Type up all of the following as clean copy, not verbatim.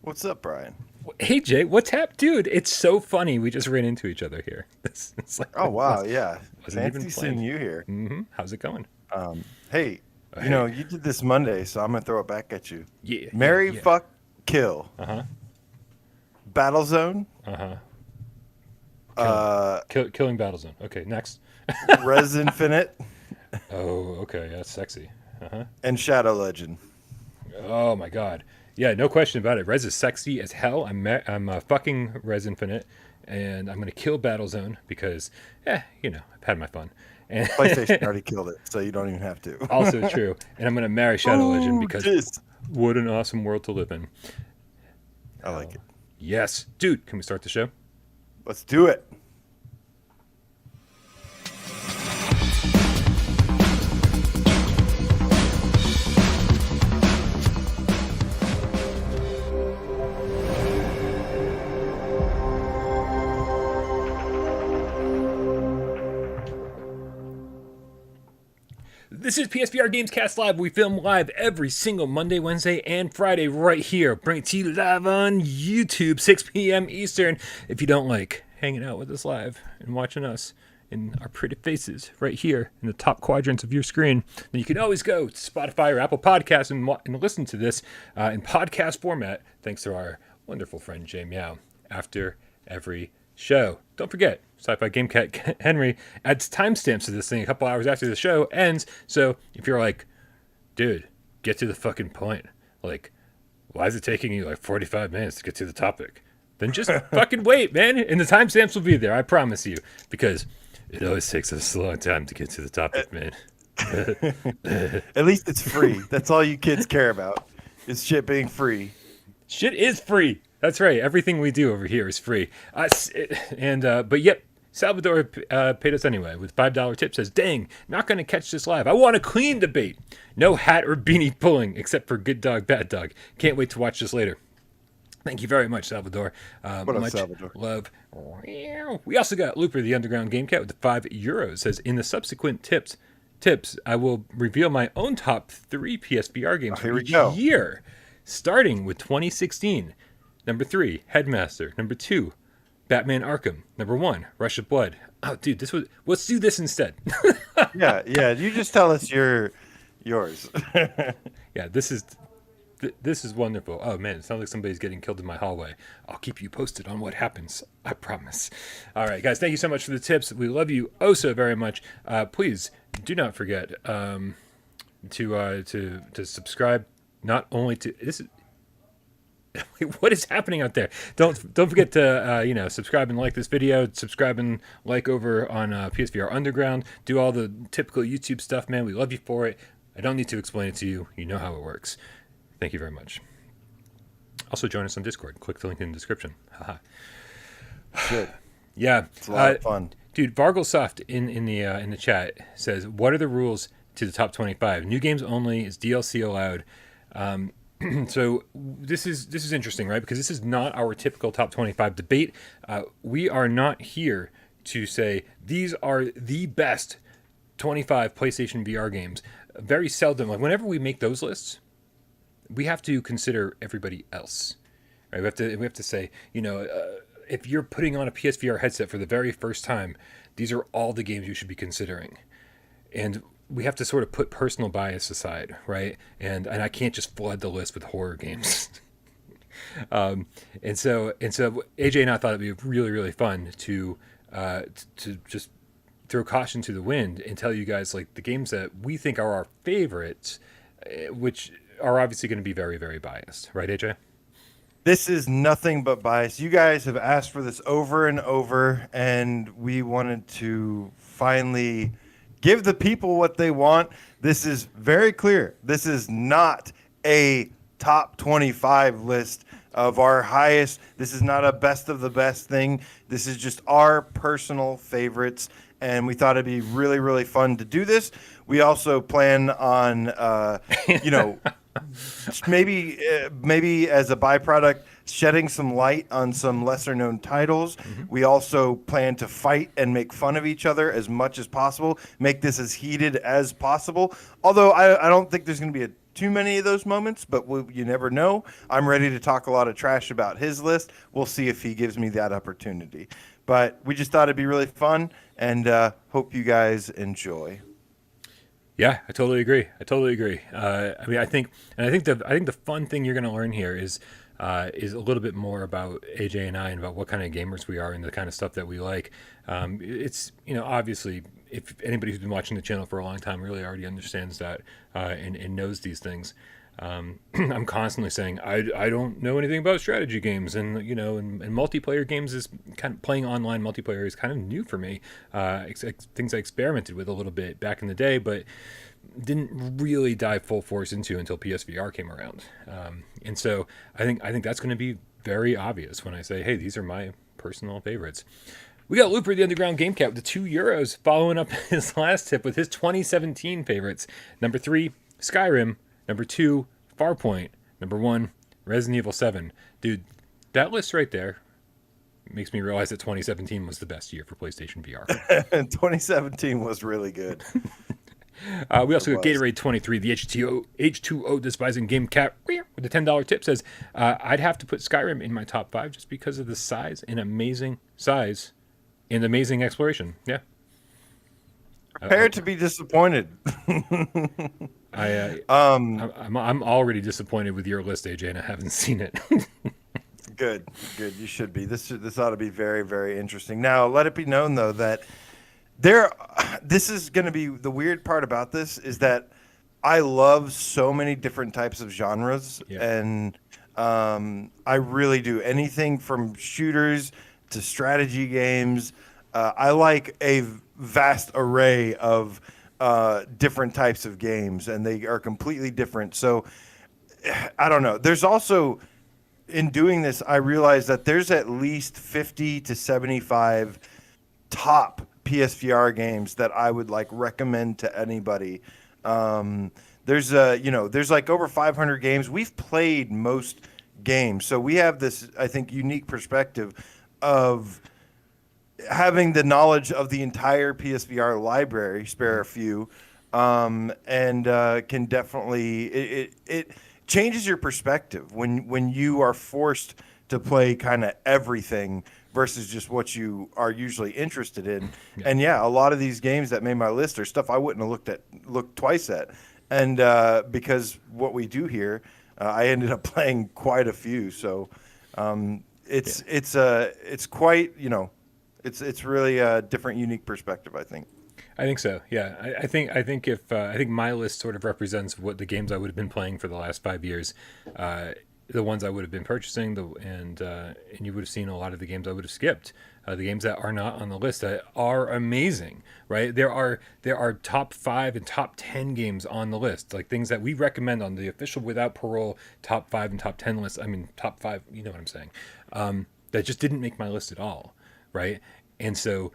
What's up, Bryan? Hey Jay, what's hap, dude? It's so funny. We just ran into each other here. It's like Oh it wow, yeah. wasn't even Fancy seeing planned. you here. How's it going? Hey, Hey. you did this Monday, so I'm gonna throw it back at you. Yeah, yeah, Marry, yeah. fuck, kill. Uh huh. Battlezone, Uh huh. Killing, uh, killing Battlezone. Okay, next. Res Infinite, Oh, okay. That's sexy. Uh huh. and Shadow Legend. Oh my God. Yeah, no question about it. Res is sexy as hell. I'm fucking Res Infinite, and I'm gonna kill Battlezone because, I've had my fun. And PlayStation already killed it, so you don't even have also to. true. And I'm gonna marry Shadow Legend Ooh, because just what an awesome world to live in. I like Hell it. yes, dude. Can we start the show? Let's do it. This is PSVR GamesCast Live. We film live every single Monday, Wednesday, and Friday right here. Bring it to you live on YouTube, 6 p.m. Eastern. If you don't like hanging out with us live and watching us in our pretty faces right here in the top quadrants of your screen, then you can always go to Spotify or Apple Podcasts and listen to this in podcast format, thanks to our wonderful friend Jay Meow, after every show. Don't forget, Sci-Fi Game Cat Henry adds timestamps to this thing a couple hours after the show ends. So if you're like, dude, get to the fucking point. Like, why is it taking you like 45 minutes to get to the topic? Then just fucking wait, man. And the timestamps will be there, I promise you. Because it always takes us a long time to get to the topic, man. At least it's free. That's all you kids care about. Is shit being free. Shit is free. That's right. Everything we do over here is free. But yep, Salvador paid us anyway with $5 tip. Says, "Dang, not going to catch this live. I want a clean debate. No hat or beanie pulling, except for good dog, bad dog. Can't wait to watch this later." Thank you very much, Salvador. What up, Much Salvador? love. We also got Looper, the Underground Game Cat, with the €5. Says, in the subsequent tips, I will reveal my own top 3 PSVR games Here for we each go. year, starting with 2016. Number 3, Headmaster. Number 2, Batman Arkham. Number 1, Rush of Blood. Oh, dude, let's do this instead. Yeah. You just tell us yours. Yeah, this is wonderful. Oh man, it sounds like somebody's getting killed in my hallway. I'll keep you posted on what happens. I promise. All right, guys, thank you so much for the tips. We love you oh so very much. Please do not forget to subscribe. Not only to this is. What is happening out there? Don't forget to subscribe and like this video. Subscribe and like over on PSVR Underground. Do all the typical YouTube stuff, man. We love you for it. I don't need to explain it to you. You know how it works. Thank you very much. Also join us on Discord. Click the link in the description. Haha. Good. Yeah, It's a lot of fun. dude. Vargelsoft in the chat says, "What are the rules to the top 25? New games only. Is DLC allowed?" So this is interesting, right? Because this is not our typical top 25 debate. We are not here to say these are the best 25 PlayStation VR games. Very seldom, like whenever we make those lists, we have to consider everybody else. Right? We have to say, if you're putting on a PSVR headset for the very first time, these are all the games you should be considering. And we have to sort of put personal bias aside, right? And I can't just flood the list with horror games. And so AJ and I thought it'd be really, really fun to just throw caution to the wind and tell you guys like the games that we think are our favorites, which are obviously going to be very, very biased, right, AJ? This is nothing but bias. You guys have asked for this over and over, and we wanted to finally give the people what they want. This is very clear. This is not a top 25 list of our highest. This is not a best of the best thing. This is just our personal favorites, and we thought it'd be really, really fun to do this. We also plan on, maybe as a byproduct, shedding some light on some lesser known titles. Mm-hmm. We also plan to fight and make fun of each other as much as possible, make this as heated as possible. Although I don't think there's going to be a too many of those moments, but you never know. I'm ready to talk a lot of trash about his list. We'll see if he gives me that opportunity. But we just thought it'd be really fun, and hope you guys enjoy. Yeah, I totally agree. I totally agree. I mean, I think the fun thing you're going to learn here is a little bit more about AJ and I and about what kind of gamers we are and the kind of stuff that we like. It's obviously, if anybody who's been watching the channel for a long time really already understands that and knows these things. I'm constantly saying I don't know anything about strategy games, and and multiplayer games is kind of playing online multiplayer is kind of new for me. Things I experimented with a little bit back in the day, but didn't really dive full force into until PSVR came around. And so I think that's going to be very obvious when I say, hey, these are my personal favorites. We got Looper, the Underground Game Cat, with the €2, following up his last tip with his 2017 favorites. Number 3, Skyrim. Number 2, Farpoint. Number 1, Resident Evil 7. Dude, that list right there makes me realize that 2017 was the best year for PlayStation VR. 2017 was really good. We also got Gatorade 23, the H2O despising game cat with the $10 tip says, I'd have to put Skyrim in my top 5 just because of the size and amazing exploration. Yeah. Prepare to be disappointed. I'm already disappointed with your list, AJ, and I haven't seen it. Good. You should be. This ought to be very, very interesting. Now, let it be known though that this is going to be the weird part about this is that I love so many different types of genres, and I really do. Anything from shooters to strategy games. I like a vast array of different types of games, and they are completely different. So I don't know. There's also, in doing this, I realized that there's at least 50 to 75 top PSVR games that I would like recommend to anybody. There's like over 500 games. We've played most games, so we have this, I think, unique perspective of having the knowledge of the entire PSVR library, spare a few, and can definitely it changes your perspective when you are forced to play kind of everything versus just what you are usually interested in. Yeah. And a lot of these games that made my list are stuff I wouldn't have looked twice at. And because what we do here, I ended up playing quite a few. So it's quite, it's really a different, unique perspective, I think. I think so. Yeah, I think my list sort of represents what the games I would have been playing for the last 5 years. The ones I would have been purchasing, and you would have seen a lot of the games I would have skipped. The games that are not on the list that are amazing, right? There are top 5 and top 10 games on the list, like things that we recommend on the official Without Parole top 5 and top 10 list. I mean, top 5, you know what I'm saying? That just didn't make my list at all, right? And so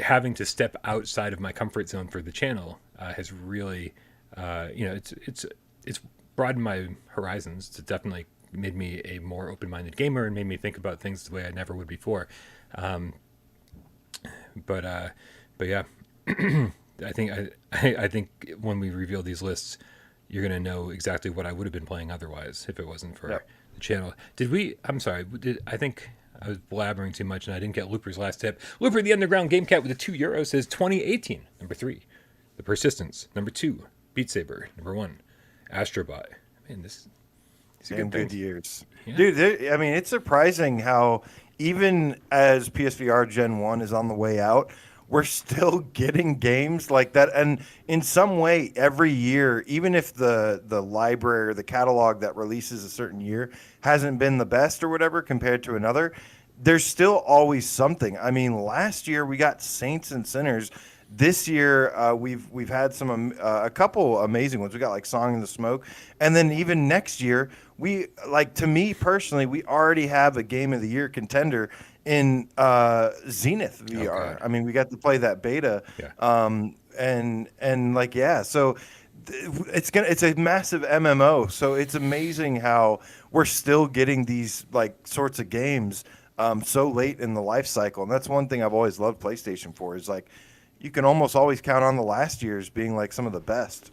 having to step outside of my comfort zone for the channel has really, it's broadened my horizons. It's definitely made me a more open-minded gamer and made me think about things the way I never would before. But yeah, I think when we reveal these lists, you're gonna know exactly what I would have been playing otherwise if it wasn't for the channel. I think I was blabbering too much and I didn't get Looper's last tip. Looper, the Underground Game Cat with the €2 says 2018. Number 3, The Persistence. Number 2, Beat Saber. Number 1, Astrobot. Man, these are good years. Yeah. Dude, it's surprising how even as PSVR Gen 1 is on the way out, we're still getting games like that. And in some way, every year, even if the library or the catalog that releases a certain year hasn't been the best or whatever compared to another, there's still always something. I mean, last year we got Saints and Sinners. This year we've had a couple amazing ones. We got like Song in the Smoke, and then even next year to me personally, we already have a Game of the Year contender in Zenith VR. Okay. I mean, we got to play that beta, so it's a massive MMO. So it's amazing how we're still getting these like sorts of games so late in the life cycle, and that's one thing I've always loved PlayStation for is like. You can almost always count on the last year's being like some of the best.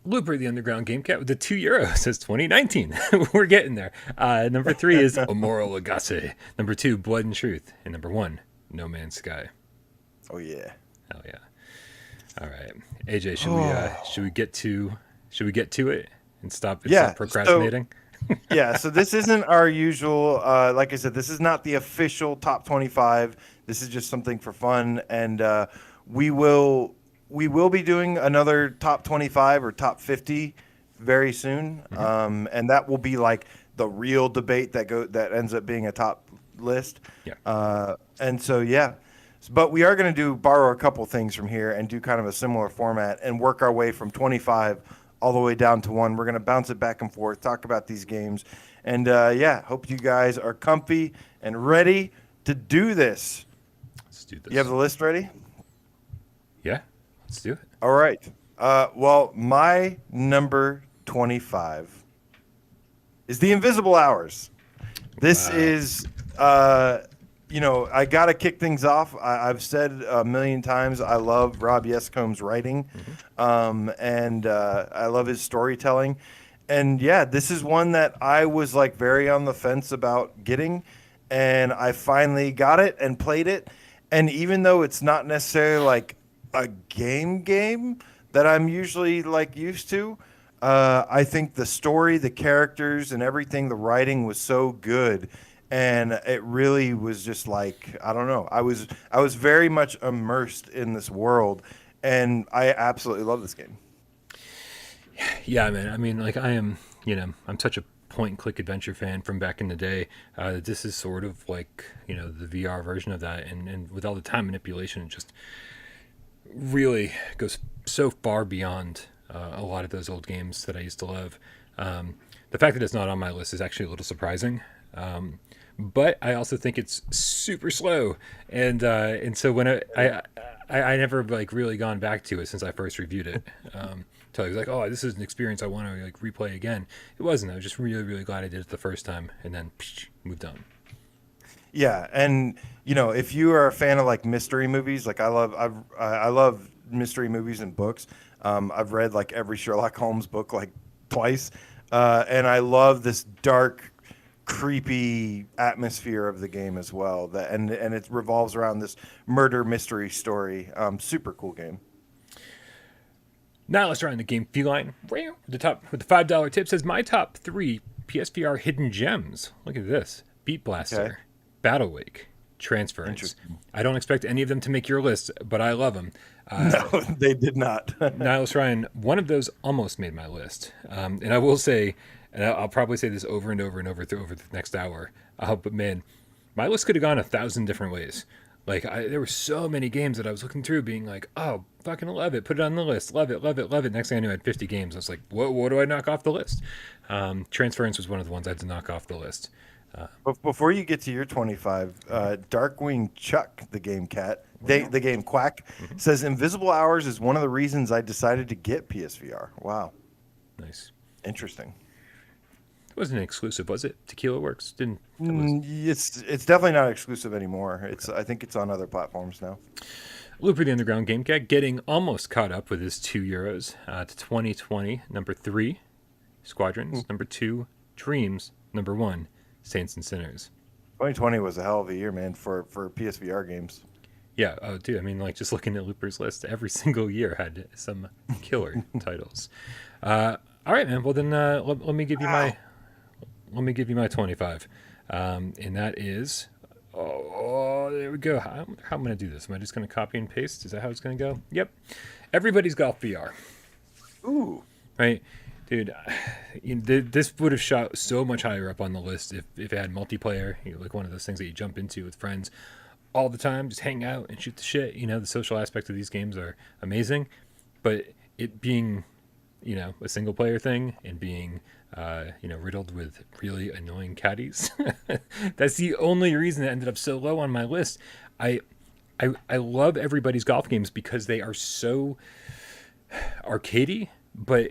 Looper, the Underground Game Cat with the €2 says 2019. We're getting there. Number 3 is Amora Lagasse. Number 2, Blood and Truth. And number 1, No Man's Sky. Oh yeah. Oh yeah. All right, AJ, should we get to it and stop procrastinating? So this isn't our usual. Like I said, this is not the official top 25. This is just something for fun, and we will be doing another top 25 or top 50 very soon, and that will be like the real debate that ends up being a top list. Yeah. And so but we are going to borrow a couple things from here and do kind of a similar format and work our way from 25 all the way down to 1. We're going to bounce it back and forth, talk about these games, and hope you guys are comfy and ready to do this. Let's do this. You have the list ready? Yeah, let's do it. All right. Well, my number 25 is The Invisible Hours. This is, I got to kick things off. I've said a million times I love Rob Yescombe's writing, and I love his storytelling. And this is one that I was like very on the fence about getting, and I finally got it and played it. And even though it's not necessarily like a game that I'm usually like used to, I think the story, the characters, and everything, the writing was so good. And it really was just like, I don't know. I was very much immersed in this world, and I absolutely love this game. Yeah, man. I mean, like I am, I'm such a point-and-click adventure fan from back in the day. This is sort of like, the VR version of that, and with all the time manipulation, it just really goes so far beyond a lot of those old games that I used to love. The fact that it's not on my list is actually a little surprising. But I also think it's super slow, and so when I never like really gone back to it since I first reviewed it. Until I was like, oh, this is an experience I want to like replay again. It wasn't. I was just really, really glad I did it the first time, and then moved on. Yeah, and if you are a fan of like mystery movies, like I love mystery movies and books. I've read like every Sherlock Holmes book like twice, and I love this dark, creepy atmosphere of the game as well. And it revolves around this murder mystery story. Super cool game. Now let's try on the game Feline. With the $5 tip says my top 3 PSVR hidden gems. Look at this: Beat Blaster, Okay. Battle Wake, Transference. I don't expect any of them to make your list, but I love them. No, they did not. Niles Ryan, one of those almost made my list. And I will say, and I'll probably say this over and over and over over the next hour, but man, my list could have gone 1,000 different ways. Like, there were so many games that I was looking through being like, oh, fucking love it. Put it on the list. Love it, love it, love it. Next thing I knew, I had 50 games. I was like, what do I knock off the list? Transference was one of the ones I had to knock off the list. But before you get to your 25, Darkwing Chuck, the game cat, the game Quack, says Invisible Hours is one of the reasons I decided to get PSVR. Wow. Nice. Interesting. It wasn't an exclusive, was it? Tequila Works didn't. It's definitely not exclusive anymore. I think it's on other platforms now. Looper the Underground Game Cat getting almost caught up with his €2 to 2020. Number 3, Squadrons. Number 2, Dreams. Number 1, Saints and Sinners. 2020 was a hell of a year, man, for PSVR games. Yeah, oh, dude. I mean, like just looking at Looper's list, every single year had some killer titles. All right, man. Well, then let me give you my 25, and that is. Oh, there we go. How am I going to do this? Am I just going to copy and paste? Is that how it's going to go? Yep. Everybody's Golf VR. Ooh. Right, dude. This would have shot so much higher up on the list if it had multiplayer. Like one of those things that you jump into with friends all the time, just hang out and shoot the shit. The social aspect of these games are amazing, but it being, a single player thing and being, riddled with really annoying caddies. That's the only reason it ended up so low on my list. I love everybody's golf games because they are so arcadey, but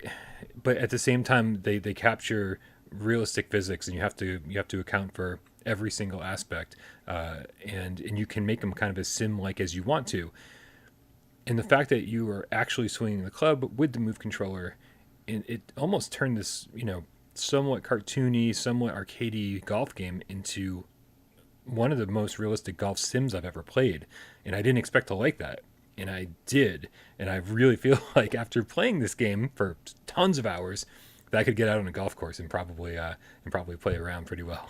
at the same time they capture realistic physics, and you have to account for every single aspect, and you can make them kind of as sim-like as you want to. And the fact that you are actually swinging the club with the Move controller it almost turned this, somewhat cartoony, somewhat arcadey golf game into one of the most realistic golf sims I've ever played. And I didn't expect to like that. And I did. And I really feel like after playing this game for tons of hours, that I could get out on a golf course and probably play around pretty well.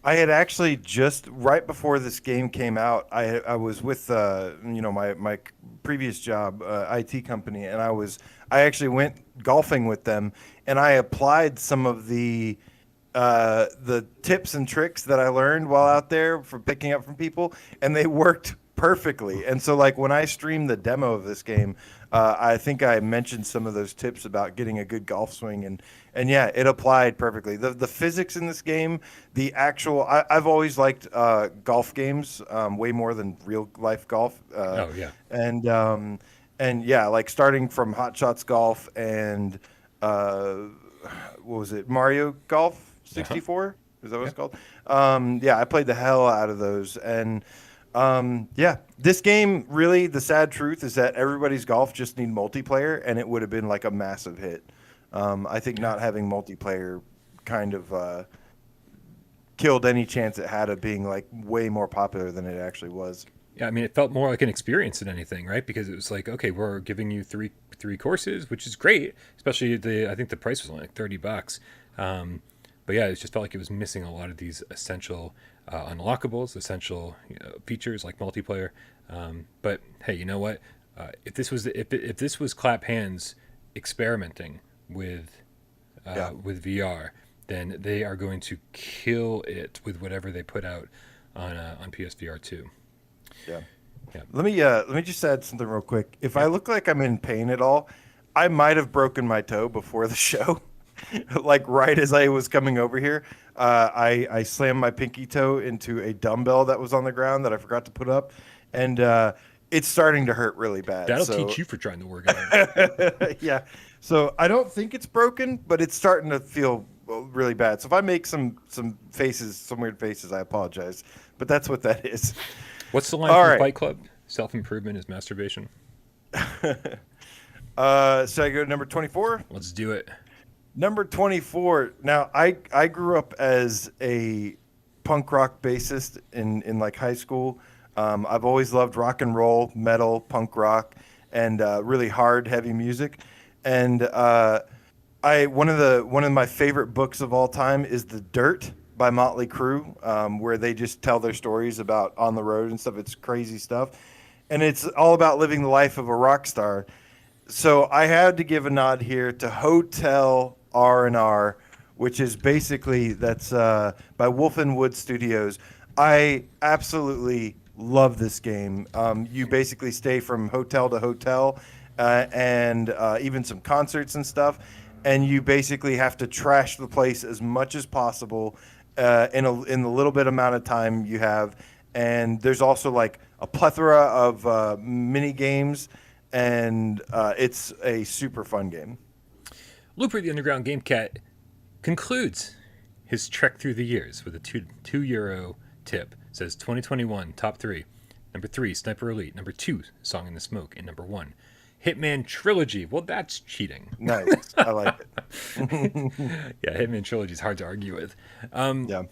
I had actually just right before this game came out, I was with my previous job, IT company, and I actually went golfing with them, and I applied some of the tips and tricks that I learned while out there for picking up from people, and they worked perfectly. And so, like when I streamed the demo of this game, I think I mentioned some of those tips about getting a good golf swing, and yeah, it applied perfectly. The physics in this game, the actual I've always liked golf games way more than real life golf. Oh yeah. And yeah, like starting from Hot Shots Golf and what was it, Mario Golf 64? Is that what it's called? Yeah, I played the hell out of those. And yeah, this game, really, the sad truth is that everybody's golf just need multiplayer, and it would have been like a massive hit. I think not having multiplayer kind of killed any chance it had of being like way more popular than it actually was. Yeah, I mean, it felt more like an experience than anything, right? Because it was like, okay, we're giving you three courses, which is great. Especially I think the price was only like $30. But yeah, it just felt like it was missing a lot of these essential unlockables, essential features like multiplayer. But hey, you know what? If this was Clap Hands experimenting with VR, then they are going to kill it with whatever they put out on PSVR 2. Yeah. Yeah. Let me just add something real quick. If I look like I'm in pain at all, I might have broken my toe before the show. Like right as I was coming over here, I slammed my pinky toe into a dumbbell that was on the ground that I forgot to put up, and it's starting to hurt really bad. That'll teach you for trying to work out. Yeah. So I don't think it's broken, but it's starting to feel really bad. So if I make some faces, some weird faces, I apologize. But that's what that is. What's the line All from right. Fight Club? Self-improvement is masturbation. So I go to number 24. Let's do it. Number 24. Now, I grew up as a punk rock bassist in like high school. I've always loved rock and roll, metal, punk rock, and really hard, heavy music. And one of my favorite books of all time is The Dirt by Motley Crue, where they just tell their stories about on the road and stuff. It's crazy stuff, and it's all about living the life of a rock star. So I had to give a nod here to Hotel R&R, which is basically that's by Wolf and Wood Studios. I absolutely love this game. You basically stay from hotel to hotel, and even some concerts and stuff, and you basically have to trash the place as much as possible in the little bit amount of time you have. And there's also like a plethora of mini games, and it's a super fun game. Looper the Underground Game Cat concludes his trek through the years with a €2 tip. Says 2021 top 3. Number 3, Sniper Elite. Number 2, Song in the Smoke. And number 1, Hitman Trilogy. Well, that's cheating. Nice. I like it. Yeah, Hitman Trilogy is hard to argue with. Yeah.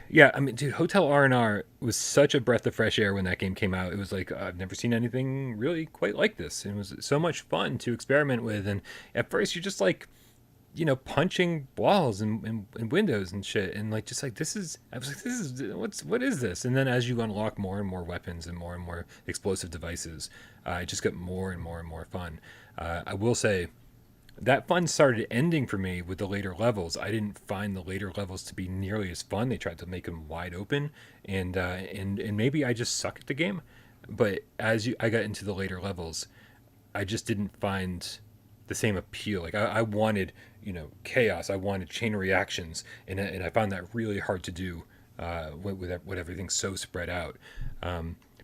Yeah, I mean, dude, Hotel R&R was such a breath of fresh air when that game came out. It was like, I've never seen anything really quite like this. It was so much fun to experiment with. And at first, you're just like, punching walls and windows and shit. And like, just like, I was like, what is this? And then as you unlock more and more weapons and more explosive devices, it just got more and more fun. I will say, that fun started ending for me with the later levels. I didn't find the later levels to be nearly as fun. They tried to make them wide open, and maybe I just suck at the game. But I got into the later levels, I just didn't find the same appeal. Like I wanted, chaos. I wanted chain reactions, and I found that really hard to do with everything so spread out.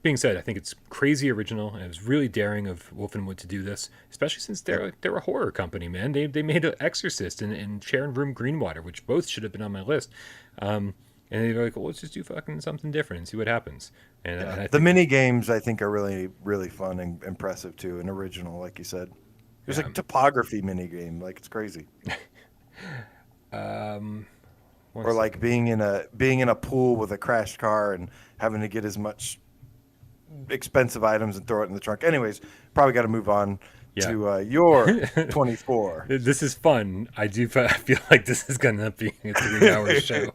Being said, I think it's crazy original, and it was really daring of Wolf and Wood to do this, especially since they're a horror company, man. They made an Exorcist and Sharon Vroom Greenwater, which both should have been on my list. And they were like, well, let's just do fucking something different and see what happens. And I The think mini games I think are really, really fun and impressive too, and original, like you said. There's like topography mini game, like it's crazy. Or What's like being in a pool with a crashed car and having to get as much expensive items and throw it in the trunk. Anyways, probably got to move on Yeah. to your 24. This is fun. I feel like this is gonna be a 3 hour show.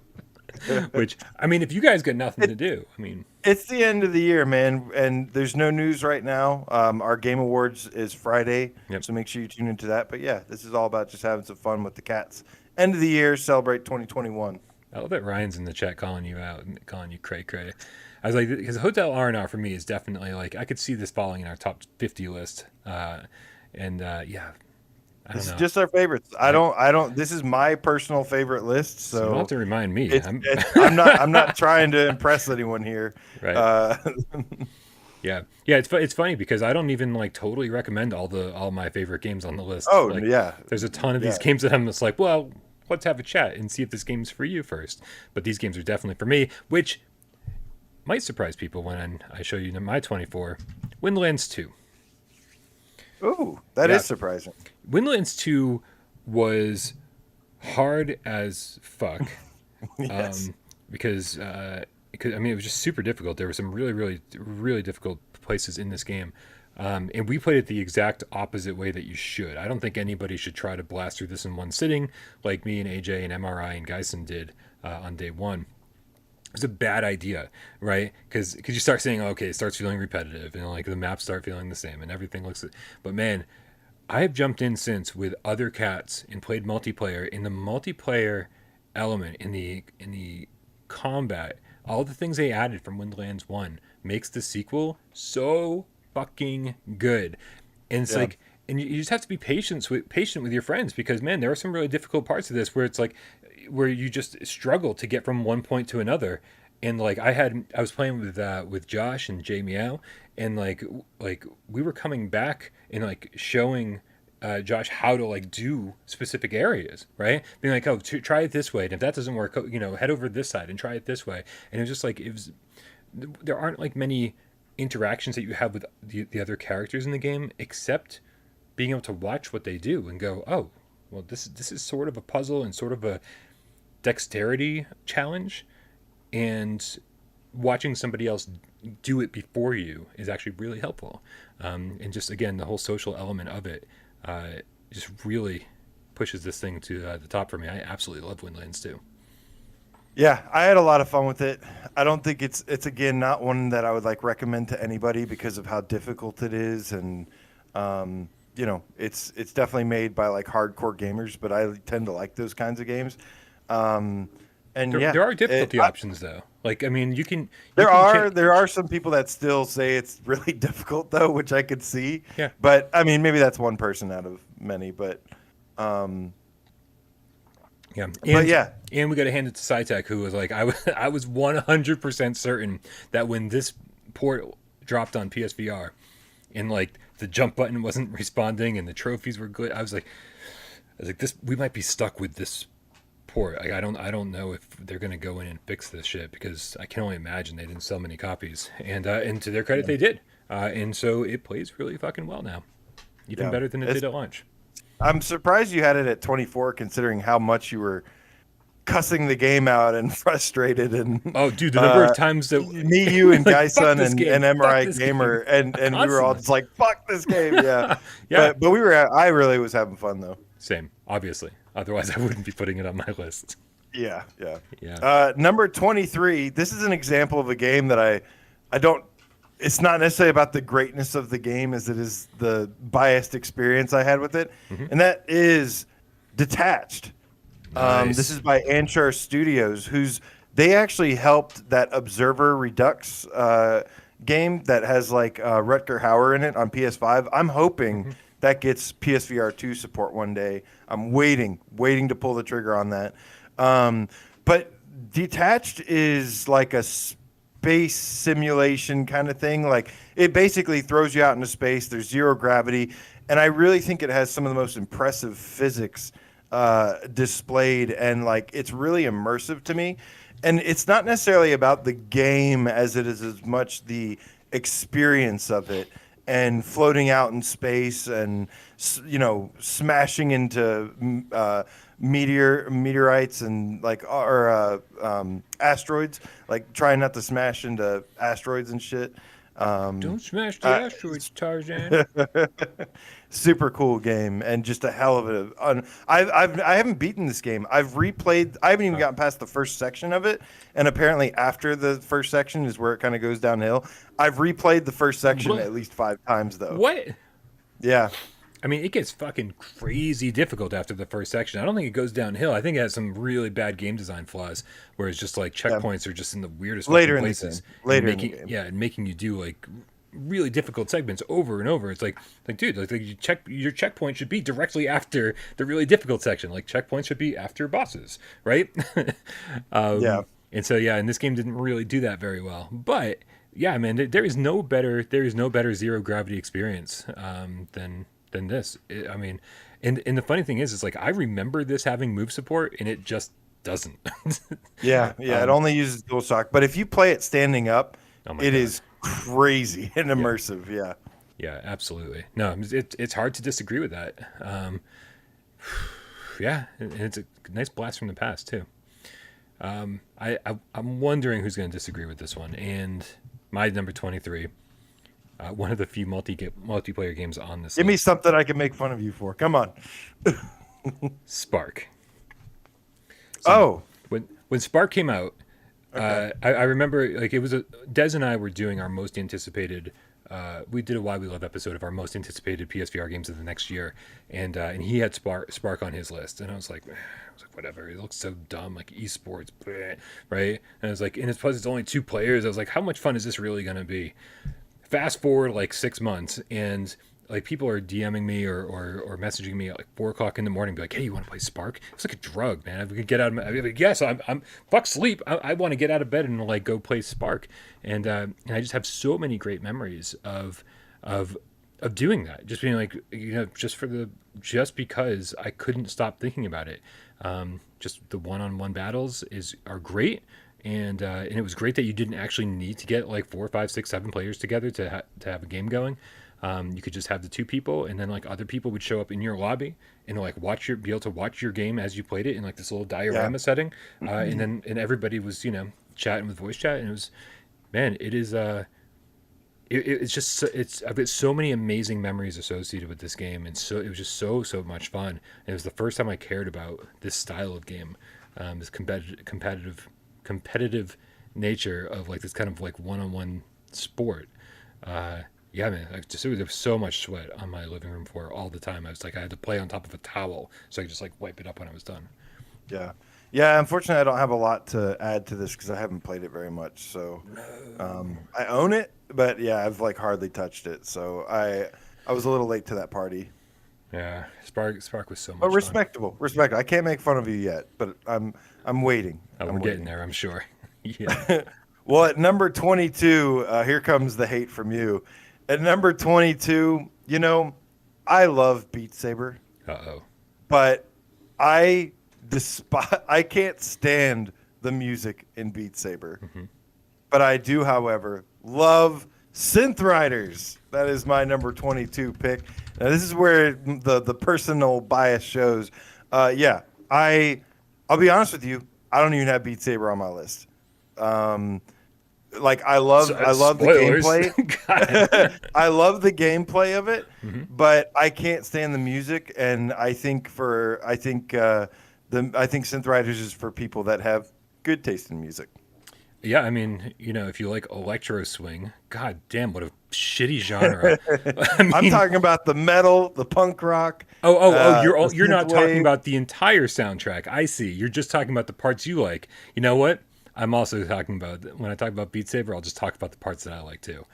Which, I mean, if you guys got nothing to do, I mean, It's the end of the year, man, and there's no news right now. Our Game Awards is Friday, Yep. so make sure you tune into that. But yeah, this is all about just having some fun with the cats. End of the year, celebrate 2021. I love that Ryan's in the chat calling you out and calling you cray cray. I was like, because Hotel R&R for me is definitely like, I could see this falling in our top 50 list. Yeah, I don't This is know. just our favorites. I don't. This is my personal favorite list, So you don't so have to remind me. I'm not trying to impress anyone here. Right. Yeah. It's funny because I don't even like totally recommend all my favorite games on the list. Oh, Like, yeah. there's a ton of these Yeah. games that I'm just like, well, let's have a chat and see if this game's for you first. But these games are definitely for me, which might surprise people when I show you my 24. Windlands 2. Ooh, that is Yeah. surprising. Windlands 2 was hard as fuck. Yes. Because I mean, it was just super difficult. There were some really, really, really difficult places in this game. And we played it the exact opposite way that you should. I don't think anybody should try to blast through this in one sitting like me and AJ and MRI and Geisen did on day one. It was a bad idea, right? Because you start saying, okay, it starts feeling repetitive, and like the maps start feeling the same, and everything looks. But man, I have jumped in since with other cats and played multiplayer. In the multiplayer element, in the combat, all the things they added from Windlands 1 makes the sequel so fucking good. And it's Yeah. like, and you just have to be patient with your friends, because man, there are some really difficult parts of this where it's like, where you just struggle to get from one point to another. And like I was playing with Josh and Jay Meow, and like we were coming back and like showing Josh how to like do specific areas, right? Being like, oh, try it this way, and if that doesn't work, head over this side and try it this way. And it was just like, there aren't like many interactions that you have with the other characters in the game, except being able to watch what they do and go, oh, well, this is sort of a puzzle and sort of a dexterity challenge, and watching somebody else do it before you is actually really helpful. And just again, the whole social element of it just really pushes this thing to the top for me. I absolutely love Windlands 2. Yeah, I had a lot of fun with it. I don't think it's again not one that I would like recommend to anybody because of how difficult it is, and it's definitely made by like hardcore gamers, but I tend to like those kinds of games. And There are difficulty options though. Like, I mean, there are some people that still say it's really difficult though, which I could see. Yeah. But I mean, maybe that's one person out of many. But yeah. And we got to hand it to SciTech, who was like, I was 100% certain that when this port dropped on PSVR, and like the jump button wasn't responding and the trophies were good, I was like, this, we might be stuck with this port. I don't know if they're gonna go in and fix this shit, because I can only imagine they didn't sell many copies. And to their credit, they did. And so it plays really fucking well now, even better than it did at launch. I'm surprised you had it at 24, considering how much you were cussing the game out and frustrated. And oh, dude, the number of times that me, you, and like, Guyson and MRI Gamer, and we were all just like, "Fuck this game!" Yeah, yeah. But I really was having fun though. Same, obviously. Otherwise, I wouldn't be putting it on my list. Yeah. Yeah. Number 23. This is an example of a game that I don't. It's not necessarily about the greatness of the game as it is the biased experience I had with it, and that is Detached. Nice. This is by Anchor Studios, they actually helped that Observer Redux game that has like Rutger Hauer in it on PS5. I'm hoping that gets PSVR 2 support one day. I'm waiting to pull the trigger on that. But Detached is like a space simulation kind of thing. Like, it basically throws you out into space. There's zero gravity, and I really think it has some of the most impressive physics displayed, and like it's really immersive to me. And it's not necessarily about the game as it is as much the experience of it. and floating out in space and smashing into meteorites and asteroids, like trying not to smash into asteroids and shit. Don't smash the Uh, asteroids, Tarzan. Super cool game and just a hell of a. I haven't beaten this game. I've replayed. I haven't even gotten past the first section of it, and apparently after the first section is where it kind of goes downhill. I've replayed the first section What? at least 5 times though. What? Yeah, I mean, it gets fucking crazy difficult after the first section. I don't think it goes downhill. I think it has some really bad game design flaws, where it's just like checkpoints are just in the weirdest later fucking in the places. game. Later and in the game. Yeah, and making you do like really difficult segments over and over. It's like dude, like your checkpoint should be directly after the really difficult section. Like checkpoints should be after bosses, right? Yeah. And so yeah, and this game didn't really do that very well. But yeah, man, there is no better zero gravity experience than this. I mean, and the funny thing is like I remember this having move support, and it just doesn't. Yeah, it only uses DualShock, but if you play it standing up, Oh my it God. is crazy and immersive. Yeah. Yeah, absolutely. No, it's hard to disagree with that. Yeah, and it's a nice blast from the past too. I'm wondering who's going to disagree with this one. And my number 23, one of the few multiplayer games on this Give me list, something I can make fun of you for. Come on. Spark. Oh, When Spark came out, okay. I remember like it was Des and I were doing our most anticipated. We did a Why We Love episode of our most anticipated PSVR games of the next year, and he had Spark on his list, and I was like, whatever. It looks so dumb, like esports, bleh, right? And I was like, and it's plus it's only 2 players. I was like, how much fun is this really gonna be? Fast forward like 6 months, and like people are DMing me or messaging me at like 4 o'clock in the morning, be like, "Hey, you want to play Spark?" It's like a drug, man. If we could get out of, I'd be like, yes, I'm fuck sleep. I want to get out of bed and like go play Spark, and I just have so many great memories of doing that. Just being like, just because I couldn't stop thinking about it. Just the one-on-one battles are great. And it was great that you didn't actually need to get like 4, 5, 6, 7 players together to have a game going. You could just have the 2 people, and then like other people would show up in your lobby and like be able to watch your game as you played it in like this little diorama setting. And everybody was chatting with voice chat, and it was, man, it is it's just I've got so many amazing memories associated with this game, and so it was just so much fun. And it was the first time I cared about this style of game, this competitive nature of like this kind of like one-on-one sport. Yeah, man, there was so much sweat on my living room floor all the time. I was like, I had to play on top of a towel so I could just like wipe it up when I was done. Yeah. Unfortunately, I don't have a lot to add to this because I haven't played it very much. So, I own it, but yeah, I've like hardly touched it. So I was a little late to that party. Yeah, Spark was so much But fun. respectable. I can't make fun of you yet, but I'm waiting. We're getting there, I'm sure. Yeah. Well, at number 22, here comes the hate from you. At number 22, I love Beat Saber, Uh-oh. but I can't stand the music in Beat Saber. Mm-hmm. But I do, however, love Synth Riders. That is my number 22 pick. Now, this is where the personal bias shows. I'll be honest with you. I don't even have Beat Saber on my list. Like I love the gameplay. I love the gameplay of it, but I can't stand the music. And I think Synth Riders is for people that have good taste in music. Yeah, I mean, if you like electro swing, god damn, what a shitty genre. I'm talking about the metal, the punk rock. You're not talking wave. about the entire soundtrack. I see. You're just talking about the parts you like. You know what? I'm also talking about, when I talk about Beat Saber, I'll just talk about the parts that I like too.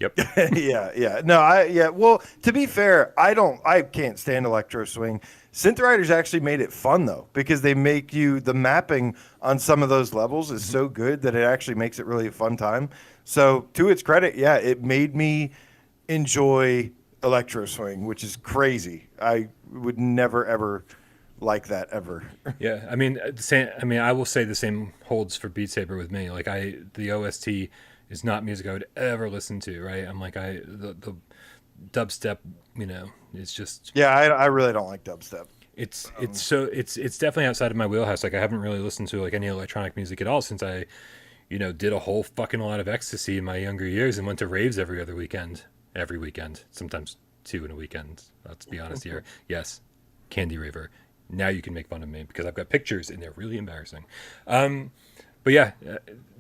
Yep. Yeah. No, well, to be fair, I can't stand electro swing. Synth Riders actually made it fun though, because they make the mapping on some of those levels is so good that it actually makes it really a fun time. So to its credit, yeah, it made me enjoy electro swing, which is crazy. I would never ever like that ever. Yeah, I mean, I will say the same holds for Beat Saber with me. Like the OST is not music I would ever listen to. Right? I'm like the dubstep, it's just Yeah, I really don't like dubstep. it's definitely outside of my wheelhouse. Like I haven't really listened to like any electronic music at all since I did a whole fucking lot of ecstasy in my younger years and went to raves every other weekend. Every weekend. Sometimes two in a weekend. Let's be honest here. Yes, Candy Raver. Now you can make fun of me because I've got pictures and they're really embarrassing. But yeah,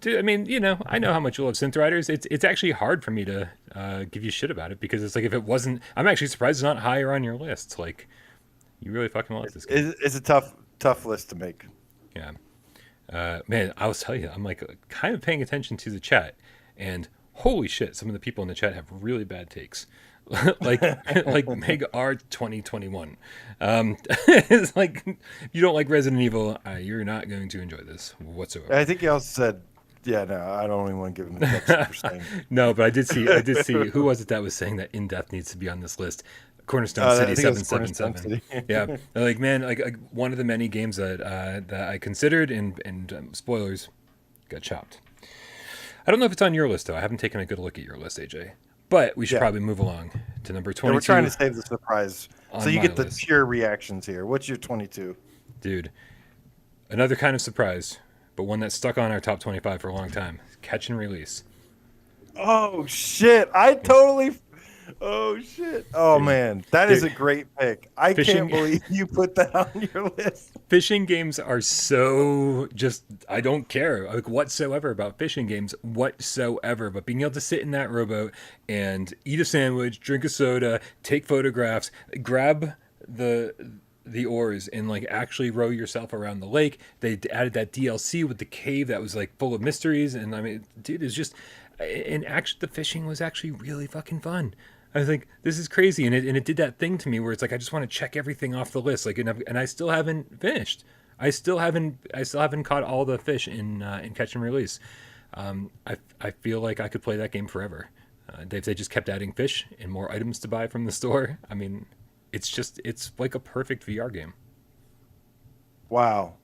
dude, I mean, I know how much you love synth riders. It's actually hard for me to give you shit about it because it's like if it wasn't, I'm actually surprised it's not higher on your list. Like, you really fucking love this game. It's a tough list to make. Yeah. Man, I'll tell you, I'm like kind of paying attention to the chat, and holy shit, some of the people in the chat have really bad takes. like Meg R 2021. It's like if you don't like Resident Evil, you're not going to enjoy this whatsoever. I think he also said, "Yeah, no, I don't even want to give him the text for saying." No, but I did see who was it that was saying that In Death needs to be on this list. Cornerstone City 777. Yeah, like man, like one of the many games that I considered, and spoilers, got chopped. I don't know if it's on your list though. I haven't taken a good look at your list, AJ. But we should probably move along to number 22. Yeah, we're trying to save the surprise, so you get the list. pure reactions here. What's your 22? Dude, another kind of surprise, but one that stuck on our top 25 for a long time. Catch and Release. Oh shit! Oh shit! Oh man, that is a great pick. I can't believe you put that on your list. Fishing games are so just, I don't care like whatsoever about fishing games whatsoever, but being able to sit in that rowboat and eat a sandwich, drink a soda, take photographs, grab the oars and like actually row yourself around the lake. They added that DLC with the cave that was like full of mysteries, and I mean, dude, it's just, and actually the fishing was actually really fucking fun. I was like, this is crazy, and it did that thing to me where it's like I just want to check everything off the list, like, and I still haven't finished. I still haven't caught all the fish in Catch and Release. I feel like I could play that game forever. If they just kept adding fish and more items to buy from the store, I mean, it's like a perfect VR game. Wow,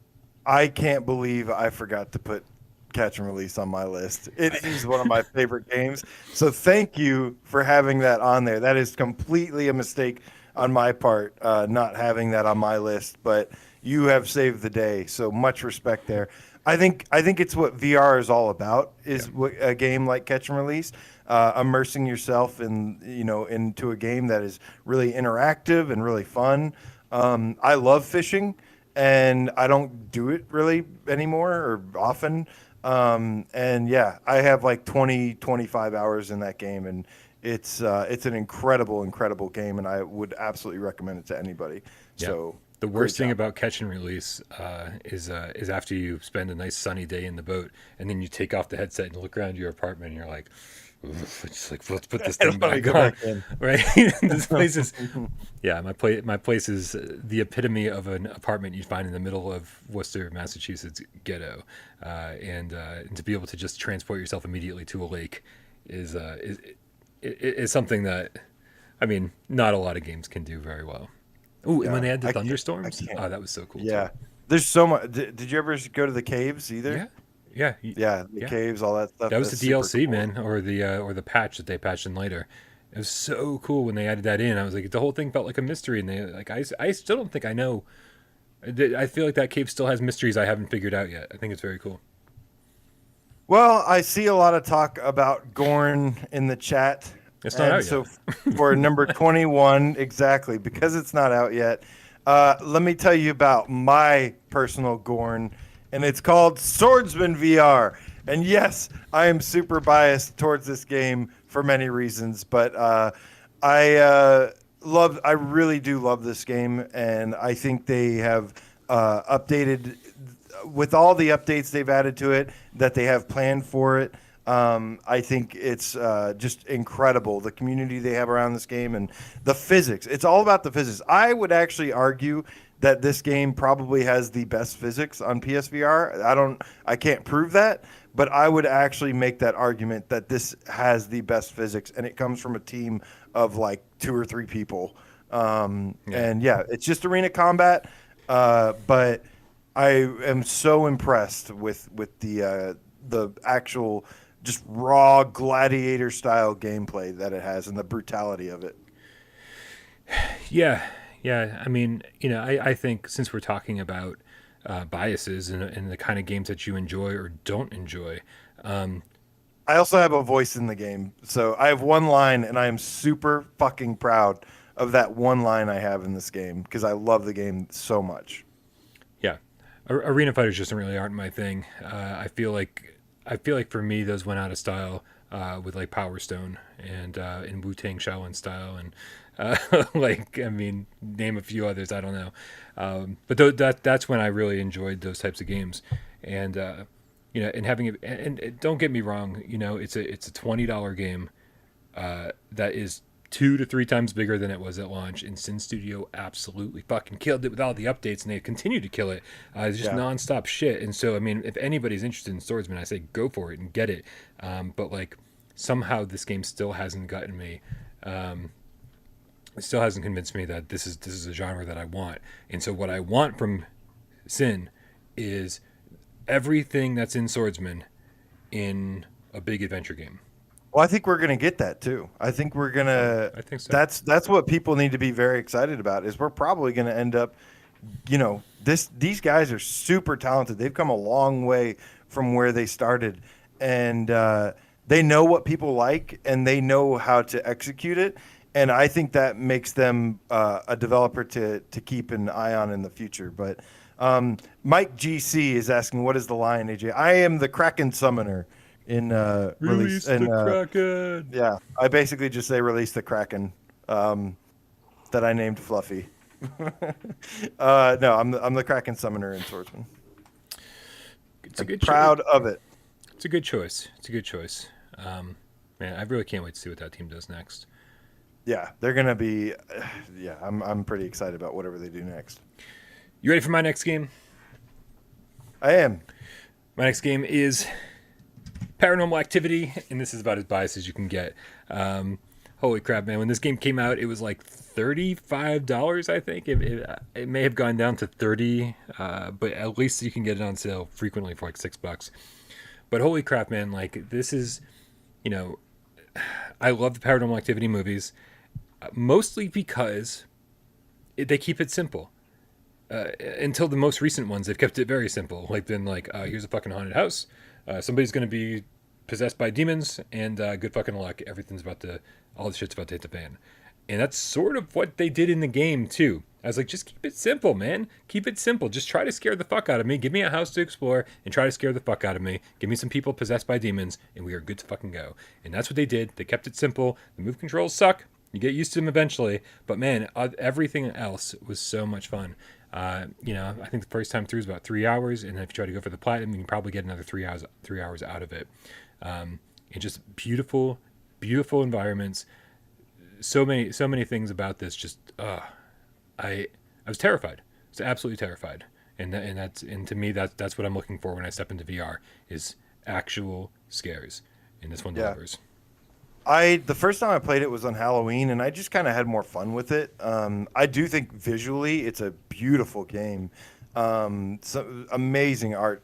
I can't believe I forgot to put Catch and Release on my list. It is one of my favorite games. So thank you for having that on there. That is completely a mistake on my part, not having that on my list, but you have saved the day. So much respect there. I think it's what VR is all about, is a game like Catch and Release, immersing yourself into a game that is really interactive and really fun. I love fishing, and I don't do it really anymore or often. And yeah, I have like 25 hours in that game, and it's an incredible game, and I would absolutely recommend it to anybody. Yeah. So the worst thing about Catch and Release is after you spend a nice sunny day in the boat, and then you take off the headset and look around your apartment, and you're like, just like, let's put this thing back on, right? This place is, yeah, my place is the epitome of an apartment you'd find in the middle of Worcester, Massachusetts ghetto, and to be able to just transport yourself immediately to a lake is something that, I mean, not a lot of games can do very well. Ooh, and when they had the thunderstorms, that was so cool. Yeah, too. There's so much. Did you ever go to the caves either? Yeah. The caves, all that stuff. That was the DLC, cool. Man, or the patch that they patched in later. It was so cool when they added that in. I was like, the whole thing felt like a mystery, and they like, I still don't think I know. I feel like that cave still has mysteries I haven't figured out yet. I think it's very cool. Well, I see a lot of talk about Gorn in the chat. It's not out yet. So for number 21, exactly, because it's not out yet, let me tell you about my personal Gorn, and it's called Swordsman VR. And yes, I am super biased towards this game for many reasons, but I really do love this game, and I think they have updated with all the updates they've added to it that they have planned for it. I think it's just incredible, the community they have around this game and the physics. It's all about the physics. I would actually argue that this game probably has the best physics on PSVR. I can't prove that, but I would actually make that argument that this has the best physics, and it comes from a team of like 2 or 3 people. And yeah, it's just arena combat, but I am so impressed with the actual just raw gladiator style gameplay that it has and the brutality of it. Yeah, yeah. I mean, I think since we're talking about biases and the kind of games that you enjoy or don't enjoy, I also have a voice in the game. So I have one line, and I am super fucking proud of that one line I have in this game because I love the game so much. yeah, arena fighters just really aren't my thing. I feel like for me those went out of style with like Power Stone and in Wu Tang Shaolin style and like I mean name a few others I don't know, but that's when I really enjoyed those types of games and and having it and don't get me wrong, it's a $20 game that is 2 to 3 times bigger than it was at launch. And Sin Studio absolutely fucking killed it with all the updates, and they continue to kill it. It's just Yeah. nonstop shit. And so, I mean, if anybody's interested in Swordsman, I say go for it and get it. But like, somehow this game still hasn't gotten me. It still hasn't convinced me that this is a genre that I want. And so, what I want from Sin is everything that's in Swordsman in a big adventure game. Well, I think we're gonna get that too. I think we're gonna. I think so. That's what people need to be very excited about. Is we're probably gonna end up, these guys are super talented. They've come a long way from where they started, and they know what people like, and they know how to execute it. And I think that makes them a developer to keep an eye on in the future. But Mike GC is asking, "What is the line, AJ?" I am the Kraken Summoner in Release the Kraken. yeah, I basically just say release the Kraken that I named Fluffy. No, I'm the Kraken Summoner in Swordsman. It's a good Proud of it. It's a good choice. It's a good choice. Man, I really can't wait to see what that team does next. Yeah, they're gonna be. Yeah, I'm pretty excited about whatever they do next. You ready for my next game? I am. My next game is Paranormal Activity, and this is about as biased as you can get. Holy crap, man. When this game came out, it was like $35, I think. It may have gone down to 30, but at least you can get it on sale frequently for like $6. But holy crap, man. Like, this is, I love the Paranormal Activity movies, mostly because they keep it simple. Until the most recent ones, they've kept it very simple. Like, been like, here's a fucking haunted house. Somebody's going to be possessed by demons, and good fucking luck. All the shit's about to hit the fan. And that's sort of what they did in the game, too. I was like, just keep it simple, man. Keep it simple. Just try to scare the fuck out of me. Give me a house to explore and try to scare the fuck out of me. Give me some people possessed by demons, and we are good to fucking go. And that's what they did. They kept it simple. The move controls suck. You get used to them eventually. But, man, everything else was so much fun. I think the first time through is about 3 hours, and then if you try to go for the platinum, you can probably get another 3 hours out of it. And just beautiful, beautiful environments. So many things about this. Just I was terrified. I was absolutely terrified. And to me that's what I'm looking for when I step into VR is actual scares. And this one delivers. The first time I played it was on Halloween, and I just kind of had more fun with it. I do think visually it's a beautiful game. So amazing art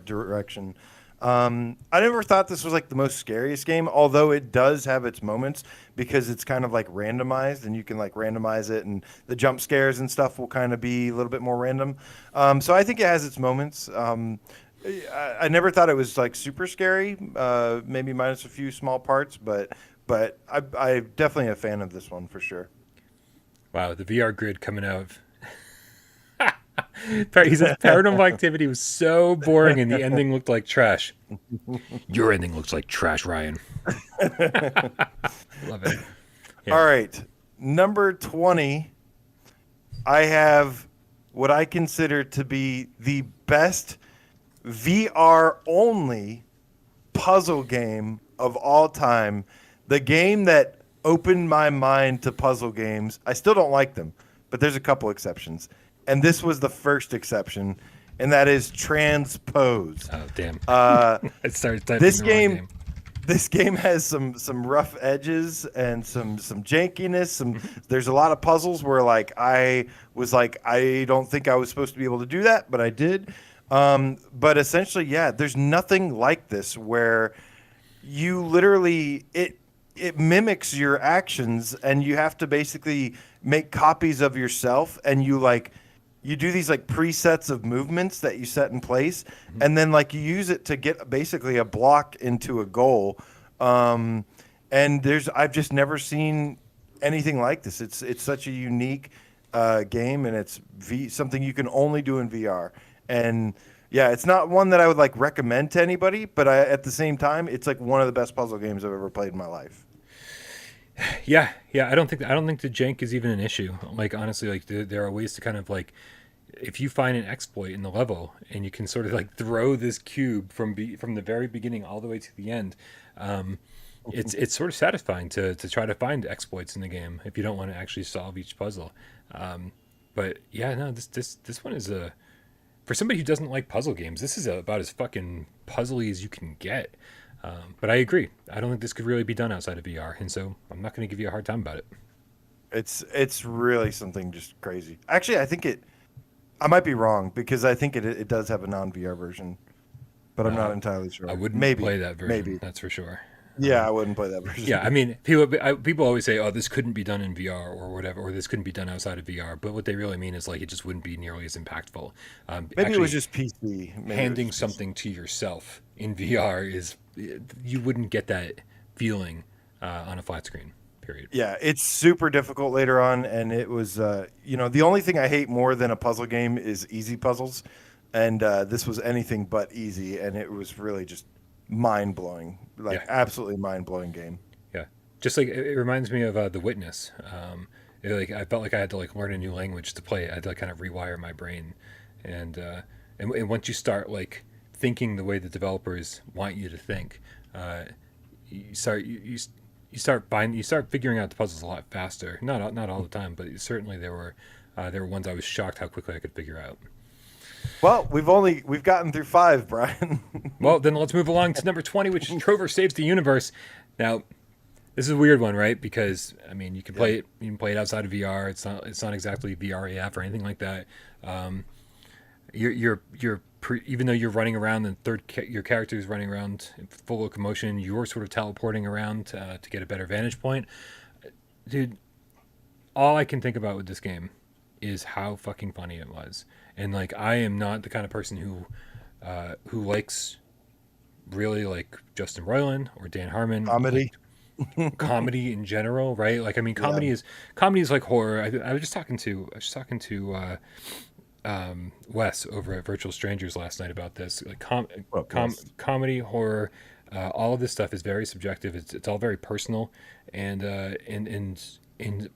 direction. I never thought this was like the most scariest game, although it does have its moments because it's kind of like randomized, and you can like randomize it, and the jump scares and stuff will kind of be a little bit more random. So I think it has its moments. I never thought it was like super scary, maybe minus a few small parts, but I'm definitely a fan of this one for sure. Wow, the VR grid coming out of he says Paranormal Activity was so boring and the ending looked like trash. Your ending looks like trash, Ryan. Love it. Yeah. All right, number 20. I have what I consider to be the best VR only puzzle game of all time. The game that opened my mind to puzzle games. I still don't like them, but there's a couple exceptions. And this was the first exception, and that is Transpose. Oh, damn. I started typing This the wrong game, this game has some rough edges and some jankiness. There's a lot of puzzles where like I was like, I don't think I was supposed to be able to do that, but I did. But essentially, yeah, there's nothing like this where you literally it mimics your actions, and you have to basically make copies of yourself, and you do these like presets of movements that you set in place, and then like you use it to get basically a block into a goal. And I've just never seen anything like this. It's such a unique game, and it's something you can only do in VR. And yeah, it's not one that I would like recommend to anybody, but at the same time, it's like one of the best puzzle games I've ever played in my life. Yeah, yeah. I don't think the jank is even an issue. Like honestly, like there are ways to kind of like, if you find an exploit in the level and you can sort of like throw this cube from the very beginning all the way to the end, it's sort of satisfying to try to find exploits in the game if you don't want to actually solve each puzzle. But yeah, no, this one is a, for somebody who doesn't like puzzle games, this is about as fucking puzzly as you can get. But I agree. I don't think this could really be done outside of VR, and so I'm not going to give you a hard time about it. It's really something just crazy. Actually, I think I might be wrong because I think it does have a non VR version, but I'm not entirely sure. I wouldn't Maybe play that version. Maybe. That's for sure. Yeah, I wouldn't play that version. Yeah, I mean, people always say, "Oh, this couldn't be done in VR or whatever, or this couldn't be done outside of VR." But what they really mean is like it just wouldn't be nearly as impactful. Maybe it Actually, was just PC. Maybe handing it was just something to yourself in VR is, you wouldn't get that feeling on a flat screen. Period. Yeah, it's super difficult later on, and it was, the only thing I hate more than a puzzle game is easy puzzles, and this was anything but easy, and it was really just mind blowing, like Yeah. absolutely mind blowing game. Yeah, just like it reminds me of The Witness. Like I felt like I had to like learn a new language to play it. I had to like kind of rewire my brain, and and once you start like thinking the way the developers want you to think, you start you start figuring out the puzzles a lot faster. Not all the time, but certainly there were ones I was shocked how quickly I could figure out. Well, we've gotten through 5, Brian. Well, then let's move along to number 20, which is Trover Saves the Universe. Now, this is a weird one, right? Because I mean, you can play it outside of VR. It's not exactly VR AF or anything like that. Even though you're running around and your character is running around in full locomotion, you're sort of teleporting around to get a better vantage point. Dude, all I can think about with this game is how fucking funny it was. And like, I am not the kind of person who likes really like Justin Roiland or Dan Harmon, Comedy. like comedy in general, right? Like, I mean, Yeah. comedy is like horror. I was just talking to Wes over at Virtual Strangers last night about this. Like, Wes? comedy, horror, all of this stuff is very subjective. It's all very personal, and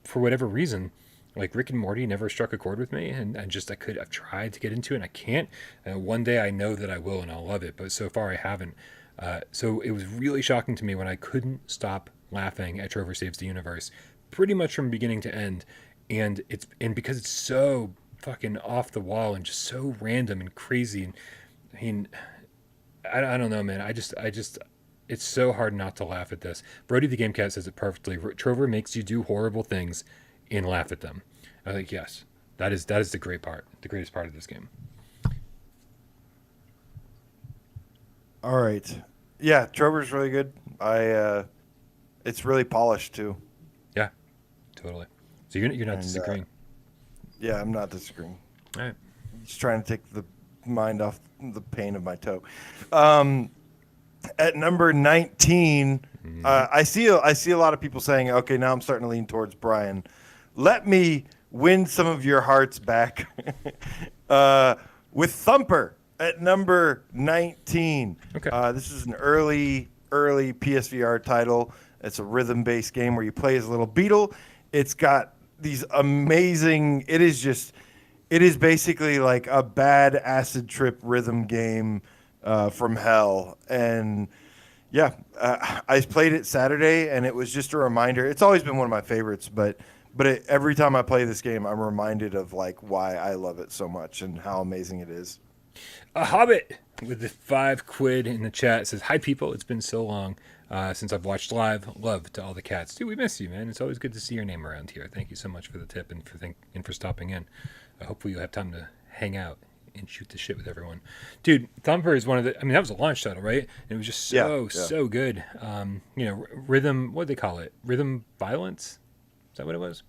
for whatever reason, like Rick and Morty never struck a chord with me, and I've tried to get into it and I can't. One day I know that I will and I'll love it, but so far I haven't. So it was really shocking to me when I couldn't stop laughing at Trover Saves the Universe, pretty much from beginning to end, and because it's so fucking off the wall and just so random and crazy, and I mean, I don't know, man. It's so hard not to laugh at this. Brody the Gamecat says it perfectly. Trover makes you do horrible things and laugh at them. I think yes, that is the greatest part of this game. All right. Yeah, Trover's really good. It's really polished too. Yeah, totally. So you're not And, disagreeing. Yeah, I'm not disagreeing. All right. Just trying to take the mind off the pain of my toe. At number 19, I see a lot of people saying, "Okay, now I'm starting to lean towards Brian." Let me win some of your hearts back with Thumper at number 19. Okay. This is an early PSVR title. It's a rhythm-based game where you play as a little beetle. It's got these amazing. It is basically like a bad acid trip rhythm game from hell. And yeah, I played it Saturday, and it was just a reminder. It's always been one of my favorites, but every time I play this game, I'm reminded of like why I love it so much and how amazing it is. A Hobbit with the £5 in the chat says, "Hi people, it's been so long since I've watched live. Love to all the cats. Dude, we miss you, man. It's always good to see your name around here. Thank you so much for the tip and for stopping in. Hopefully you'll have time to hang out and shoot the shit with everyone. Dude, Thumper is one of the. I mean, that was a launch title, right? And it was just so good. Rhythm. What do they call it? Rhythm violence. Is that what it was?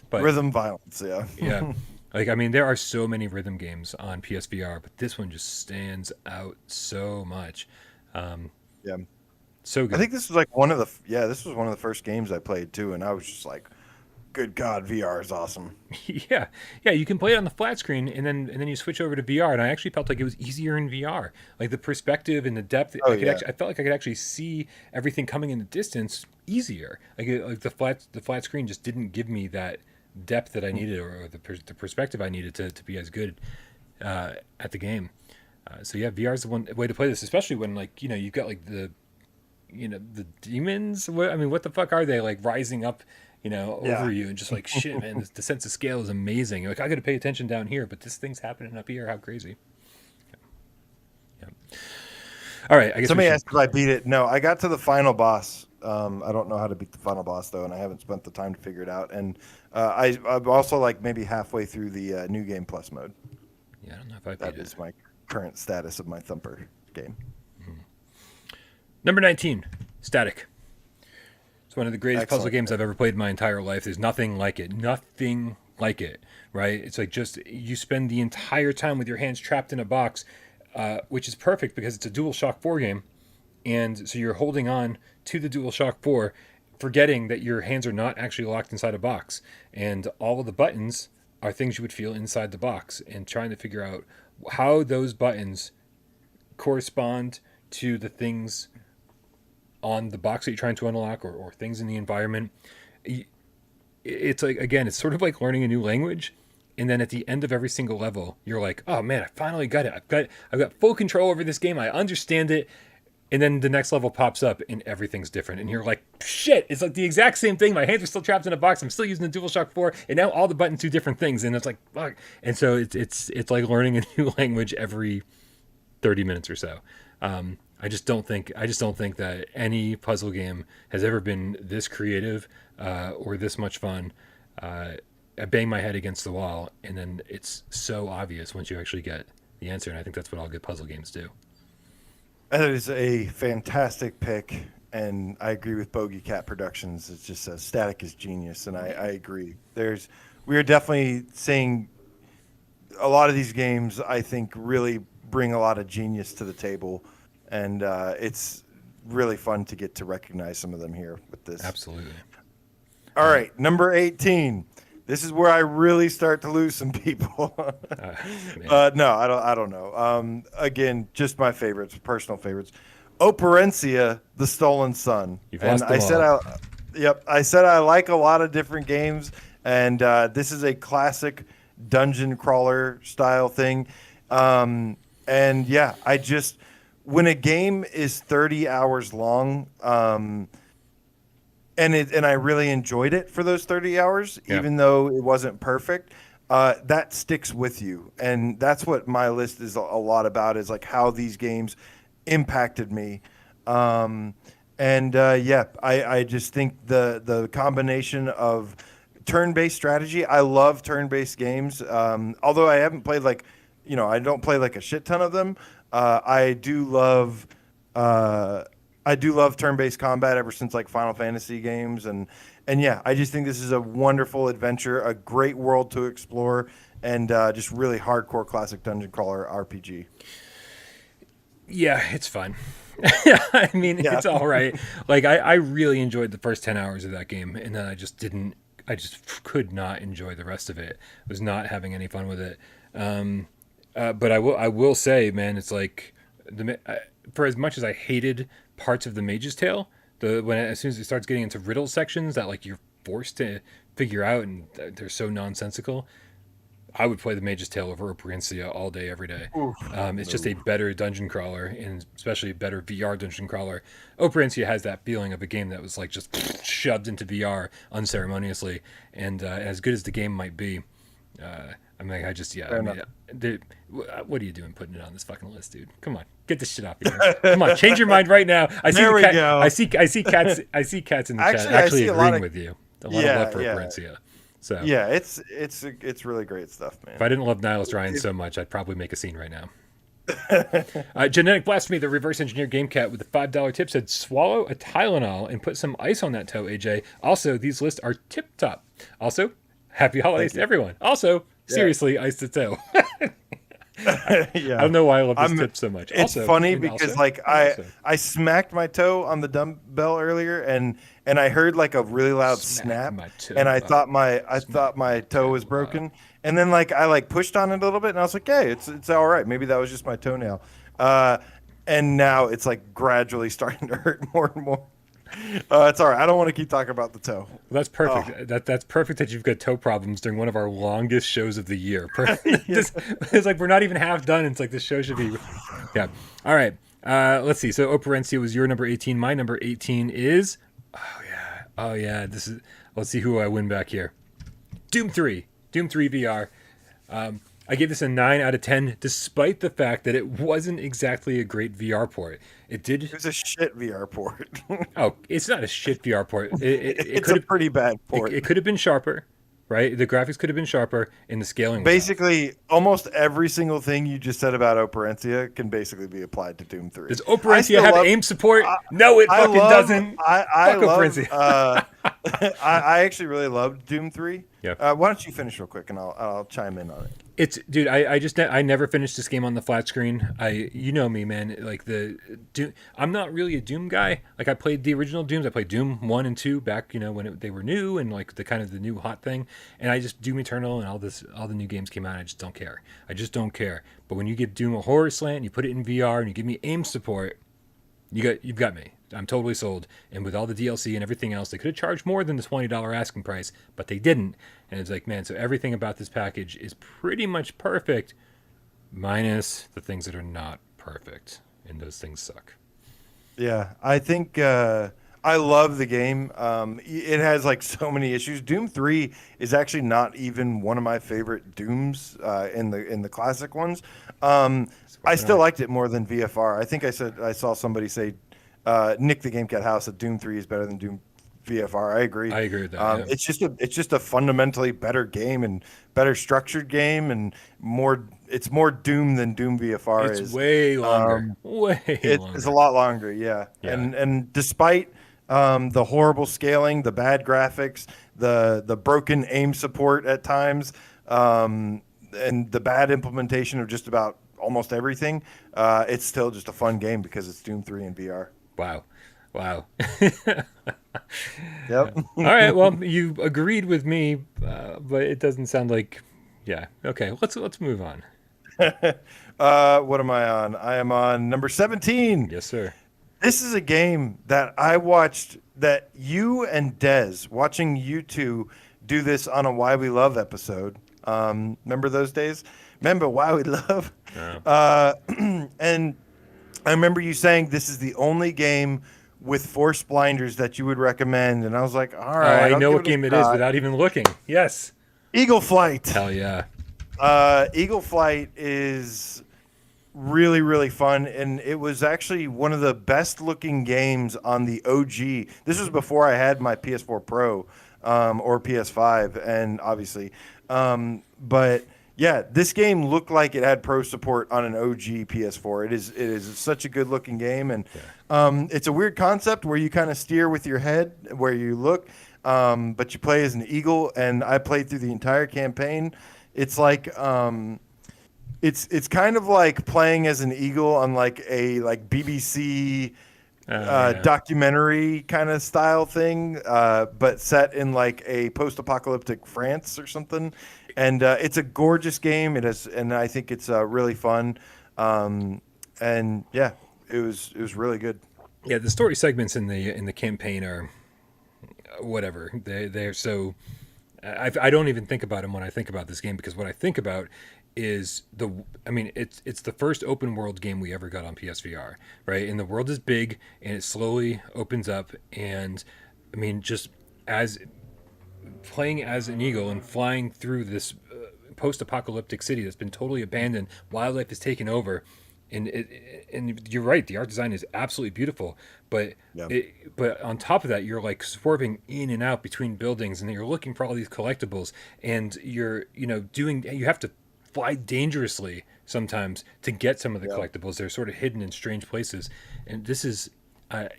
But Rhythm violence. Yeah. yeah. Like, I mean, there are so many rhythm games on PSVR, but this one just stands out so much. Yeah. So good. I think this was like this was one of the first games I played too, and I was just like, good God, VR is awesome. Yeah, you can play it on the flat screen, and then you switch over to VR, and I actually felt like it was easier in VR. Like the perspective and the depth, I felt like I could actually see everything coming in the distance easier. Like the flat screen just didn't give me that depth that I needed, or the perspective I needed to be as good at the game. So yeah, VR is the one way to play this, especially when you've got like the demons. What the fuck are they, like, rising up over you, and just like shit, man, the sense of scale is amazing. You're like, I gotta pay attention down here, but this thing's happening up here. How crazy. Yeah. All right, I guess somebody asked if I beat it. No, I got to the final boss. I don't know how to beat the final boss though, and I haven't spent the time to figure it out. And I'm also like maybe halfway through the New Game Plus mode. Yeah, I don't know if I beat That is my current status of my Thumper game. Number 19, Static. It's one of the greatest puzzle games I've ever played in my entire life. There's nothing like it. Nothing like it, right? It's like just you spend the entire time with your hands trapped in a box, which is perfect because it's a DualShock 4 game. And so you're holding on to the DualShock 4, forgetting that your hands are not actually locked inside a box. And all of the buttons are things you would feel inside the box, and trying to figure out how those buttons correspond to the things on the box that you're trying to unlock, or things in the environment. It's like, again, it's sort of like learning a new language. And then at the end of every single level, you're like, oh man, I finally got it. I've got full control over this game. I understand it. And then the next level pops up and everything's different. And you're like, shit, it's like the exact same thing. My hands are still trapped in a box. I'm still using the DualShock 4. And now all the buttons do different things. And it's like, fuck. And so it's like learning a new language every 30 minutes or so. I just don't think that any puzzle game has ever been this creative or this much fun. I bang my head against the wall, and then it's so obvious once you actually get the answer. And I think that's what all good puzzle games do. That is a fantastic pick, and I agree with Bogey Cat Productions. It's just Static is genius, and I agree. We are definitely seeing a lot of these games, I think, really bring a lot of genius to the table. And it's really fun to get to recognize some of them here with this. Absolutely. All right, number 18. This is where I really start to lose some people. No, I don't know. Again, just my favorites, personal favorites. Operencia, The Stolen Son. You've lost them all. I said I like a lot of different games, and this is a classic dungeon crawler style thing. And yeah, when a game is 30 hours long, and I really enjoyed it for those 30 hours, even though it wasn't perfect, that sticks with you. And that's what my list is a lot about, is like how these games impacted me. I just think the combination of turn-based strategy, I love turn-based games. Although I haven't played I don't play like a shit ton of them. I do love turn-based combat ever since like Final Fantasy games, and yeah, I just think this is a wonderful adventure, a great world to explore, and just really hardcore classic dungeon crawler RPG. Yeah, it's fun. I mean, it's all right. Like I really enjoyed the first 10 hours of that game, and then I just could not enjoy the rest of it. I was not having any fun with it. But I will say, man, it's like for as much as I hated parts of the Mage's Tale, as soon as it starts getting into riddle sections that like you're forced to figure out and they're so nonsensical, I would play the Mage's Tale over Operencia all day, every day. It's just a better dungeon crawler, and especially a better VR dungeon crawler. Operencia has that feeling of a game that was like just shoved into VR unceremoniously, and as good as the game might be, what are you doing putting it on this fucking list, dude? Come on, get this shit off here. Come on, change your mind right now. I see cats in the chat actually agreeing with you. A lot of love for Operencia. So Yeah, it's really great stuff, if I man. didn't love Nihilus Ryan so much, I'd probably make a scene right now. Genetic Blasphemy, the reverse engineer game cat with the $5 tip said, swallow a Tylenol and put some ice on that toe, AJ. Also, these lists are tip top. Also, happy holidays Thank to you. everyone. Also, Yeah. seriously, ice the toe. I Yeah. don't know why I love this I'm tip so much. It's Also, funny and because also, like and also, I smacked my toe on the dumbbell earlier and I heard like a really loud smack snap my and toe up. I thought Smack my my toe was toe up. broken. And then like I like pushed on it a little bit and I was like, "Hey, it's all right. Maybe that was just my toenail." Uh and now it's like gradually starting to hurt more and more. It's all right. I don't want to keep talking about the toe. Well, that's Oh, perfect. That's perfect that you've got toe problems during one of our longest shows of the year. yeah. It's like we're not even half done. It's like this show should be. Yeah. All right. Let's see. So Operencia was your number 18. My number 18 is. Oh yeah. Oh yeah. This is. Let's see who I win back here. Doom 3. Doom 3 VR. I gave this a 9 out of 10, despite the fact that it wasn't exactly a great VR port. It It did. was a shit VR port. Oh, it's not a shit VR port. It It's could a have. pretty bad It, port. it could have been sharper, right? The graphics could have been sharper, and the scaling was off. Basically, almost every single thing you just said about Operencia can basically be applied to Doom 3. Does I Operencia still have love aim support? I, No, it I fucking love doesn't. I Fuck love Operencia. I actually really loved Doom 3. Yeah. Why don't you finish real quick and I'll chime in on it. It's dude. I never finished this game on the flat screen. You know me, man. Like the Doom. I'm not really a Doom guy. Like I played the original Dooms. I played Doom 1 and 2 back, when they were new and like the kind of the new hot thing. And I just Doom Eternal and all the new games came out. I just don't care. I just don't care. But when you give Doom a horror slant, and you put it in VR, and you give me aim support, you've got me. I'm totally sold. And with all the DLC and everything else, they could have charged more than the $20 asking price, but they didn't. And it's like, man, so everything about this package is pretty much perfect, minus the things that are not perfect, and those things suck. Yeah, I think I love the game. It has like so many issues. Doom 3 is actually not even one of my favorite Dooms in the classic ones. So I what can still liked it more than VFR. I think I saw somebody say Nick the Game Cat House that Doom 3 is better than Doom VFR. I agree. I agree with that. Yeah. It's just a fundamentally better game and better structured game and it's more Doom than Doom VFR It's is. way longer. Um, Way it's a longer. lot longer, yeah. Yeah. And despite the horrible scaling, the bad graphics, the broken aim support at times, and the bad implementation of just about almost everything, it's still just a fun game because it's Doom 3 in VR. Wow. Wow. Yep. All right. Well, you agreed with me, but it doesn't sound like. Yeah. Okay. Let's move on. What am I on? I am on number 17. Yes, sir. This is a game that I watched that you and Dez, watching you two do this on a Why We Love episode. Remember those days? Remember Why We Love? Yeah. And I remember you saying this is the only game with force blinders that you would recommend. And I was like, all Oh, right, I I'll know give what it a game it is shot. without even looking. Yes. Eagle Flight. Hell yeah. Eagle Flight is really, really fun. And it was actually one of the best looking games on the OG. This was before I had my PS4 Pro or PS5, and obviously. But yeah, this game looked like it had pro support on an OG PS4. It is such a good looking game, and it's a weird concept where you kind of steer with your head where you look, but you play as an eagle. And I played through the entire campaign. It's like it's kind of like playing as an eagle on like a BBC Yeah. documentary kind of style thing, but set in like a post-apocalyptic France or something. And it's a gorgeous game. And I think it's really fun. And yeah, it was really good. Yeah. The story segments in the campaign are whatever. They're so. I don't even think about them when I think about this game, because what I think about is it's the first open world game we ever got on PSVR, right? And the world is big and it slowly opens up, and I mean, just as playing as an eagle and flying through this post-apocalyptic city that's been totally abandoned, wildlife is taken over. And you're right, the art design is absolutely beautiful, but Yeah. but on top of that, you're like swerving in and out between buildings, and you're looking for all these collectibles, and you have to fly dangerously sometimes to get some of the Yeah. collectibles. They're sort of hidden in strange places, and this is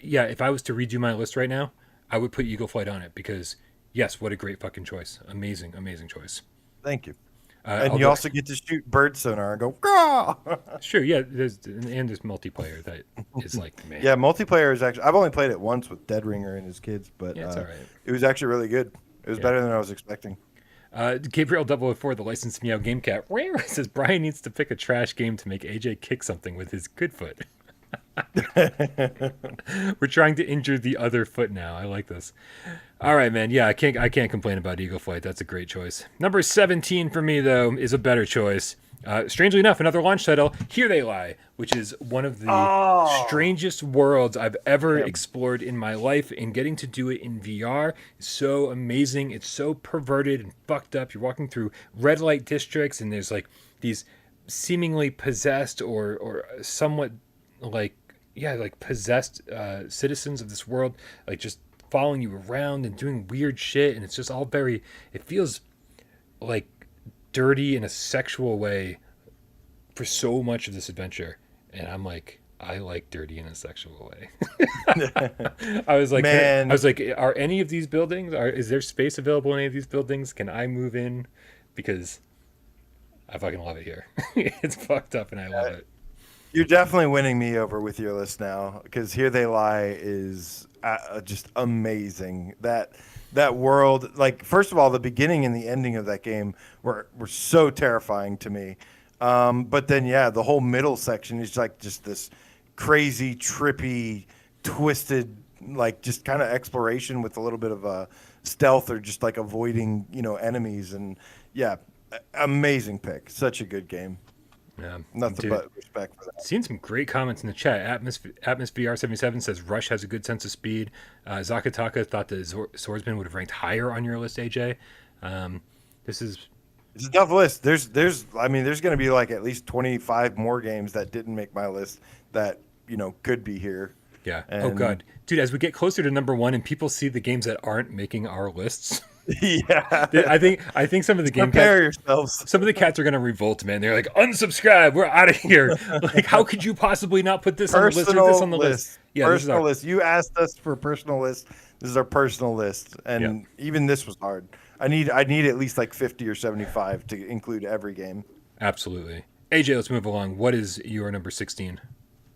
yeah, if I was to redo my list right now, I would put Eagle Flight on it because yes, what a great fucking choice. Amazing choice. Thank you. And you Although also get to shoot bird sonar and go, "Grah!" sure, yeah, there's multiplayer that is like, man, Yeah, multiplayer is actually. I've only played it once with Dead Ringer and his kids, but yeah, it's all right. it was actually really good. It was Yeah. better than I was expecting. Gabriel 004, the licensed meow game cat, says Brian needs to pick a trash game to make AJ kick something with his good foot. We're trying to injure the other foot now. I like this. All right, man. Yeah, I can't complain about Eagle Flight. That's a great choice. Number 17 for me though is a better choice. Strangely enough, another launch title, Here They Lie, which is one of the strangest worlds I've ever explored in my life, and getting to do it in VR is so amazing. It's so perverted and fucked up. You're walking through red light districts, and there's like these seemingly possessed or somewhat like like possessed citizens of this world, like just following you around and doing weird shit, and it's just all very. It feels like dirty in a sexual way for so much of this adventure, and I'm like, I like dirty in a sexual way. I was like, Man. are any of these buildings? Is there space available in any of these buildings? Can I move in? Because I fucking love it here. It's fucked up, and I love it. You're definitely winning me over with your list now, because Here They Lie is just amazing. That world, like, first of all, the beginning and the ending of that game were so terrifying to me. But then, yeah, the whole middle section is like just this crazy, trippy, twisted, like just kind of exploration with a little bit of stealth or just like avoiding, enemies. And yeah, amazing pick. Such a good game. Yeah, Nothing dude. but respect for that. Seen some great comments in the chat. AtmosVR77 says Rush has a good sense of speed. Zakataka thought the Swordsman would have ranked higher on your list, AJ. This is It's a tough list. I mean, there's going to be like at least 25 more games that didn't make my list that, could be here. yeah. Oh And god, dude. As we get closer to number one and people see the games that aren't making our lists, yeah. I think some of the game Prepare cats, yourselves. some of the cats are gonna revolt, man. They're like, unsubscribe. We're out of here. Like, how could you possibly not put this on the list or this on the list? Yeah, this is Personal our, list. You asked us for a personal list. This is our personal list. And even this was hard. I need at least like 50 or 75 to include every game. absolutely. AJ, let's move along. What is your number 16?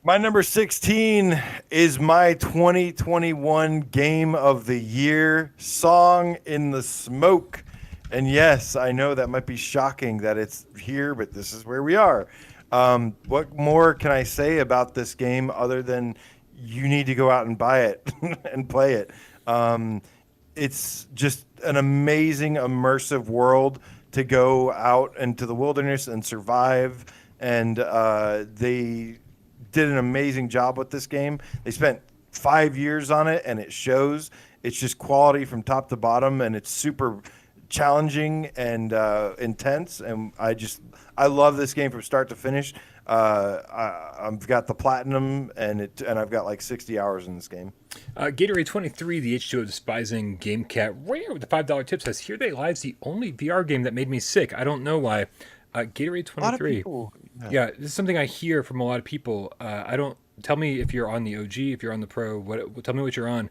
My number 16 is my 2021 Game of the Year, Song in the Smoke. And yes, I know that might be shocking that it's here, but this is where we are. What more can I say about this game other than you need to go out and buy it and play it? It's just an amazing, immersive world to go out into the wilderness and survive. And they did an amazing job with this game. They spent 5 years on it, and it shows. It's just quality from top to bottom, and it's super challenging and intense. And I love this game from start to finish. I've got the platinum, and I've got like 60 hours in this game. Gatorade 23, the H2O despising game cat, rare with the $5 tip says, Here They Lie's the only VR game that made me sick. I don't know why. Gatorade 23. A lot of people. Yeah, this is something I hear from a lot of people. I don't. Tell me if you're on the OG, if you're on the Pro. Tell me what you're on.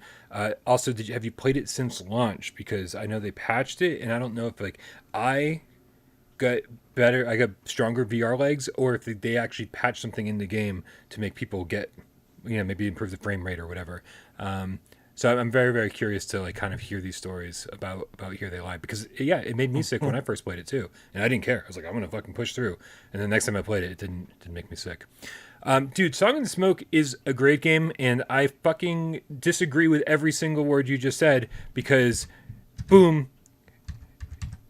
Also, have you played it since launch? Because I know they patched it, and I don't know if I got better. I got stronger VR legs, or if they actually patched something in the game to make people get, maybe improve the frame rate or whatever. So I'm very, very curious to kind of hear these stories about Here They Lie, because it made me sick when I first played it too, and I didn't care. I was like, I'm gonna fucking push through. And the next time I played it, it didn't make me sick. Dude, Song in the Smoke is a great game, and I fucking disagree with every single word you just said, because, boom,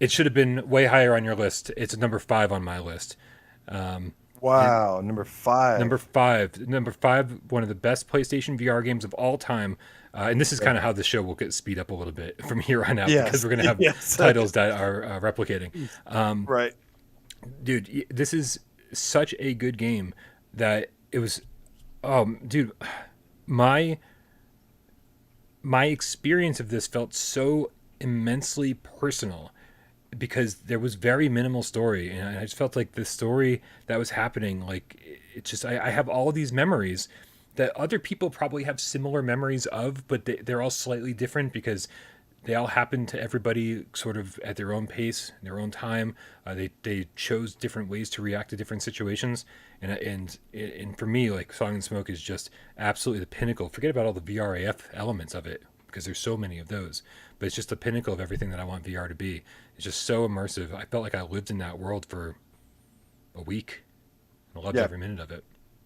it should have been way higher on your list. It's number 5 on my list. Wow, number 5. Number five, one of the best PlayStation VR games of all time. And this is kind of how the show will get speed up a little bit from here on out, because we're going to have titles that are replicating. Right. Dude, this is such a good game. that it was, oh, dude, my my experience of this felt so immensely personal because there was very minimal story, and I just felt like the story that was happening, like it's just I have all these memories that other people probably have similar memories of, but they're all slightly different because they all happen to everybody sort of at their own pace, their own time. They chose different ways to react to different situations, and for me, like Song and Smoke is just absolutely the pinnacle. Forget about all the VRAF elements of it because there's so many of those, but it's just the pinnacle of everything that I want VR to be. It's just so immersive. I felt like I lived in that world for a week. I loved Yeah. every minute of it.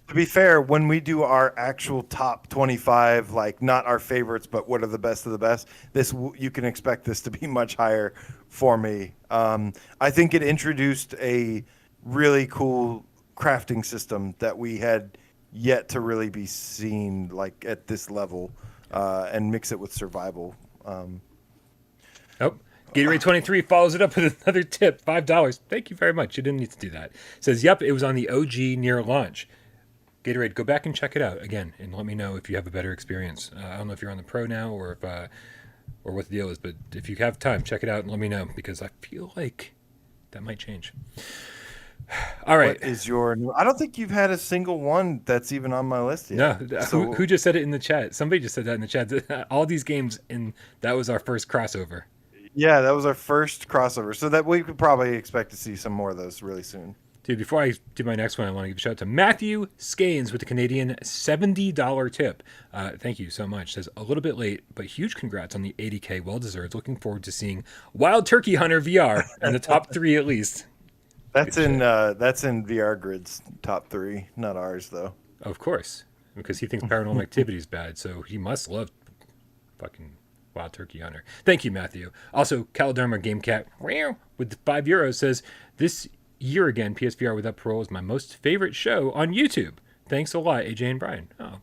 To be fair, when we do our actual top 25, like not our favorites, but what are the best of the best, you can expect this to be much higher for me. I think it introduced a really cool crafting system that we had yet to really be seen like at this level, and mix it with survival. Oh, Gatorade 23 follows it up with another tip, $5. Thank you very much. You didn't need to do that. Says, yep, it was on the OG near launch. Gatorade, go back and check it out again, and let me know if you have a better experience. I don't know if you're on the Pro now or if or what the deal is, but if you have time, check it out and let me know because I feel like that might change. All right. What is your? I don't think you've had a single one that's even on my list yet. No, So who just said it in the chat? Somebody just said that in the chat. All these games, and that was our first crossover. yeah, that was our first crossover. So that we could probably expect to see some more of those really soon. Dude, before I do my next one, I want to give a shout out to Matthew Scanes with the Canadian $70 tip. Thank you so much. Says, a little bit late, but huge congrats on the 80K. Well deserved. Looking forward to seeing Wild Turkey Hunter VR in the top 3 at least. That's in VR Grid's top 3, not ours though. Of course, because he thinks Paranormal Activity is bad, so he must love fucking Wild Turkey Hunter. Thank you, Matthew. Also, Caloderma Game Cat with the €5 says, this year again, PSVR without Parole is my most favorite show on YouTube. Thanks a lot, AJ and Bryan. Oh,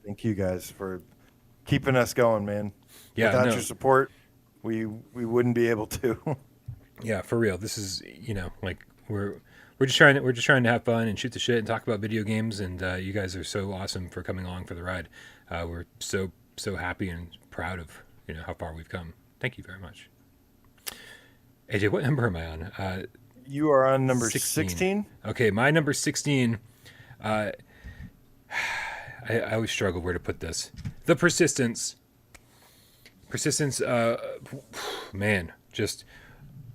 Thank you guys for keeping us going, man. yeah, Without no. your support, we wouldn't be able to. Yeah, for real. This is, like we're just trying to have fun and shoot the shit and talk about video games, and you guys are so awesome for coming along for the ride. We're so happy and proud of how far we've come. Thank you very much. AJ, what number am I on? You are on number 16. 16. Okay, my number 16. I always struggle where to put this. The Persistence. Man, just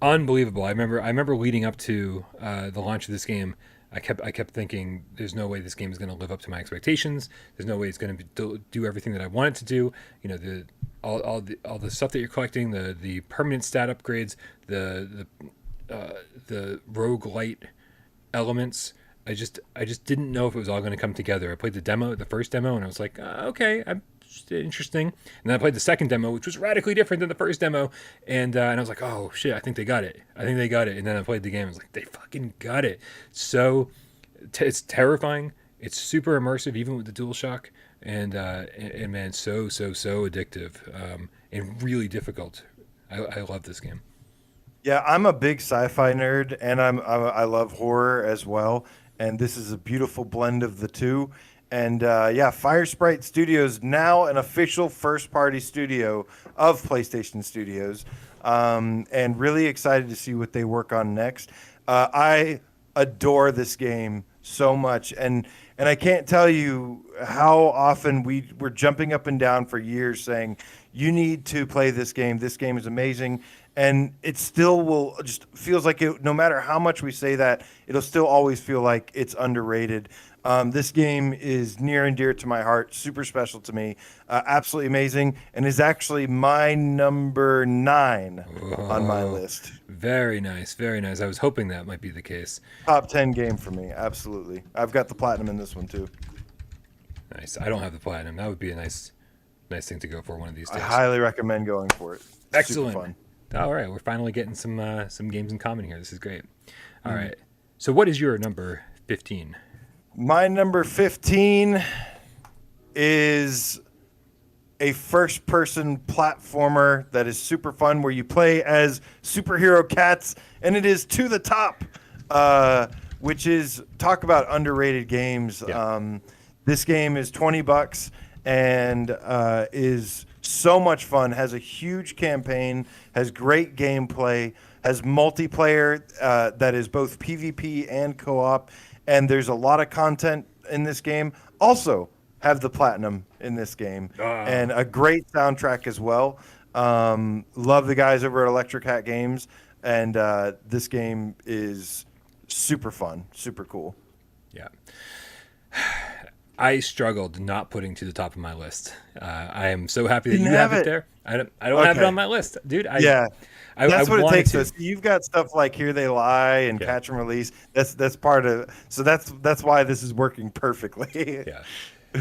unbelievable. I remember leading up to the launch of this game. I kept thinking, there's no way this game is going to live up to my expectations. There's no way it's going to do everything that I want it to do. All the stuff that you're collecting, the permanent stat upgrades, the roguelite elements. I just didn't know if it was all going to come together. I played the first demo, and I was like, okay, I'm interesting. And then I played the second demo, which was radically different than the first demo, and I was like, oh shit, I think they got it. And then I played the game. I was like, they fucking got it. So it's terrifying. It's super immersive, even with the DualShock, and man, so addictive, and really difficult. I love this game. Yeah, I'm a big sci-fi nerd, and I love horror as well. And this is a beautiful blend of the two. And Fire Sprite Studios, now an official first-party studio of PlayStation Studios, and really excited to see what they work on next. I adore this game so much, and I can't tell you how often we were jumping up and down for years saying, you need to play this game. This game is amazing. And it still will just feels like it, no matter how much we say that, it'll still always feel like it's underrated. This game is near and dear to my heart, super special to me, absolutely amazing, and is actually my number 9 on my list. Very nice, very nice. I was hoping that might be the case. Top 10 game for me, absolutely. I've got the platinum in this one too. Nice. I don't have the platinum. That would be a nice thing to go for one of these I days. highly recommend going for it. It's Excellent. super fun. All right, we're finally getting some games in common here. This is great. All right. So what is your number 15? My number 15 is a first-person platformer that is super fun, where you play as superhero cats, and it is To the Top, which is talk about underrated games. Yeah. This game is $20 and is so much fun. Has a huge campaign, has great gameplay, has multiplayer that is both PvP and co-op, and there's a lot of content in this game. Also, have the platinum in this game and a great soundtrack as well. Love the guys over at Electric Hat Games, and this game is super fun, super cool. Yeah. I struggled not putting to the top of my list. I am so happy that Didn't you have have it it. there. I don't have it Okay. on my list, dude. Yeah, that's what it wanted takes. to. So you've got stuff like Here They Lie and Yeah. Catch and Release. That's part of. So that's why this is working perfectly. Yeah.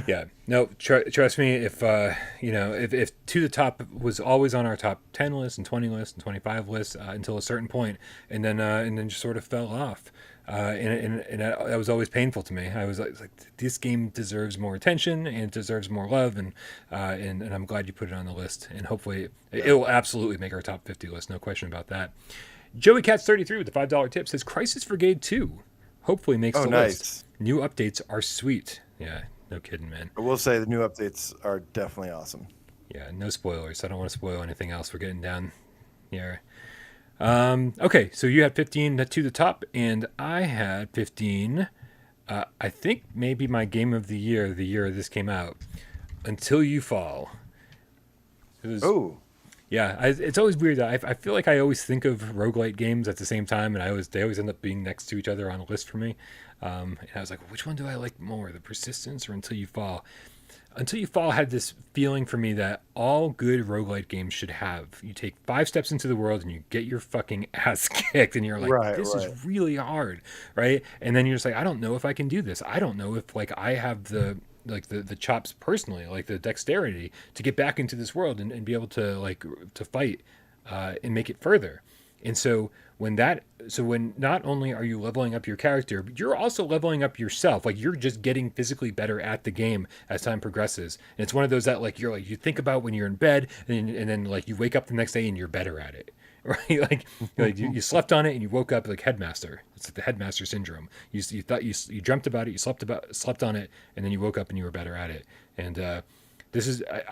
Yeah. No, trust me. If if To the Top was always on our top 10 list and 20 list and 25 list until a certain point, and then just sort of fell off. And that was always painful to me. I was like, this game deserves more attention and it deserves more love, and I'm glad you put it on the list. And hopefully, it will absolutely make our top 50 list. No question about that. Joey Cats 33 with the $5 tip says Crisis Brigade 2 hopefully makes the nice. list. New updates are sweet. Yeah. No kidding, man. I will say the new updates are definitely awesome. Yeah, no spoilers. I don't want to spoil anything else. We're getting down here. Okay, so you had 15 To the Top, and I had 15. I think maybe my game of the year this came out, Until You Fall. Oh, Yeah, it's always weird. I feel like I always think of roguelite games at the same time, and they always end up being next to each other on a list for me. And I was like, which one do I like more, the Persistence or Until You Fall? Until You Fall had this feeling for me that all good roguelite games should have. You take 5 steps into the world and you get your fucking ass kicked, and you're like, this is really hard, right? And then you're just like, I don't know if I can do this. I don't know if like I have the chops personally, like the dexterity to get back into this world and be able to to fight and make it further. And so when not only are you leveling up your character, but you're also leveling up yourself. Like you're just getting physically better at the game as time progresses. And it's one of those that you think about when you're in bed, and then like you wake up the next day and you're better at it. Right? Like you slept on it and you woke up like Headmaster. It's like the Headmaster syndrome. You thought you dreamt about it, you slept on it, and then you woke up and you were better at it. And I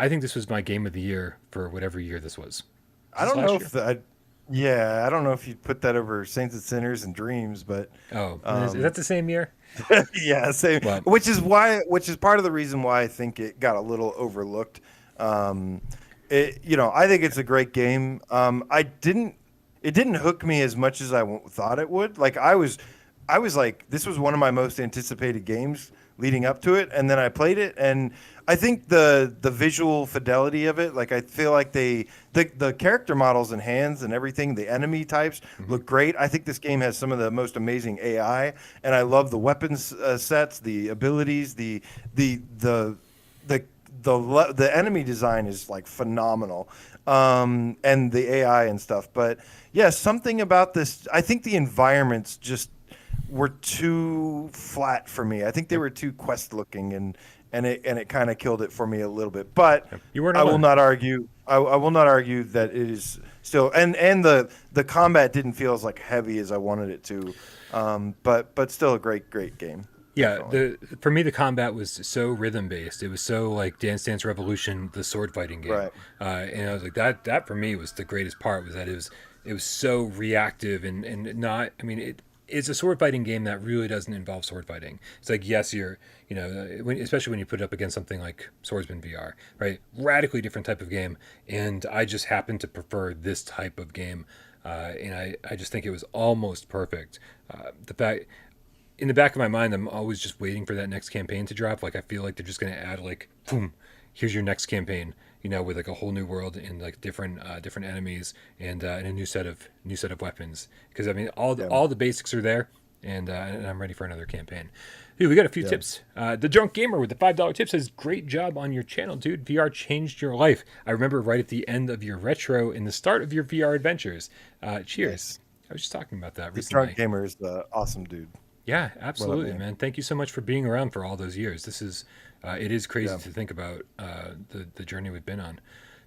think this was my game of the year for whatever year this was. I don't know if I don't know if you'd put that over Saints and Sinners and Dreams, but is that the same year? Yeah, same. What? Which is part of the reason why I think it got a little overlooked. I think it's a great game. It didn't hook me as much as I thought it would. Like I was like, this was one of my most anticipated games leading up to it, and then I played it, and I think the visual fidelity of it, like I feel like the character models and hands and everything, the enemy types look great. I think this game has some of the most amazing AI, and I love the weapons sets, the abilities, the enemy design is like phenomenal, and the AI and stuff. But yeah, something about this, I think the environments just were too flat for me. I think they were too quest looking, and it kind of killed it for me a little bit. But You weren't I will alone. not argue. I will not argue that it is still, and the combat didn't feel as like heavy as I wanted it to. But still a great game. Yeah, Definitely. for me the combat was so rhythm based. It was so like Dance Dance Revolution, the sword fighting game. Right. And I was like that for me was the greatest part, was that it was so reactive and not. I mean it's a sword fighting game that really doesn't involve sword fighting. It's like, yes, especially when you put it up against something like Swordsman VR, right? Radically different type of game, and I just happen to prefer this type of game, and I just think it was almost perfect. The fact, in the back of my mind, I'm always just waiting for that next campaign to drop. Like I feel like they're just going to add like, boom, here's your next campaign, with like a whole new world and like different enemies and a new set of weapons. Because I mean, all the basics are there, and I'm ready for another campaign. Dude, we got a few tips. The Drunk Gamer with the $5 tip says, "Great job on your channel, dude. VR changed your life. I remember right at the end of your retro and the start of your VR adventures. Cheers." Nice. I was just talking about that The recently. Drunk Gamer is the awesome dude. Yeah, absolutely, man. man. Thank you so much for being around for all those years. This is, it is crazy to think about the journey we've been on.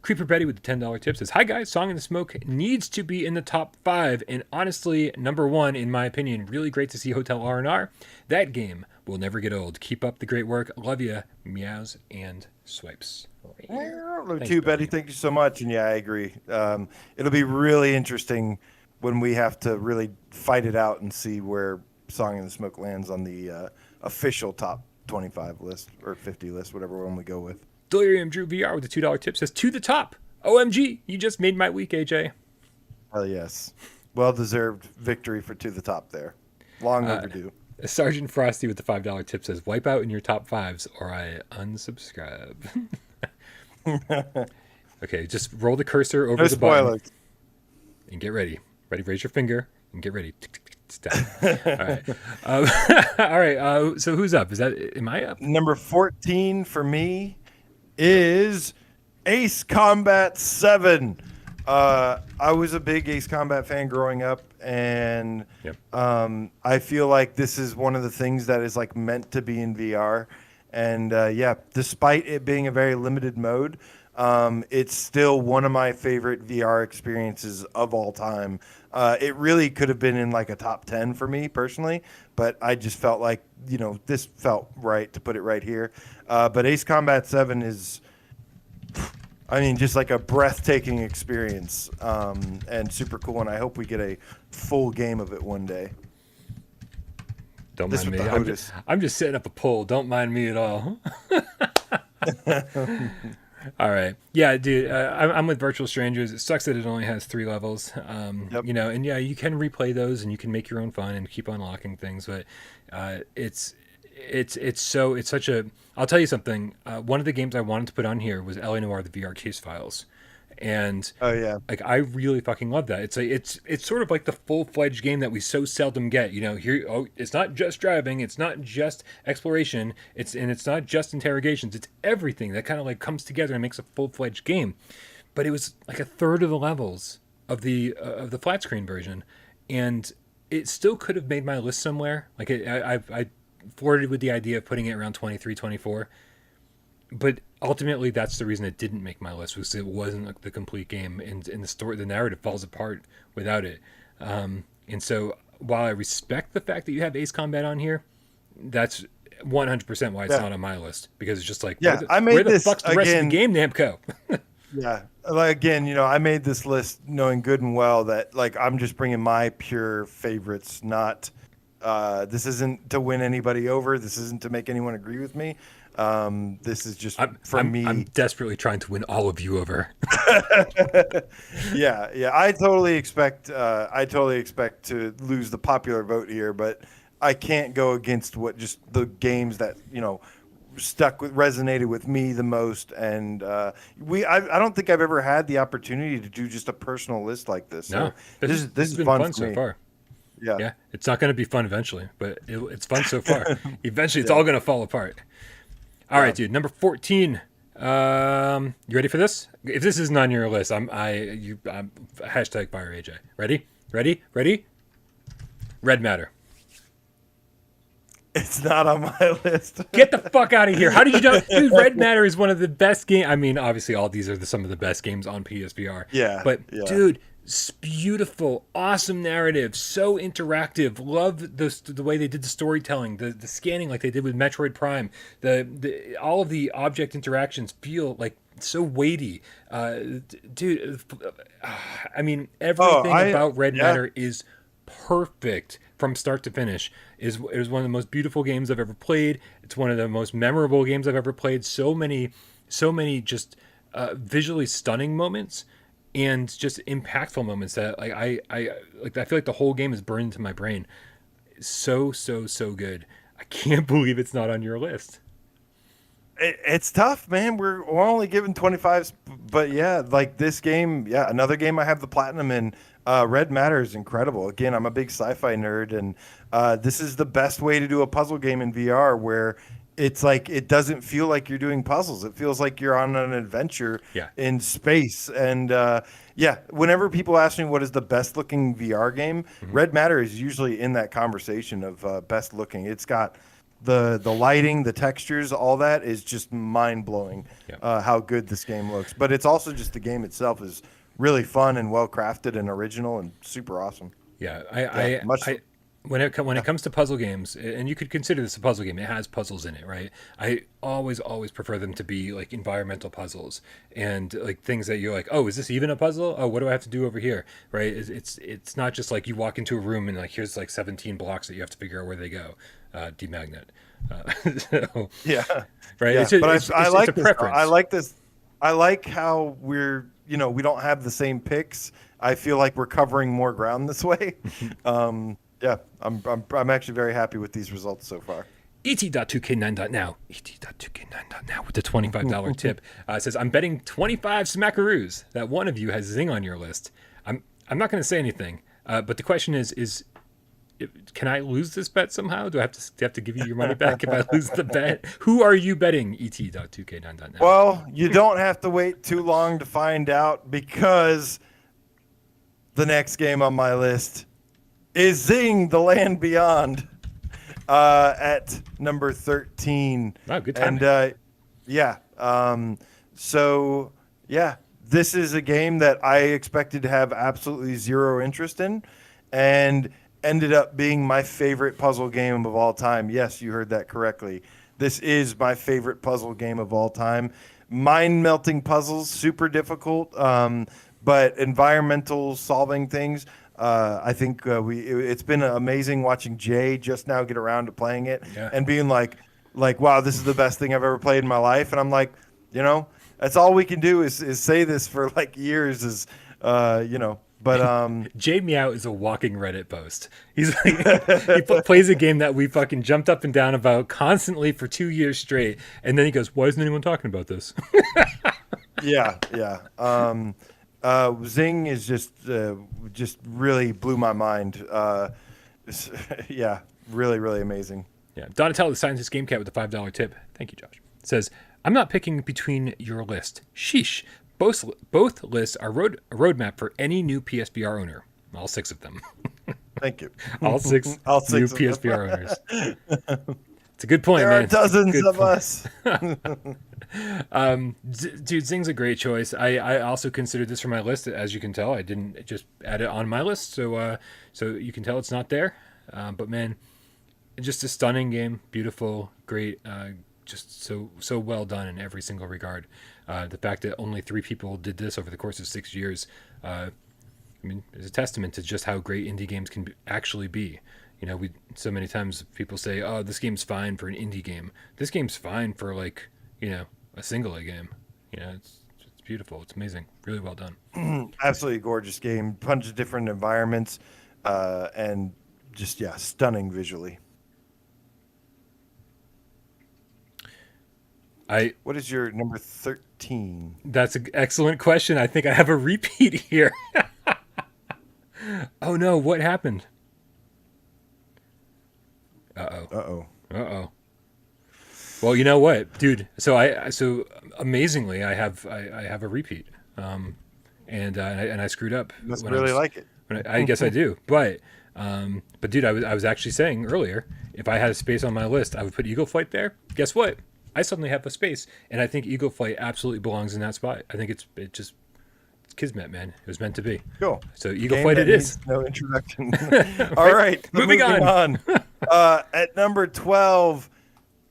Creeper Betty with the $10 tip says, "Hi guys, Song in the Smoke needs to be in the top 5, and honestly, number 1 in my opinion. Really great to see Hotel R&R. That game will never get old. Keep up the great work. Love ya. Meows and swipes." Thanks, too, Betty. Thank you so much. And yeah, I agree. It'll be really interesting when we have to really fight it out and see where Song in the Smoke lands on the official top 25 list or 50 list, whatever one we go with. Delirium Drew VR with the $2 tip says, "To the top. OMG, you just made my week, AJ." Hell yes. Well-deserved victory for To the Top there. Long overdue. Sergeant Frosty with the $5 tip says, "Wipe out in your top 5s or I unsubscribe." Okay, just roll the cursor over the button and get ready. Ready, raise your finger and get ready. All right. All right. So who's up? Am I up? Number 14 for me is Ace Combat 7. I was a big Ace Combat fan growing up, and Yep. I feel like this is one of the things that is like meant to be in VR. And yeah, despite it being a very limited mode, it's still one of my favorite VR experiences of all time. It really could have been in like a top 10 for me personally, but I just felt like, this felt right to put it right here. But Ace Combat 7 is, just like a breathtaking experience, and super cool. And I hope we get a full game of it one day. Don't mind me. I'm just setting up a poll. Don't mind me at all. All right. Yeah, dude, I'm with Virtual Strangers. It sucks that it only has 3 levels. Yep. And yeah, you can replay those and you can make your own fun and keep unlocking things. But it's such a. I'll tell you something. One of the games I wanted to put on here was LA Noire: The VR Case Files. And oh yeah, like I really fucking love that. It's sort of like the full-fledged game that we so seldom get. It's not just driving, it's not just exploration, it's not just interrogations. It's everything that kind of like comes together and makes a full-fledged game. But it was like a third of the levels of the flat screen version, and it still could have made my list somewhere. Like I flirted with the idea of putting it around 23, 24. But ultimately, that's the reason it didn't make my list, was it wasn't like the complete game, and the story, the narrative falls apart without it. And so, while I respect the fact that you have Ace Combat on here, that's 100% why it's not on my list, because it's just like, where the fuck's the rest of the game, Namco? Yeah, like again, I made this list knowing good and well that like I'm just bringing my pure favorites. Not this isn't to win anybody over. This isn't to make anyone agree with me. This is just for me. I'm desperately trying to win all of you over. Yeah. I totally expect to lose the popular vote here, but I can't go against what just the games that resonated with me the most. And I don't think I've ever had the opportunity to do just a personal list like this. No, so this is been fun so far. Yeah, it's not going to be fun eventually, but it's fun so far. Eventually, it's all going to fall apart. All right, dude. Number 14. You ready for this? If this isn't on your list, I'm hashtag fire AJ. Ready? Red Matter. It's not on my list. Get the fuck out of here! How did you know? Dude, Red Matter is one of the best games. I mean, obviously, all these are some of the best games on PSVR. Yeah. But dude, beautiful, awesome narrative, so interactive. Love the way they did the storytelling, the scanning like they did with Metroid Prime. The all of the object interactions feel like so weighty. Dude, I mean, everything about Red Matter is perfect from start to finish. It was one of the most beautiful games I've ever played. It's one of the most memorable games I've ever played. So many just visually stunning moments and just impactful moments that like I feel like the whole game is burned into my brain. So good. I can't believe it's not on your list. It's tough, man. We're only given 25s, but yeah, like this game, another game I have the platinum in. Red Matter is incredible. Again, I'm a big sci-fi nerd, and this is the best way to do a puzzle game in VR, where it's like it doesn't feel like you're doing puzzles. It feels like you're on an adventure in space. And whenever people ask me what is the best looking VR game, Red Matter is usually in that conversation of best looking. It's got the lighting, the textures, all that is just mind blowing. Yeah. How good this game looks, but it's also just the game itself is really fun and well crafted and original and super awesome. Yeah, Yeah, much. when it comes to puzzle games, and you could consider this a puzzle game, it has puzzles in it, right? I always prefer them to be like environmental puzzles and like things that you're like, oh, is this even a puzzle? Oh, what do I have to do over here, right? It's not just like you walk into a room and like here's like 17 blocks that you have to figure out where they go, demagnet. So, Yeah, right. yeah. It's, just, But I it's like a this. preference. I like this. I like how we don't have the same picks. I feel like we're covering more ground this way. Yeah, I'm actually very happy with these results so far. et.2k9.now, et.2k9.now with the $25 tip says, I'm betting 25 smackaroos that one of you has Zing on your list. I'm not going to say anything, but the question is can I lose this bet somehow? Do I have to give you your money back if I lose the bet? Who are you betting? et.2k9.now. Well, you don't have to wait too long to find out because the next game on my list is Zing: The Land Beyond at number 13. Wow, good timing. And so yeah, this is a game that I expected to have absolutely zero interest in, and ended up being my favorite puzzle game of all time. Yes, you heard that correctly. This is my favorite puzzle game of all time. Mind-melting puzzles, super difficult, but environmental solving things. I think it's been amazing watching Jay just now get around to playing it and being like, wow, this is the best thing I've ever played in my life. And I'm like, that's all we can do is say this for like years is, But Jay Meow is a walking Reddit post. He's like, plays a game that we fucking jumped up and down about constantly for 2 years straight, and then he goes, "Why isn't anyone talking about this?" yeah. Zing is just really blew my mind. Yeah, really, really amazing. Yeah, Donatello, the Scientist Game Cat with the $5 tip. Thank you, Josh. Says, I'm not picking between your list. Sheesh. Both lists are a roadmap for any new PSVR owner. All 6 of them. Thank you. All six new PSVR owners. It's a good point, there man. Are dozens of us. Dude, Zing's a great choice. I also considered this for my list. As you can tell, I didn't just add it on my list, so you can tell it's not there. But man, just a stunning game, beautiful, great, just so well done in every single regard. The fact that only 3 people did this over the course of 6 years, is a testament to just how great indie games can actually be. We so many times people say, "Oh, this game's fine for an indie game." This game's fine for like, a single A game. It's beautiful. It's amazing. Really well done. Absolutely gorgeous game. Bunch of different environments, and just stunning visually. What is your number 13? That's an excellent question. I think I have a repeat here. Oh no, what happened? Uh-oh. Well, you know what, dude? So amazingly, I have a repeat. And I screwed up. You must really like it. I guess I do. But dude, I was actually saying earlier, if I had a space on my list, I would put Eagle Flight there. Guess what? I suddenly have a space, and I think Eagle Flight absolutely belongs in that spot. I think it's kismet, man. It was meant to be. Cool. So Eagle Flight it is. No introduction. All right. Moving on. At number 12,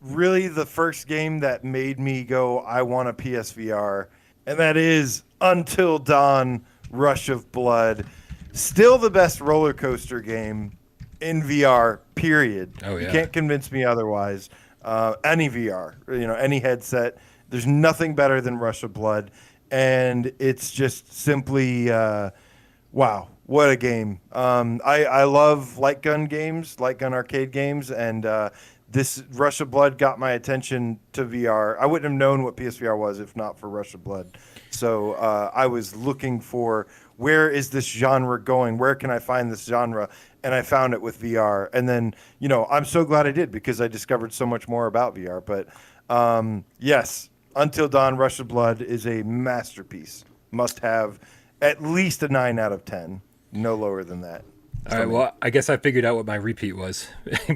really the first game that made me go, I want a PSVR, and that is Until Dawn: Rush of Blood. Still the best roller coaster game in VR, period. Oh, yeah. You can't convince me otherwise. Any VR, any headset. There's nothing better than Rush of Blood. And it's just simply, wow, what a game. I love light gun games, light gun arcade games. And this Rush of Blood got my attention to VR. I wouldn't have known what PSVR was if not for Rush of Blood. So I was looking for, where is this genre going? Where can I find this genre? And I found it with VR. And then, I'm so glad I did because I discovered so much more about VR. But yes, Until Dawn: Rush of Blood is a masterpiece. Must have at least a 9 out of 10. No lower than that. All right. Well, I guess I figured out what my repeat was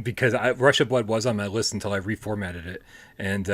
because Rush of Blood was on my list until I reformatted it, and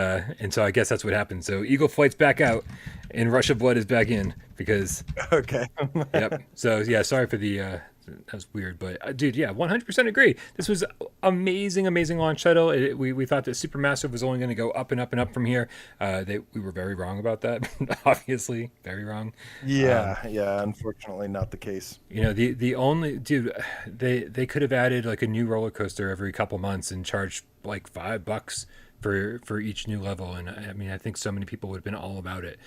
so I guess that's what happened. So Eagle Flight's back out, and Rush of Blood is back in because Okay. yep. So yeah, sorry for the that was weird, but dude, yeah, 100% agree. This was amazing, amazing launch title. We thought that Supermassive was only going to go up and up and up from here. We were very wrong about that. Obviously, very wrong. Yeah, unfortunately not the case. You know, the only dude, they could have added like a new roller coaster every couple months and charged like $5 for each new level, and I mean, I think so many people would have been all about it.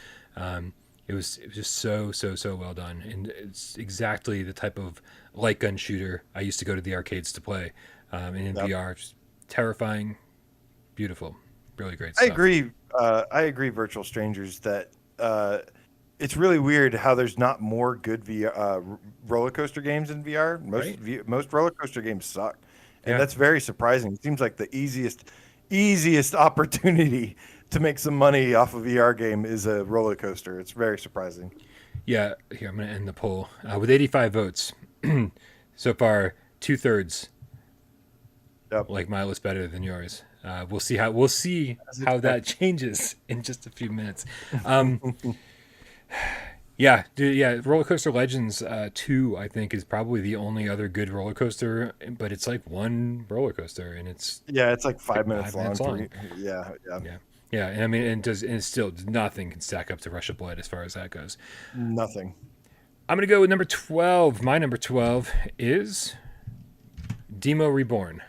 It was just so well done, and it's exactly the type of light gun shooter I used to go to the arcades to play. And in Yep. VR, just terrifying, beautiful, really great I stuff. agree. I agree, Virtual Strangers, that it's really weird how there's not more good roller coaster games in VR. Right? Most roller coaster games suck, and Yeah. that's very surprising. It seems like the easiest opportunity to make some money off a VR game is a roller coaster. It's very surprising. Yeah, here I'm going to end the poll with 85 votes. So far, 2/3 Yep. like my list better than yours. We'll see how that changes in just a few minutes. Um, yeah, dude, yeah. Roller Coaster Legends 2, I think, is probably the only other good roller coaster, but it's like one roller coaster, and it's Yeah, it's like like 5 minutes 5 minutes long. long. Yeah. Yeah, yeah, and I mean, and still nothing can stack up to Rush of Blood as far as that goes. Nothing. I'm gonna go with number 12. My number 12 is Demo Reborn.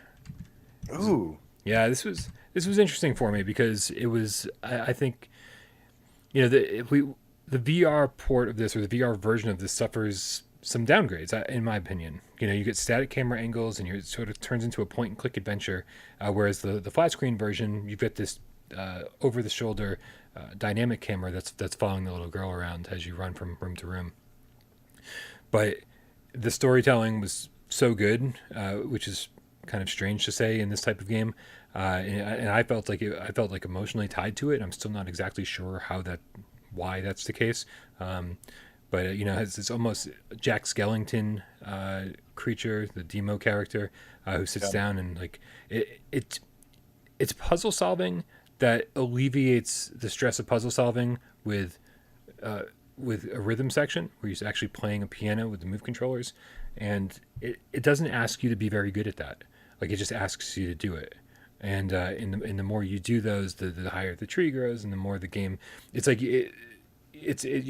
Ooh. Yeah, this was interesting for me because it was I think you know the VR port of this or the VR version of this suffers some downgrades in my opinion. You know, you get static camera angles and it sort of turns into a point and click adventure, whereas the flat screen version you've got this over the shoulder dynamic camera that's following the little girl around as you run from room to room. But the storytelling was so good, which is kind of strange to say in this type of game. And I felt like I felt like emotionally tied to it. I'm still not exactly sure why that's the case. But you know, it's almost Jack Skellington creature, the demo character, who sits Yeah. down and like it's puzzle solving that alleviates the stress of puzzle solving uh, with a rhythm section where you're actually playing a piano with the move controllers, and it doesn't ask you to be very good at that. Like it just asks you to do it, and in the more you do those, the higher the tree grows, and the more the game. It's like you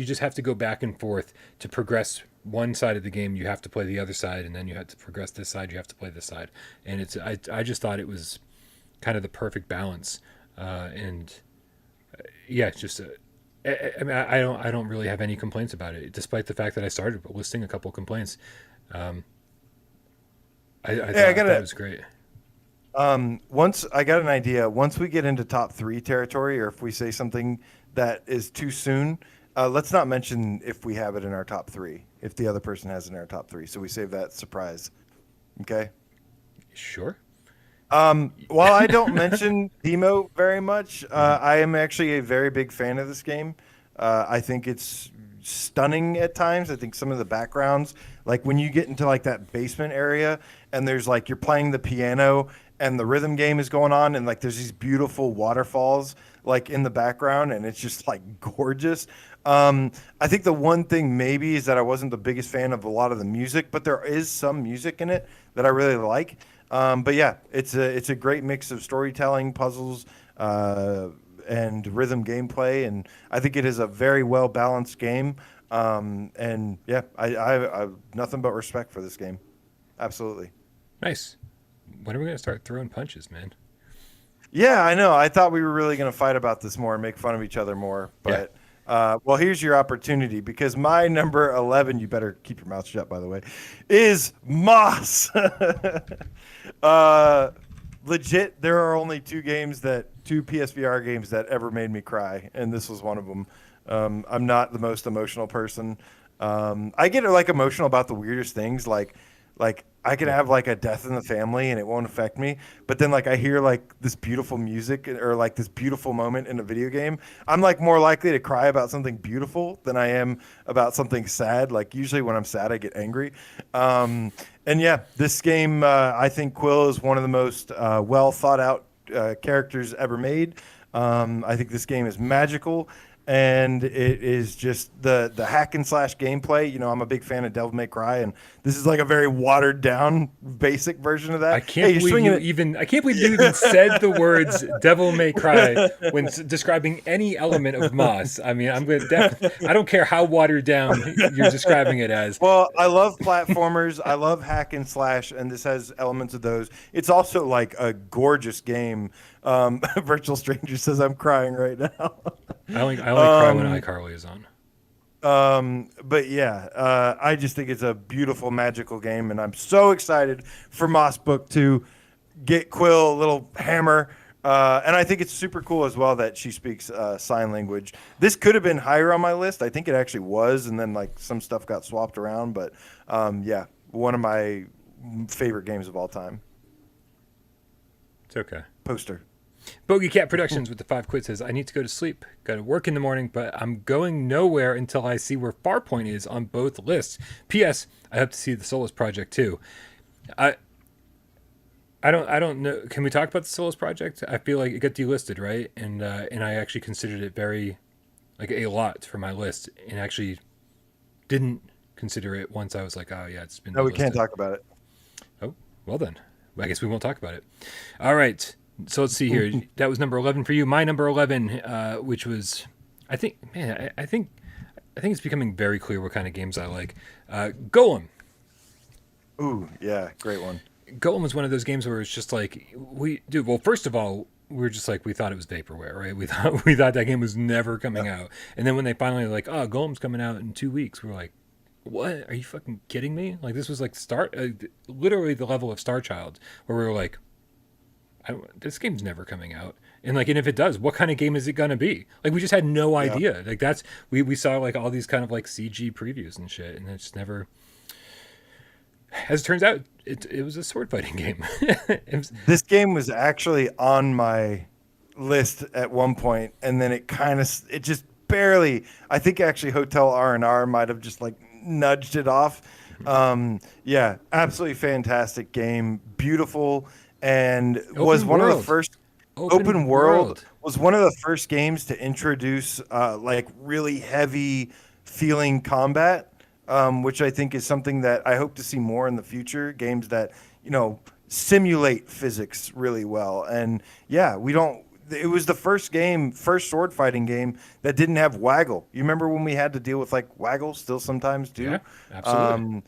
just have to go back and forth to progress one side of the game. You have to play the other side, and then you have to progress this side. You have to play this side, and I just thought it was kind of the perfect balance, and yeah, it's just. I mean, I don't really have any complaints about it, despite the fact that I started listing a couple complaints. Um, Yeah, I I thought it gotta. was great. Once I got an idea, once we get into top three territory, or if we say something that is too soon, let's not mention if we have it in our top three, if the other person has it in our top three. So we save that surprise. Okay. Sure. While I don't mention Demo very much, I am actually a very big fan of this game. I think it's stunning at times. I think some of the backgrounds, like when you get into like that basement area and there's like you're playing the piano and the rhythm game is going on and like there's these beautiful waterfalls like in the background and it's just like gorgeous. I think the one thing maybe is that I wasn't the biggest fan of a lot of the music, but there is some music in it that I really like. But yeah, it's a great mix of storytelling, puzzles, and rhythm gameplay, and I think it is a very well balanced game. And yeah, I nothing but respect for this game. Absolutely. Nice. When are we gonna start throwing punches, man? Yeah, I know. I thought we were really going to fight about this more and make fun of each other more, Yeah. but well, here's your opportunity because my number 11, you better keep your mouth shut, by the way, is Moss. uh, Legit, there are only two PSVR games that ever made me cry, and this was one of them. I'm not the most emotional person. I get like emotional about the weirdest things, like I can have like a death in the family and it won't affect me, but then like I hear like this beautiful music or like this beautiful moment in a video game, I'm like more likely to cry about something beautiful than I am about something sad. Like usually when I'm sad, I get angry. And yeah, this game, I think Quill is one of the most well thought out characters ever made. I think this game is magical, and it is just the hack and slash gameplay. You know, I'm a big fan of Devil May Cry, and this is like a very watered down, basic version of that. I can't believe you even said the words "Devil May Cry" when describing any element of Moss. I mean, I don't care how watered down you're describing it as. Well, I love platformers. I love hack and slash, and this has elements of those. It's also like a gorgeous game. Virtual Stranger says I'm crying right now. I only cry when iCarly is on. But yeah, I just think it's a beautiful, magical game, and I'm so excited for Moss Book to get Quill a little hammer. And I think it's super cool as well that she speaks sign language. This could have been higher on my list. I think it actually was, and then like some stuff got swapped around. But yeah, one of my favorite games of all time. It's okay. Poster. Bogey Cat Productions with the 5 quid says, I need to go to sleep. Got to work in the morning, but I'm going nowhere until I see where Farpoint is on both lists. P.S. I hope to see the Solus Project too. I don't know. Can we talk about the Solus Project? I feel like it got delisted, right? And I actually considered it very, like, a lot for my list, and actually didn't consider it once I was like, oh yeah, it's been delisted. No, we can't talk about it. Oh, well then. I guess we won't talk about it. All right. So let's see here. That was number 11 for you. My number 11, which was, I think it's becoming very clear what kind of games I like. Golem. Ooh, yeah, great one. Golem was one of those games where it's just like well, first of all, we thought it was vaporware, right? We thought that game was never coming out. And then when they finally were like, oh, Golem's coming out in 2 weeks, we're like, what? Are you fucking kidding me? Like, this was like literally the level of Star Child, where we were like, this game's never coming out. And if it does, what kind of game is it going to be? Like, we just had no idea. Like, that's, we saw like all these kind of like CG previews and shit, and it's never, as it turns out, it was a sword fighting game. This game was actually on my list at one point, and then it just barely, I think actually Hotel R&R might have just like nudged it off. Yeah, absolutely fantastic game. Beautiful. And was one of the first open world was one of the first games to introduce like really heavy feeling combat, which I think is something that I hope to see more in the future. Games that, simulate physics really well. And yeah, it was the first sword fighting game that didn't have waggle. You remember when we had to deal with like waggle still sometimes too? Yeah, absolutely.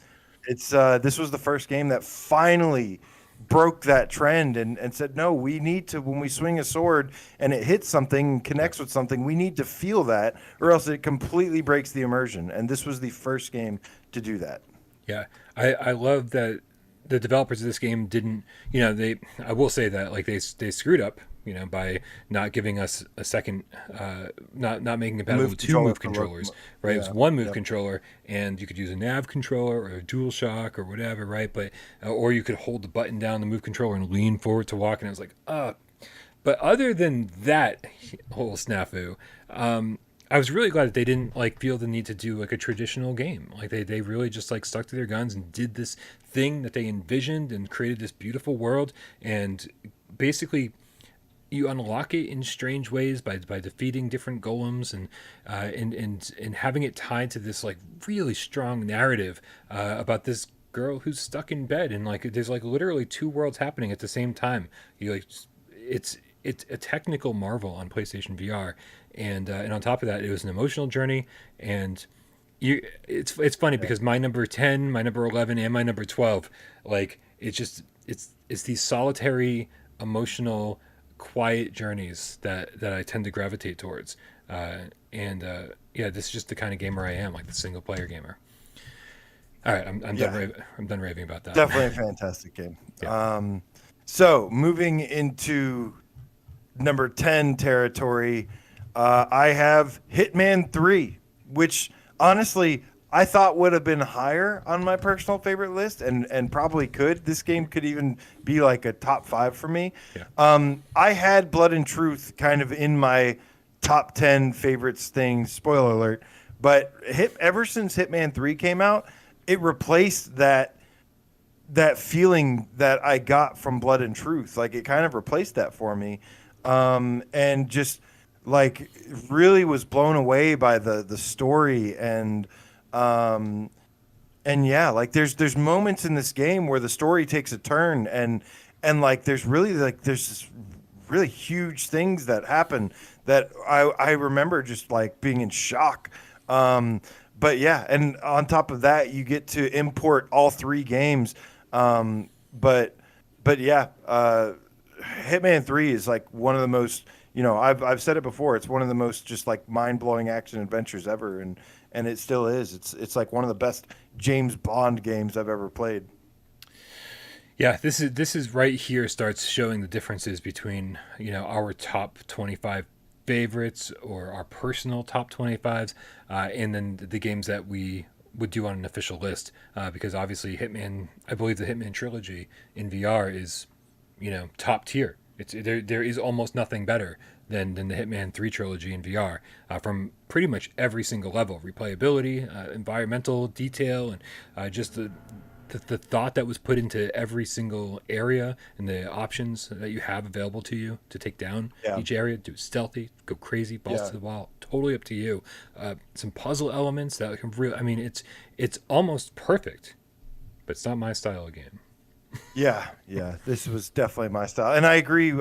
This was the first game that finally broke that trend and said, no, we need to, when we swing a sword and it hits something, connects with something, we need to feel that, or else it completely breaks the immersion. And this was the first game to do that. Yeah, I love that the developers of this game didn't, I will say that like they screwed up, by not giving us a second, not making it compatible with 2 move controllers, right? Yeah. It was 1 move controller, and you could use a nav controller or a dual shock or whatever, right? But or you could hold the button down the move controller and lean forward to walk, and I was like, But other than that whole snafu, I was really glad that they didn't feel the need to do like a traditional game. Like they really just like stuck to their guns and did this thing that they envisioned and created this beautiful world, and basically you unlock it in strange ways by defeating different golems and having it tied to this like really strong narrative about this girl who's stuck in bed, and like there's like literally 2 worlds happening at the same time. It's a technical marvel on PlayStation VR, and on top of that, it was an emotional journey. And it's funny because my number 10, my number 11, and my number 12, like it's these solitary, emotional, quiet journeys that I tend to gravitate towards. Yeah, this is just the kind of gamer I am, like the single player gamer. All right, I'm done raving about that. Definitely a fantastic game. Yeah. So moving into number 10 territory, I have Hitman 3, which honestly I thought would have been higher on my personal favorite list, and probably could. This game could even be like a top 5 for me. Yeah. I had Blood and Truth kind of in my top 10 favorites things, spoiler alert, but ever since Hitman 3 came out, it replaced that that feeling that I got from Blood and Truth. Like it kind of replaced that for me, and just like really was blown away by the story um, and yeah, like there's moments in this game where the story takes a turn and like there's this really huge things that happen that I remember just like being in shock. But yeah, and on top of that, you get to import all three games. Um, but but yeah, Hitman 3 is like one of the most, I've said it before, it's one of the most just like mind-blowing action adventures ever, and it still is. It's like one of the best James Bond games I've ever played. Yeah, this is right here starts showing the differences between our top 25 favorites or our personal top 25s, and then the games that we would do on an official list. Because obviously, I believe the Hitman trilogy in VR is top tier. There is almost nothing better than the Hitman 3 trilogy in VR, from pretty much every single level: replayability, environmental detail, and just the thought that was put into every single area and the options that you have available to you to take down Yeah, each area, do stealthy, go crazy, balls yeah, to the wall, totally up to you. Some puzzle elements that can really, I mean, it's almost perfect, but it's not my style of game. yeah. This was definitely my style, and I agree.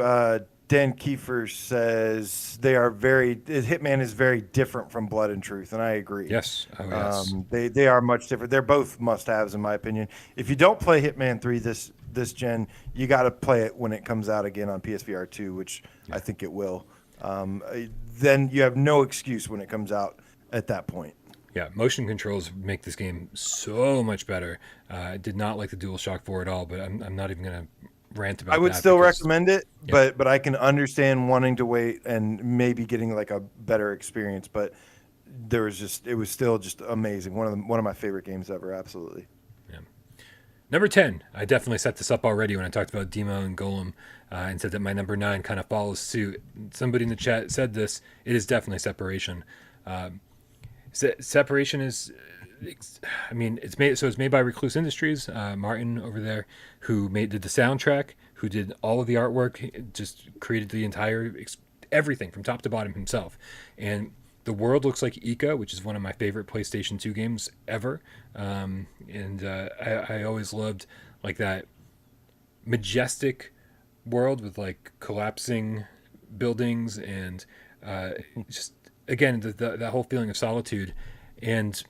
Dan Kiefer says Hitman is very different from Blood and Truth, and I agree. Yes, oh yes, They are much different. They're both must-haves in my opinion. If you don't play Hitman 3 this gen, you got to play it when it comes out again on PSVR 2, which I think it will. Then you have no excuse when it comes out at that point. yeah. Motion controls make this game so much better. I did not like the DualShock 4 at all, but I'm not even gonna rant I about would that still because recommend it, yeah, but I can understand wanting to wait and maybe getting like a better experience. But it was still just amazing. One of my favorite games ever. Absolutely. yeah. Number 10, I definitely set this up already when I talked about Demo and Golem, and said that my number 9 kind of follows suit. Somebody in the chat said this. It is definitely Separation. Um, Separation is, I mean, it's made by Recluse Industries, Martin over there, who did the soundtrack, who did all of the artwork, just created the entire, everything from top to bottom himself. And the world looks like Ica, which is one of my favorite PlayStation 2 games ever. And I always loved like that majestic world with like collapsing buildings and just again that whole feeling of solitude. And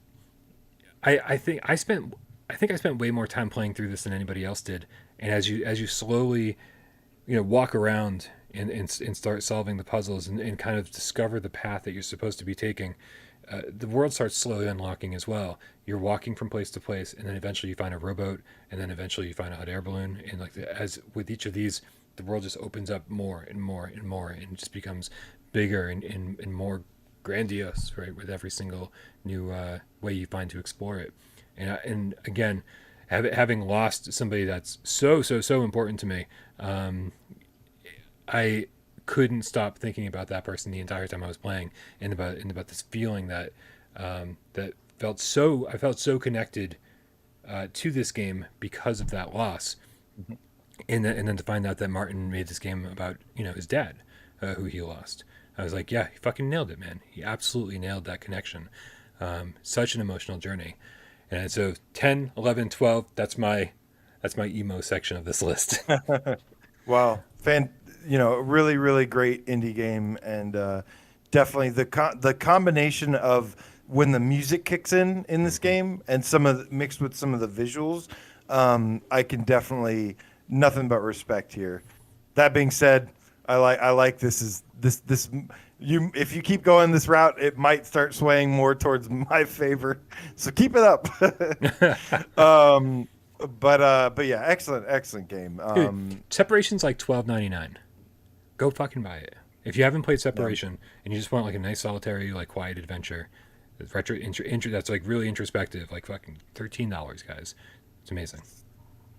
I think I spent way more time playing through this than anybody else did. And as you slowly walk around and start solving the puzzles and kind of discover the path that you're supposed to be taking, the world starts slowly unlocking as well. You're walking from place to place, and then eventually you find a rowboat, and then eventually you find a hot air balloon. And like as with each of these, the world just opens up more and more and more, and it just becomes bigger and more grandiose, right? With every single new way you find to explore it. And again, having lost somebody that's so important to me, I couldn't stop thinking about that person the entire time I was playing, and about this feeling that that I felt so connected to this game because of that loss, and then to find out that Martin made this game about his dad, who he lost. I was like, yeah, he fucking nailed it, man. He absolutely nailed that connection. Such an emotional journey. And so 10, 11, 12, that's my emo section of this list. Wow, really, really great indie game, and definitely the combination of when the music kicks in this game and mixed with some of the visuals, I can definitely nothing but respect here. That being said, I like this you if you keep going this route, it might start swaying more towards my favor. So keep it up. um, but yeah, excellent game. Dude, Separation's like $12.99. Go fucking buy it. If you haven't played Yeah. Separation and you just want like a nice solitary like quiet adventure, it's that's like really introspective, like fucking $13, guys. It's amazing.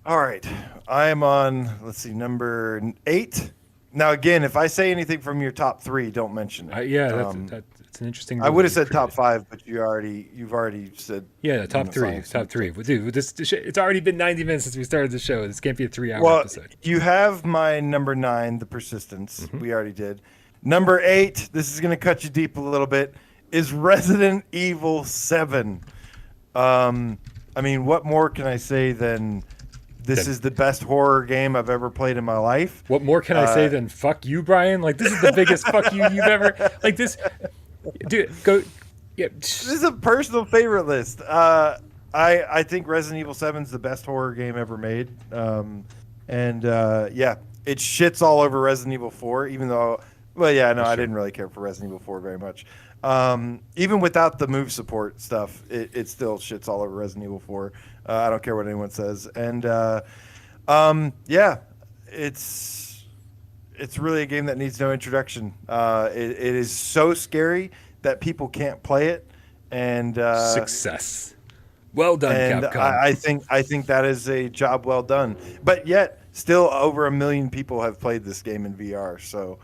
All right, I am on. Let's see, number 8. Now, again, if I say anything from your top three, don't mention it. Yeah, that's an interesting. I rule would that have you said top created. five, but you've already said. Yeah, top three, science top and three. stuff. Dude, it's already been 90 minutes since we started the show. This can't be a 3-hour Well, episode. you have my number 9, the persistence. Mm-hmm. We already did. Number 8, this is going to cut you deep a little bit, is Resident Evil 7. I mean, what more can I say than this is the best horror game I've ever played in my life? What more can I say than fuck you, Bryan? Like, this is the biggest fuck you you've ever. Like, this. Dude, go. Yeah. This is a personal favorite list. I think Resident Evil 7 is the best horror game ever made. Yeah, it shits all over Resident Evil 4, even though, well, yeah, no, I didn't really care for Resident Evil 4 very much. Even without the move support stuff, it still shits all over Resident Evil 4. I don't care what anyone says. And yeah, it's really a game that needs no introduction. It is so scary that people can't play it. And Success. Well done, and Capcom. I think that is a job well done. But yet, still over 1 million people have played this game in VR. So,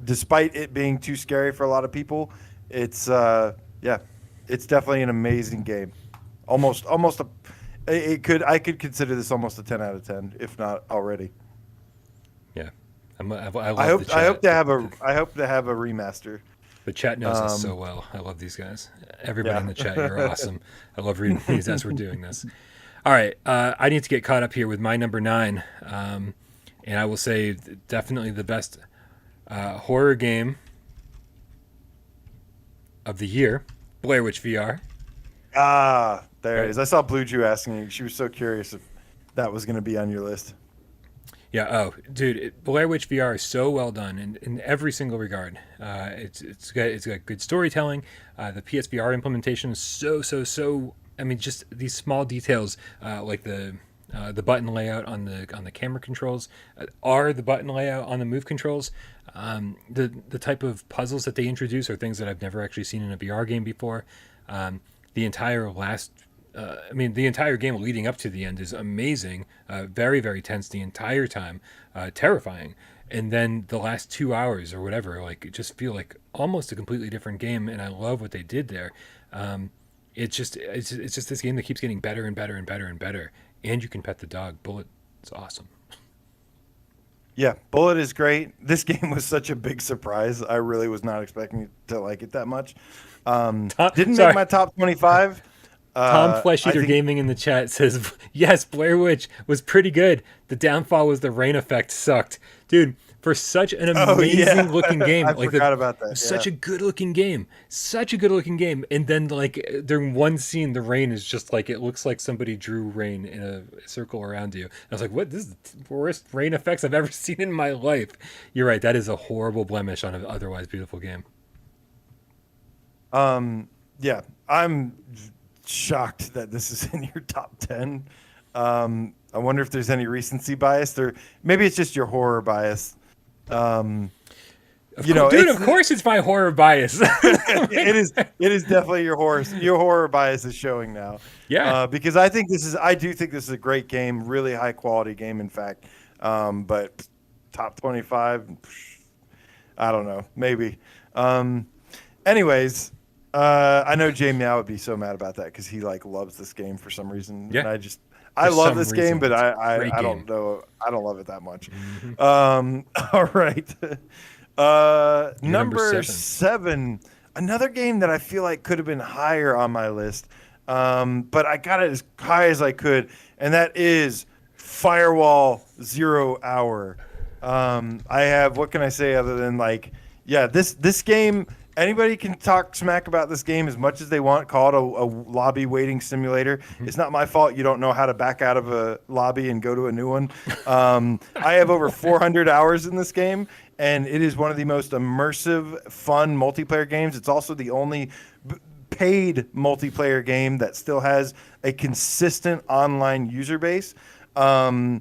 despite it being too scary for a lot of people, it's it's definitely an amazing game. I could consider this almost a 10 out of 10, if not already. Yeah, I love the chat. I hope to have a remaster. The chat knows us so well. I love these guys. Everybody in the chat, you're awesome. I love reading these as we're doing this. All right, I need to get caught up here with my number 9, and I will say definitely the best horror game of the year, Blair Witch VR. Ah, there it is. I saw Blue Jew asking you. She was so curious if that was going to be on your list. Yeah. Oh, dude, Blair Witch VR is so well done in every single regard. It's got good storytelling. The PSVR implementation is so. I mean, just these small details, like the button layout on the camera controls, are the button layout on the move controls. The type of puzzles that they introduce are things that I've never actually seen in a VR game before. The entire game leading up to the end is amazing. Very, very tense the entire time. Terrifying. And then the last 2 hours or whatever, like, it just feel like almost a completely different game. And I love what they did there. It's just this game that keeps getting better and better and better and better. And you can pet the dog. Bullet is awesome. Yeah, Bullet is great. This game was such a big surprise. I really was not expecting to like it that much. Didn't make my top 25. Tom Flesh Eater Gaming in the chat says, yes, Blair Witch was pretty good. The downfall was the rain effect sucked. Dude, for such an amazing looking game. I forgot about that. Such a good looking game. Such a good looking game. And then, like, during one scene, the rain is just like, it looks like somebody drew rain in a circle around you. I was like, what? This is the worst rain effects I've ever seen in my life. You're right. That is a horrible blemish on an otherwise beautiful game. Yeah, I'm shocked that this is in your top 10. I wonder if there's any recency bias, or maybe it's just your horror bias. Of course it's my horror bias. it is definitely your horror bias is showing now. Yeah. Because I do think this is a great game, really high quality game, in fact. But top 25, I don't know, maybe. Anyways, I know Jay Meow would be so mad about that because he loves this game for some reason. Yeah. And I love this game, but I don't know. I don't love it that much. Mm-hmm. All right. Number 7, another game that I feel like could have been higher on my list, but I got it as high as I could, and that is Firewall 0 Hour. I have, what can I say other than this game. Anybody can talk smack about this game as much as they want, call it a lobby waiting simulator. Mm-hmm. It's not my fault you don't know how to back out of a lobby and go to a new one. I have over 400 hours in this game, and it is one of the most immersive, fun multiplayer games. It's also the only paid multiplayer game that still has a consistent online user base. This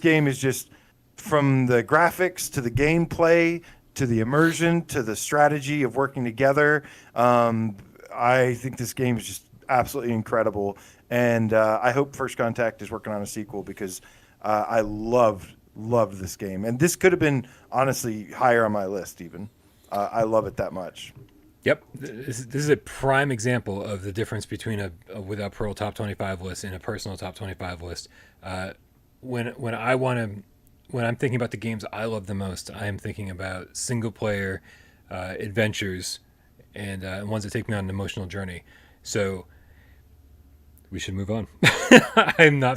game is just, from the graphics to the gameplay to the immersion, to the strategy of working together. I think this game is just absolutely incredible. And I hope First Contact is working on a sequel because I loved loved this game, and this could have been honestly higher on my list even. I love it that much. Yep, this is a prime example of the difference between a without Parole top 25 list and a personal top 25 list. When I'm thinking about the games I love the most, I am thinking about single player adventures and ones that take me on an emotional journey. So we should move on. I'm not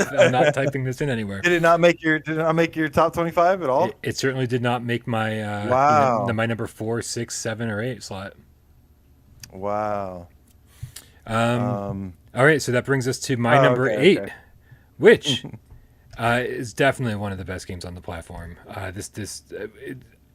typing this in anywhere. Did it not make your top 25 at all? It certainly did not make my Wow. my number 4, 6, 7, or 8 slot. Wow. All right, so that brings us to my number okay, 8, okay. which is definitely one of the best games on the platform.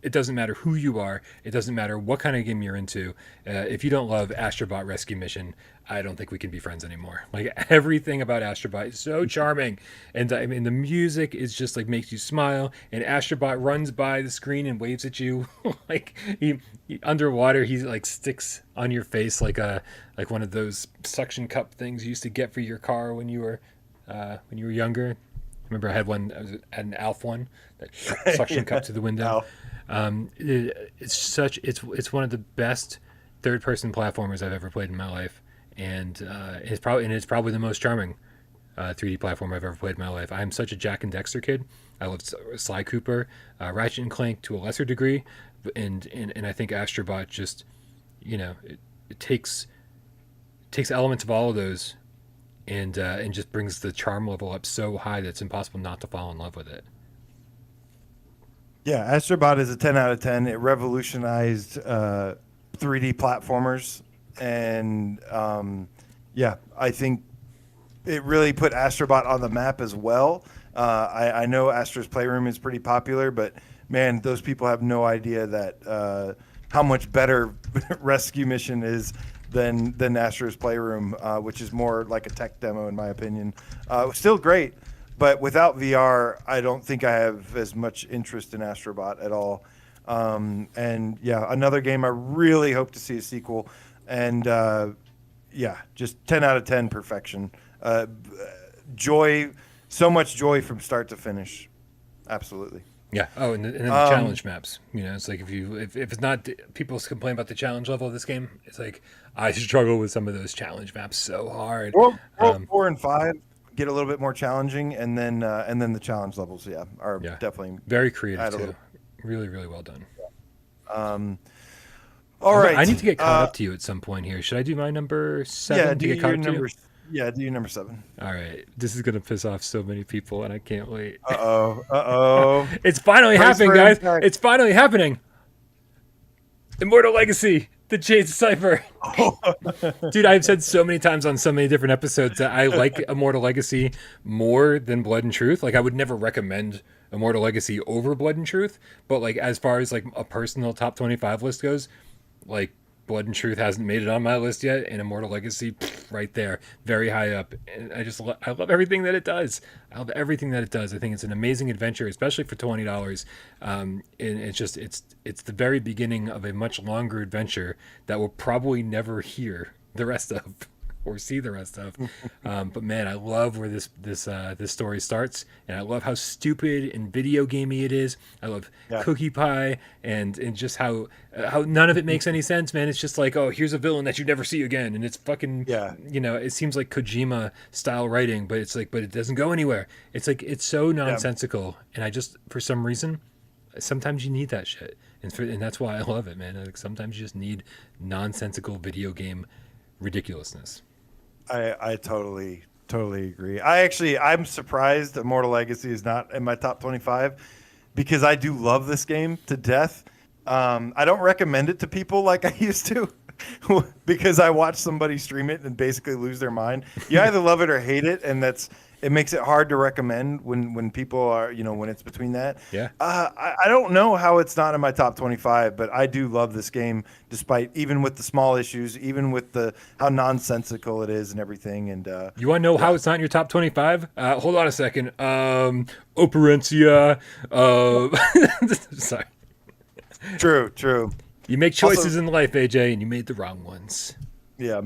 It doesn't matter who you are. It doesn't matter what kind of game you're into. If you don't love Astrobot Rescue Mission, I don't think we can be friends anymore. Like, everything about Astrobot is so charming, and I mean the music is just like makes you smile. And Astrobot runs by the screen and waves at you, like he underwater. He like sticks on your face like one of those suction cup things you used to get for your car when you were younger. Remember, I had one. I had an Alf one that suction cup to the window. It's one of the best third-person platformers I've ever played in my life, and it's probably the most charming 3D platform I've ever played in my life. I'm such a Jack and Dexter kid. I love Sly Cooper, Ratchet and Clank to a lesser degree, and I think Astrobot just, it takes elements of all of those, and just brings the charm level up so high that it's impossible not to fall in love with it. Yeah, Astrobot is a 10 out of 10. It revolutionized 3D platformers, and I think it really put Astrobot on the map as well. I know Astro's Playroom is pretty popular, but man, those people have no idea that how much better Rescue Mission is than Astro's Playroom, which is more like a tech demo in my opinion. Still great, but without VR, I don't think I have as much interest in Astrobot at all. And yeah, another game I really hope to see a sequel. And just 10 out of 10 perfection. Joy, so much joy from start to finish. Absolutely. Yeah. Oh, and then the challenge maps. It's like if it's not, people complain about the challenge level of this game. It's like I struggle with some of those challenge maps so hard. Well, 4 and 5 get a little bit more challenging, and then the challenge levels, are definitely very creative too. Really, really well done. All right. I need to get caught up to you at some point here. Should I do my number 7 to get caught up to you? Yeah, do your number 7. All right. This is going to piss off so many people, and I can't wait. Uh-oh. It's finally happening, guys. It's finally happening. Immortal Legacy, the Jade Cipher. Dude, I've said so many times on so many different episodes that I like Immortal Legacy more than Blood and Truth. Like, I would never recommend Immortal Legacy over Blood and Truth, but like as far as like a personal top 25 list goes, like Blood and Truth hasn't made it on my list yet, and Immortal Legacy right there, very high up. And I love everything that it does. I love everything that it does. I think it's an amazing adventure, especially for $20. And it's the very beginning of a much longer adventure that we'll probably never hear the rest of or see the rest of. But man, I love where this story starts, and I love how stupid and video gamey it is. I love Cookie Pie and just how none of it makes any sense, man. It's just like, oh, here's a villain that you never see again, and it's fucking it seems like Kojima style writing, but it's like, but it doesn't go anywhere. It's like, it's so nonsensical, and I just, for some reason, sometimes you need that shit, and that's why I love it, man. Like, sometimes you just need nonsensical video game ridiculousness. I totally agree. I'm surprised Immortal Legacy is not in my top 25 because I do love this game to death. I don't recommend it to people like I used to because I watch somebody stream it and basically lose their mind. You either love it or hate it, and it makes it hard to recommend when people are, when it's between that. Yeah. I don't know how it's not in my top 25, but I do love this game, despite even with the small issues, even with how nonsensical it is and everything. And you want to know how it's not in your top 25? Hold on a second. Operencia. Sorry. True. You make choices in life, AJ, and you made the wrong ones. Yeah.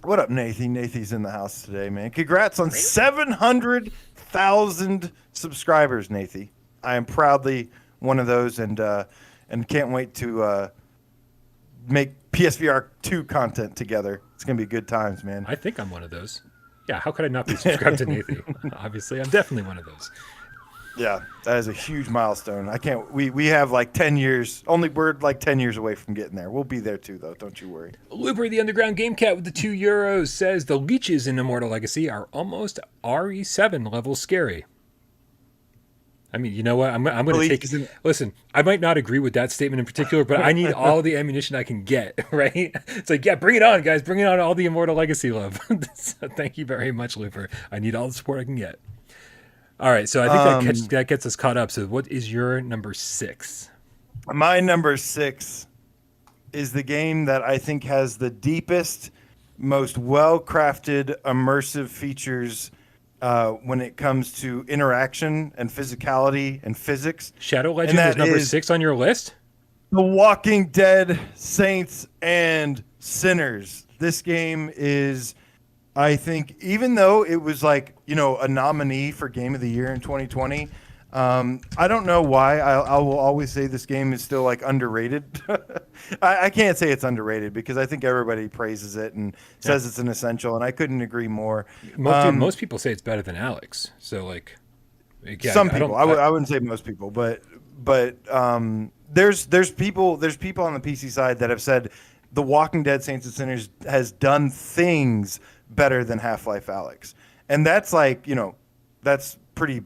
What up, Nathy? Nathy's in the house today, man. Congrats on 700,000 subscribers, Nathy. I am proudly one of those, and can't wait to make PSVR 2 content together. It's gonna be good times, man. I think I'm one of those. Yeah, how could I not be subscribed to Nathan? Obviously, I'm definitely one of those. Yeah, that is a huge milestone. I can't. We have like 10 years. Only we're like 10 years away from getting there. We'll be there too, though. Don't you worry. Luber, the Underground Game Cat with the €2 says the leeches in Immortal Legacy are almost RE7 level scary. I mean, you know what? I'm going to take. Listen, I might not agree with that statement in particular, but I need all the ammunition I can get. Right? It's like, yeah, bring it on, guys. Bring it on all the Immortal Legacy love. So thank you very much, Luber. I need all the support I can get. All right, so I think that gets us caught up. So what is your number 6? My number 6 is the game that I think has the deepest, most well-crafted, immersive features when it comes to interaction and physicality and physics. Shadow Legend is number 6 on your list? The Walking Dead Saints and Sinners. This game is, I think, even though it was like, a nominee for Game of the Year in 2020, I don't know why. I will always say this game is still like underrated. I can't say it's underrated because I think everybody praises it and says it's an essential, and I couldn't agree more. Most people say it's better than Alex. So like, yeah, some people. I wouldn't say most people, but there's people on the PC side that have said The Walking Dead Saints and Sinners has done things better than Half-Life Alex, and that's like that's pretty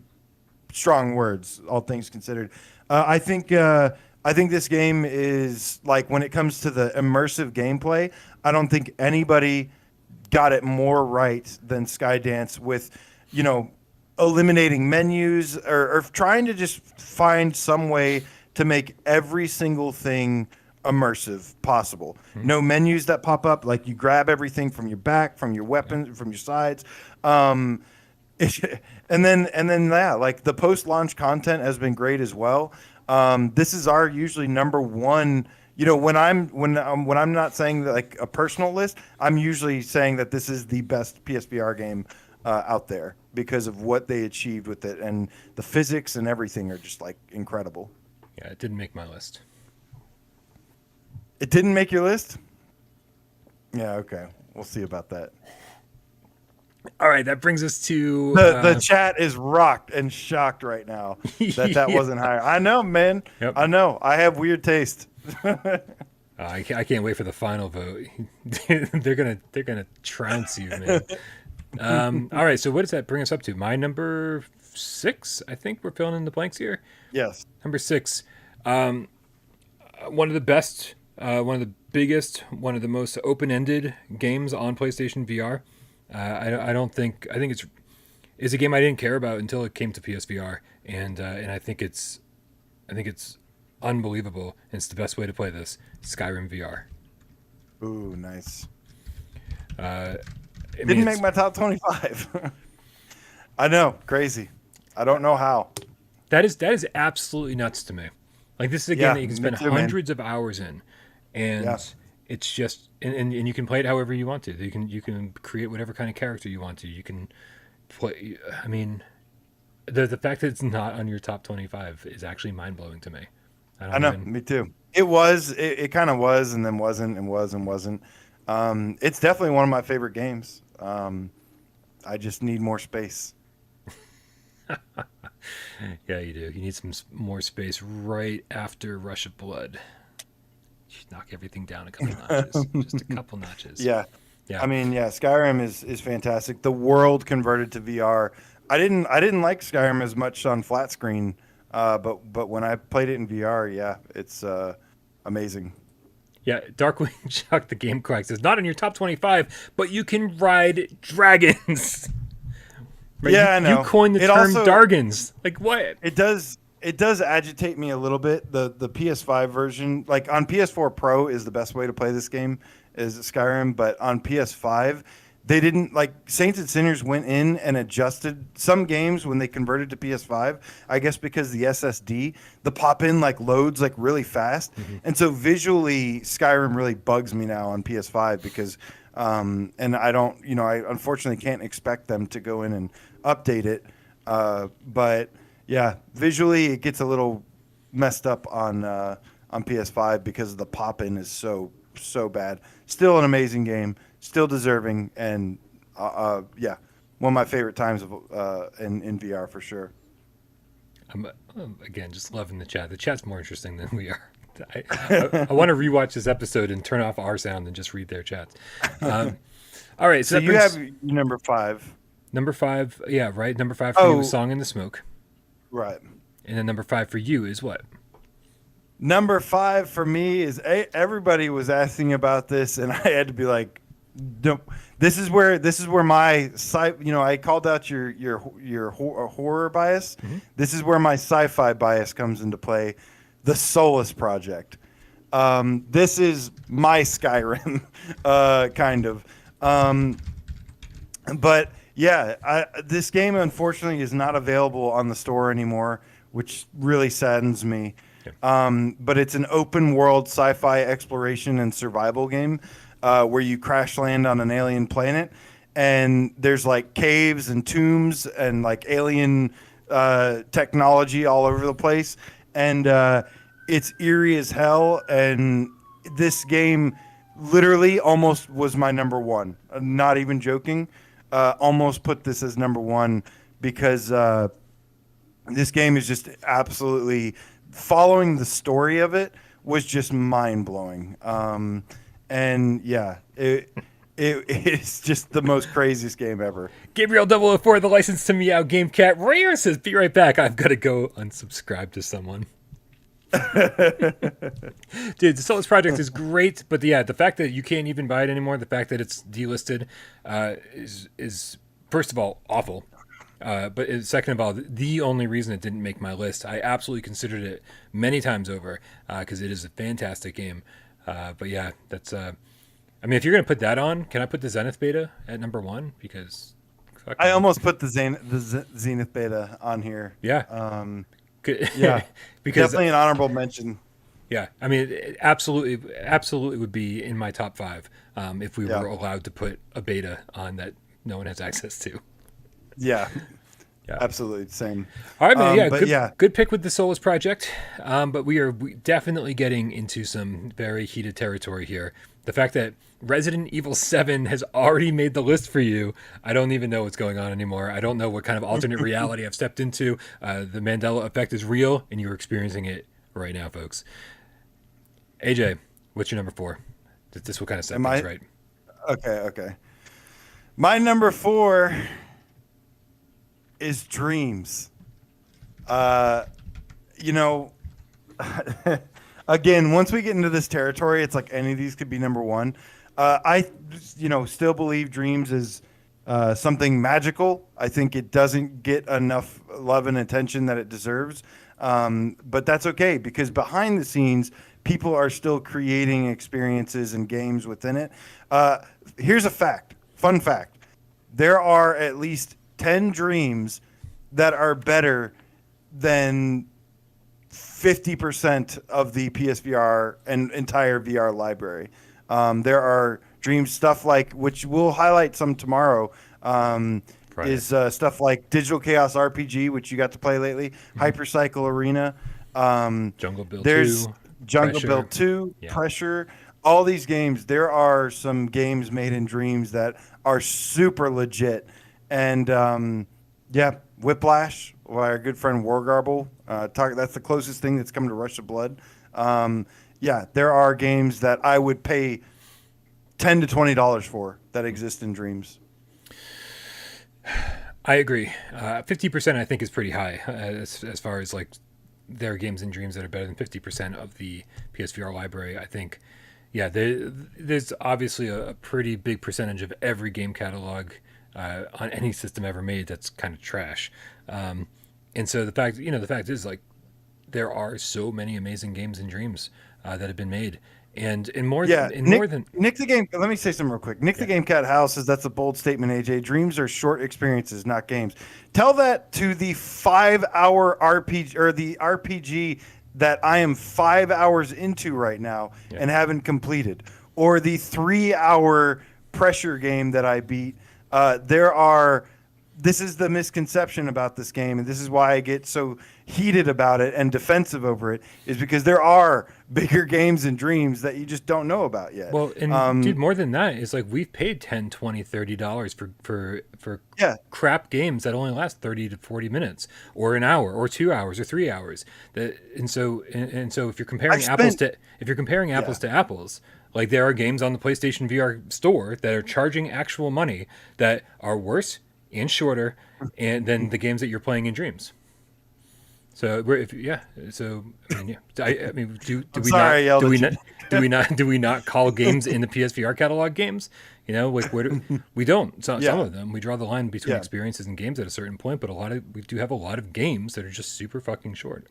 strong words, all things considered. I think this game is like, when it comes to the immersive gameplay, I don't think anybody got it more right than Skydance with, eliminating menus or trying to just find some way to make every single thing immersive possible. Mm-hmm. No menus that pop up, like you grab everything from your back, from your weapons, from your sides. And then like the post-launch content has been great as well. This is our usually number one. When I'm not saying that, like a personal list, I'm usually saying that this is the best PSVR game out there because of what they achieved with it, and the physics and everything are just like incredible. Yeah, it didn't make my list. It didn't make your list? Yeah, okay. We'll see about that. All right, that brings us to the chat is rocked and shocked right now that wasn't higher. I know, man. Yep. I know. I have weird taste. I can't wait for the final vote. they're gonna trounce you, man. All right, so what does that bring us up to? My number 6. I think we're filling in the blanks here. Yes. Number 6. One of the best, one of the biggest, one of the most open-ended games on PlayStation VR. I think it's a game I didn't care about until it came to PSVR, and I think it's unbelievable. And it's the best way to play this. Skyrim VR. Ooh, nice. Didn't make my top 25. I know, crazy. I don't know how. That is absolutely nuts to me. Like, this is a game that you can spend hundreds of hours in, and it's just and you can play it however you want to. You can create whatever kind of character you want to. You can play. I mean, the fact that it's not on your top 25 is actually mind blowing to me. I know, me too. It kind of was, and then wasn't, and was and wasn't. It's definitely one of my favorite games. I just need more space. Yeah, you do. You need some more space right after Rush of Blood. You should knock everything down a couple notches. Just a couple notches. Yeah. I mean, Skyrim is fantastic. The world converted to VR. I didn't like Skyrim as much on flat screen, but when I played it in VR, it's amazing. Yeah, Darkwing Chuck, the Game Quack, says, not in your top 25, but you can ride dragons. Right? Yeah, I know. You coined the term Dargans. Like, what? It does agitate me a little bit. The PS5 version, like on PS4 Pro, is the best way to play this game, is Skyrim. But on PS5, they didn't, like, Saints and Sinners went in and adjusted some games when they converted to PS5. I guess because the SSD, the pop-in like loads like really fast, and so visually Skyrim really bugs me now on PS5 because, and I don't, I unfortunately can't expect them to go in and update it, but. Yeah, visually it gets a little messed up on PS5 because the pop-in is so bad. Still an amazing game, still deserving, and yeah, one of my favorite times of in VR for sure. Again, just loving the chat. The chat's more interesting than we are. I want to rewatch this episode and turn off our sound and just read their chats. All right, So you have your number 5. Number 5, yeah, right. Number 5 for you is Song in the Smoke. Right. And then number 5 for you is what? Number 5 for me is everybody was asking about this, and I had to be like, no, this is where my I called out your horror bias. Mm-hmm. This is where my sci-fi bias comes into play. The Solus Project. This is my Skyrim, kind of. But yeah, this game unfortunately is not available on the store anymore, which really saddens me. But it's an open world sci-fi exploration and survival game where you crash land on an alien planet, and there's like caves and tombs and like alien technology all over the place, and it's eerie as hell. And this game literally almost was my number 1. Not even joking. Almost put this as number 1 because this game is just absolutely, following the story of it was just mind blowing. And yeah, it's just the most craziest game ever. Gabriel 004, the license to meow game cat rare says, "Be right back. I've got to go unsubscribe to someone." Dude, the Solus Project is great, but yeah, the fact that you can't even buy it anymore, the fact that it's delisted, is first of all awful. But second of all, the only reason it didn't make my list, I absolutely considered it many times over because it is a fantastic game. But yeah, that's. I mean, if you're gonna put that on, can I put the Zenith Beta at number 1? Because I almost put the Zenith Beta on here. Yeah. Yeah, because definitely an honorable mention. Yeah, I mean, it absolutely would be in my top 5 if we were allowed to put a beta on that no one has access to. Yeah, absolutely same. All right, man. Good pick with the Solus Project. But we are definitely getting into some very heated territory here. The fact that Resident Evil 7 has already made the list for you, I don't even know what's going on anymore. I don't know what kind of alternate reality I've stepped into. The Mandela effect is real, and you're experiencing it right now, folks. AJ, what's your number 4? This will kind of set things right. Okay. My number 4 is Dreams. Again, once we get into this territory, it's like any of these could be number 1. I still believe Dreams is something magical. I think it doesn't get enough love and attention that it deserves. But that's okay, because behind the scenes, people are still creating experiences and games within it. Here's a fun fact. There are at least 10 Dreams that are better than 50% of the PSVR and entire VR library. There are Dreams stuff like, which we'll highlight some tomorrow, is stuff like Digital Chaos RPG, which you got to play lately, Hypercycle Arena. Jungle Build 2. There's Jungle Pressure. Build 2, Pressure. All these games, there are some games made in Dreams that are super legit. And Whiplash, by our good friend Wargarble. That's the closest thing that's come to Rush of Blood. There are games that I would pay $10 to $20 for that exist in Dreams. I agree. 50% I think is pretty high as far as like there are games in Dreams that are better than 50% of the PSVR library. I think, there's obviously a pretty big percentage of every game catalog on any system ever made that's kind of trash. And so the fact is, like, there are so many amazing games in Dreams that have been made. And more than Nick the Game. Let me say something real quick. Nick the Game Cat House says that's a bold statement. AJ, Dreams are short experiences, not games. Tell that to the 5-hour RPG or the RPG that I am 5 hours into right now and haven't completed, or the 3-hour Pressure game that I beat. There are this is the misconception about this game, and this is why I get so heated about it and defensive over it, is because there are bigger games and dreams that you just don't know about yet. Well, and dude, more than that is like we've paid 10, 20, $30 for Yeah. crap games that only last 30 to 40 minutes or an hour or 2 hours or 3 hours. And so if you're comparing apples to apples, like there are games on the PlayStation VR store that are charging actual money that are worse and shorter and than the games that you're playing in Dreams. So I mean, do we not call games in the PSVR catalog games? You know, like we don't. Some of them we draw the line between experiences and games at a certain point, but we do have a lot of games that are just super fucking short.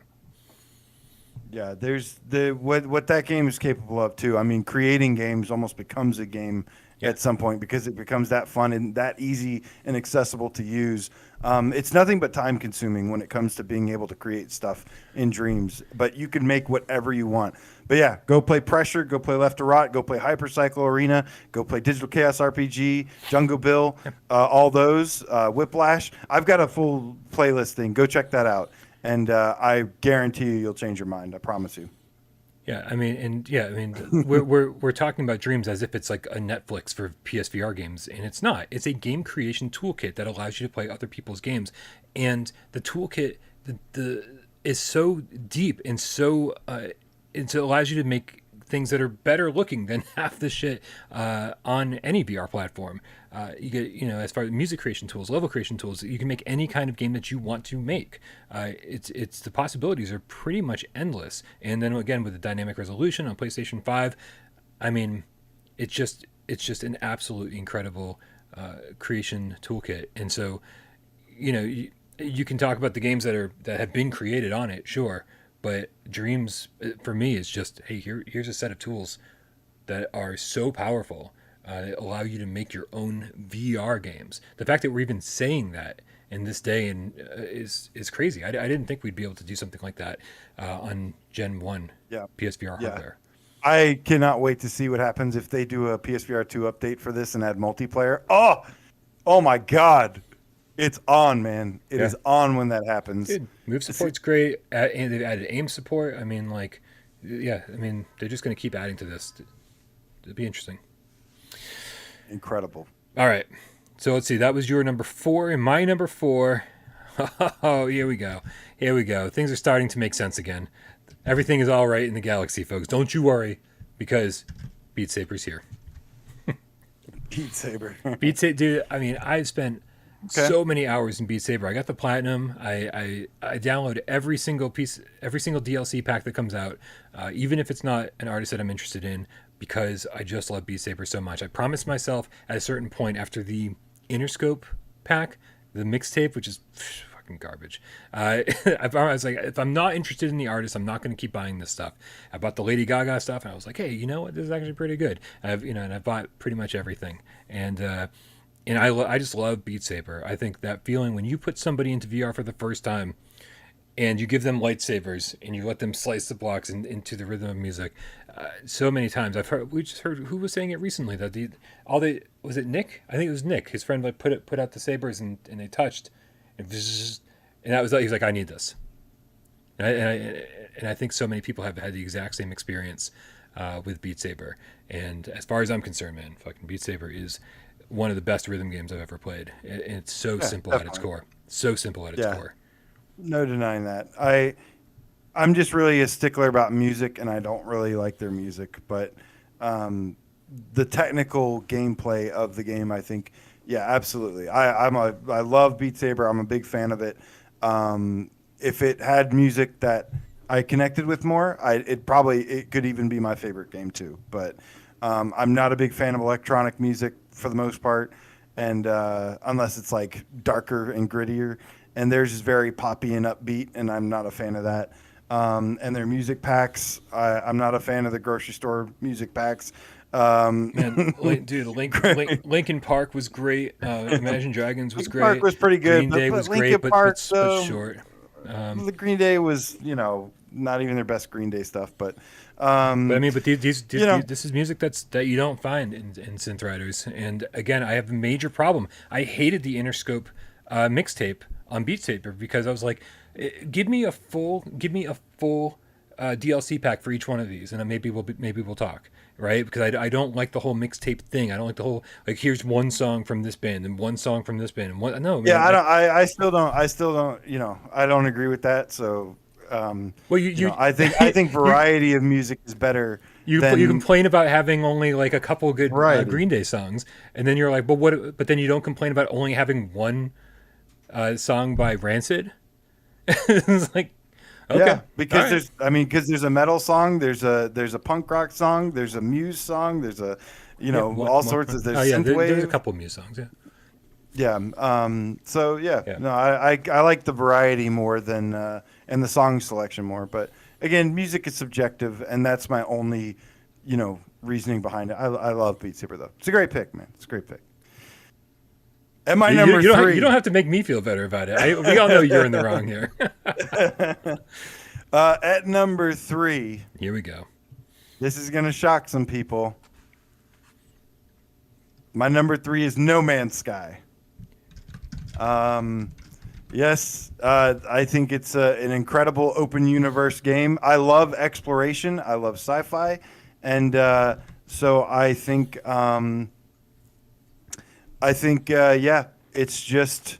Yeah, there's what that game is capable of too. I mean, creating games almost becomes a game at some point because it becomes that fun and that easy and accessible to use. It's nothing but time consuming when it comes to being able to create stuff in Dreams, but you can make whatever you want. But yeah, go play Pressure, go play Left to Rot, go play Hypercycle Arena, go play Digital Chaos RPG, Jungle Bill, all those, Whiplash. I've got a full playlist thing. Go check that out. And I guarantee you'll change your mind. I promise you. Yeah, I mean, we're talking about Dreams as if it's like a Netflix for PSVR games, and it's not. It's a game creation toolkit that allows you to play other people's games, and the toolkit is so deep and so it allows you to make things that are better looking than half the shit on any VR platform. You get, as far as music creation tools, level creation tools, you can make any kind of game that you want to make. It's the possibilities are pretty much endless. And then again, with the dynamic resolution on PlayStation 5, I mean, it's just an absolutely incredible creation toolkit. And so, you can talk about the games that have been created on it, sure. But Dreams, for me, is just, hey, here's a set of tools that are so powerful that allow you to make your own VR games. The fact that we're even saying that in this day is crazy. I didn't think we'd be able to do something like that on Gen 1 PSVR hardware. I cannot wait to see what happens if they do a PSVR 2 update for this and add multiplayer. Oh my God. It's on, man. It is on when that happens. Dude, move support's great. And they've added aim support. I mean, they're just going to keep adding to this. It'll be interesting. Incredible. All right. So let's see. That was your number 4. And my number 4. Oh, here we go. Things are starting to make sense again. Everything is all right in the galaxy, folks. Don't you worry, because Beat Saber's here. Beat Saber. Dude, I mean, I've spent so many hours in Beat Saber. I got the platinum. I download every single DLC pack that comes out, even if it's not an artist that I'm interested in, because I just love Beat Saber so much. I promised myself at a certain point after the Interscope pack, the mixtape, which is fucking garbage. I was like, if I'm not interested in the artist, I'm not going to keep buying this stuff. I bought the Lady Gaga stuff, and I was like, hey, you know what? This is actually pretty good. And I bought pretty much everything. And I just love Beat Saber. I think that feeling when you put somebody into VR for the first time and you give them lightsabers and you let them slice the blocks into the rhythm of music, so many times we just heard who was saying it recently that was it Nick? I think it was Nick. His friend put out the sabers and they touched, and that was he was like, I need this, and I think so many people have had the exact same experience with Beat Saber. And as far as I'm concerned, man, fucking Beat Saber is one of the best rhythm games I've ever played. And it's so simple at its core. So simple at its core. No denying that. I'm just really a stickler about music, and I don't really like their music. But the technical gameplay of the game, I think, absolutely. I love Beat Saber. I'm a big fan of it. If it had music that I connected with more, it could even be my favorite game too. But I'm not a big fan of electronic music for the most part, and unless it's like darker and grittier, and theirs is very poppy and upbeat, and I'm not a fan of that. And their music packs, I'm not a fan of the grocery store music packs. Man, dude, Linkin Park was great. Imagine Dragons was great. Park was pretty good. Green Day was great, but short. The Green Day was, not even their best Green Day stuff, but this is music that you don't find in Synth Riders. And again, I have a major problem. I hated the Interscope mixtape on Beat Saber because I was like, give me a full DLC pack for each one of these, and then maybe we'll talk, right? Because I don't like the whole mixtape thing. I don't like the whole like here's one song from this band and one song from this band and one. No, Yeah, man, like, I still don't. I don't agree with that. So, well, you I think variety of music is better. you than complain about having only like a couple good variety. Green Day songs, and then you're like, but what? But then you don't complain about only having one song by Rancid. It's like, okay, Yeah, because all right. because there's a metal song, there's a punk rock song, there's a Muse song, there's a all sorts of there's oh yeah, there's a synthwave. couple of Muse songs. Yeah, Yeah. So yeah, yeah. no, I like the variety more than and the song selection more. But again, music is subjective, and that's my only reasoning behind it. I love Beat Saber though. It's a great pick, man. It's a great pick. At my number three, You don't have to make me feel better about it. We all know you're in the wrong here. at number three, Here we go. this is gonna shock some people. My number three is No Man's Sky. Yes, I think it's an incredible open universe game. I love exploration. I love sci-fi, and so yeah, it's just